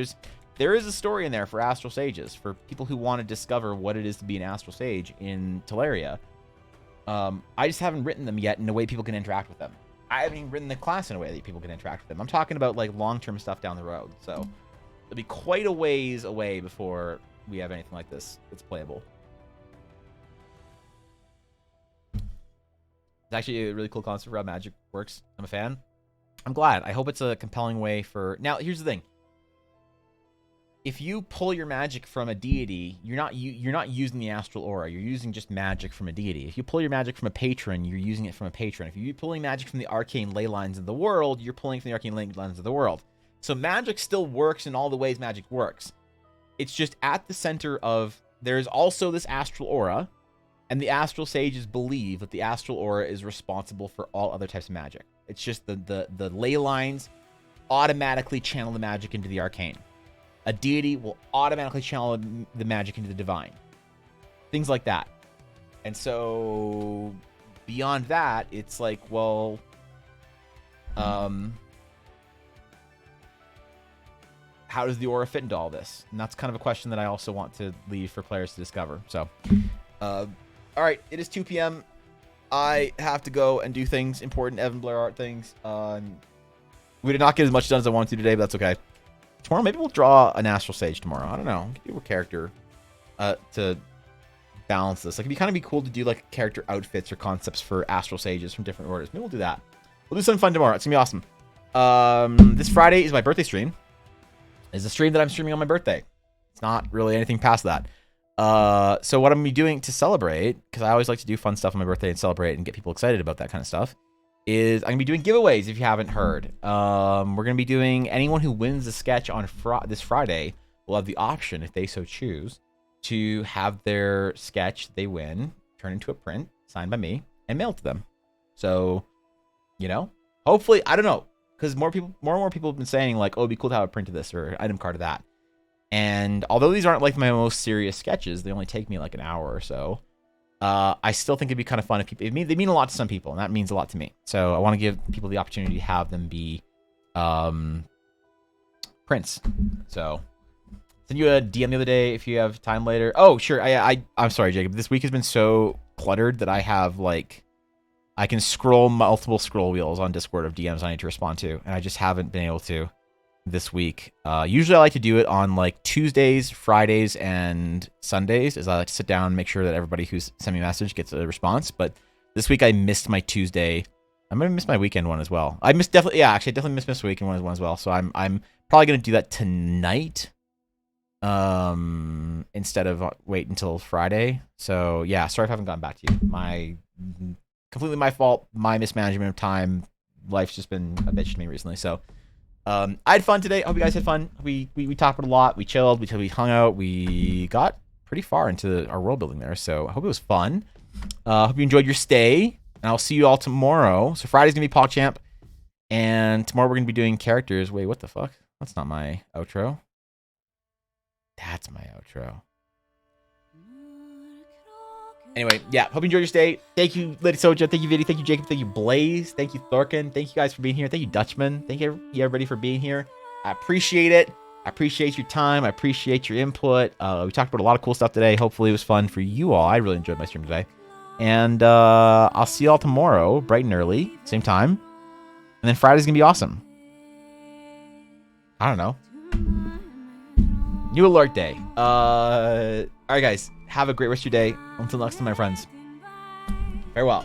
There is a story in there for Astral Sages, for people who want to discover what it is to be an Astral Sage in Teleria. I just haven't written them yet in a way people can interact with them. I haven't even written the class in a way that people can interact with them. I'm talking about like long-term stuff down the road, so it'll be quite a ways away before we have anything like this that's playable. It's actually a really cool concept for how magic works. I'm a fan. I'm glad. I hope it's a compelling way for... Now, here's the thing. If you pull your magic from a deity, you're not using the astral aura. You're using just magic from a deity. If you pull your magic from a patron, you're using it from a patron. If you're pulling magic from the arcane ley lines of the world, you're pulling from the arcane ley lines of the world. So magic still works in all the ways magic works. It's just at the center of... There's also this astral aura, and the Astral Sages believe that the Astral Aura is responsible for all other types of magic. It's just the ley lines automatically channel the magic into the arcane. A deity will automatically channel the magic into the divine. Things like that. And so, beyond that, it's like, well... how does the aura fit into all this? And that's kind of a question that I also want to leave for players to discover. So, all right, it is 2 p.m. I have to go and do things, important Evan Blair art things. We did not get as much done as I wanted to today, but that's okay. Tomorrow, maybe we'll draw an Astral Sage tomorrow. I don't know. Do a character to balance this. Like, it'd be kind of cool to do like character outfits or concepts for Astral Sages from different orders. Maybe we'll do that. We'll do something fun tomorrow. It's gonna be awesome. This Friday is my birthday stream. It's a stream that I'm streaming on my birthday. It's not really anything past that. So what I'm gonna be doing to celebrate, because I always like to do fun stuff on my birthday and celebrate and get people excited about that kind of stuff, is I'm gonna be doing giveaways. If you haven't heard, we're gonna be doing, anyone who wins the sketch on this Friday will have the option, if they so choose, to have their sketch they win turned into a print signed by me and mailed to them. So, you know, hopefully, I don't know, because more and more people have been saying like, oh, it'd be cool to have a print of this or item card of that. And although these aren't like my most serious sketches, they only take me like an hour or so. I still think it'd be kind of fun if people, they mean a lot to some people, and that means a lot to me. So I want to give people the opportunity to have them be prints. So send you a DM the other day if you have time later. Oh, sure. I'm sorry, Jacob. This week has been so cluttered that I have like, I can scroll multiple scroll wheels on Discord of DMs I need to respond to, and I just haven't been able to this week. Usually I like to do it on like Tuesdays, Fridays, and Sundays, as I like to sit down and make sure that everybody who's sent me a message gets a response. But this week I missed my Tuesday. I'm gonna miss my weekend one as well. I definitely missed my weekend one as well. So I'm probably gonna do that tonight, instead of wait until Friday. So yeah, sorry if I haven't gotten back to you. Completely my fault. My mismanagement of time. Life's just been a bitch to me recently. So I had fun today. I hope you guys had fun. We talked about a lot. We chilled. We hung out. We got pretty far into our world building there. So I hope it was fun. Hope you enjoyed your stay. And I'll see you all tomorrow. So Friday's going to be PogChamp. And tomorrow we're going to be doing characters. Wait, what the fuck? That's not my outro. That's my outro. Anyway, yeah. Hope you enjoyed your stay. Thank you, Lady Soja. Thank you, Viddy. Thank you, Jacob. Thank you, Blaze. Thank you, Thorkin. Thank you guys for being here. Thank you, Dutchman. Thank you, everybody, for being here. I appreciate it. I appreciate your time. I appreciate your input. We talked about a lot of cool stuff today. Hopefully it was fun for you all. I really enjoyed my stream today. And I'll see you all tomorrow, bright and early, same time. And then Friday's going to be awesome. I don't know. New alert day. All right, guys. Have a great rest of your day. Until next time, my friends. Farewell.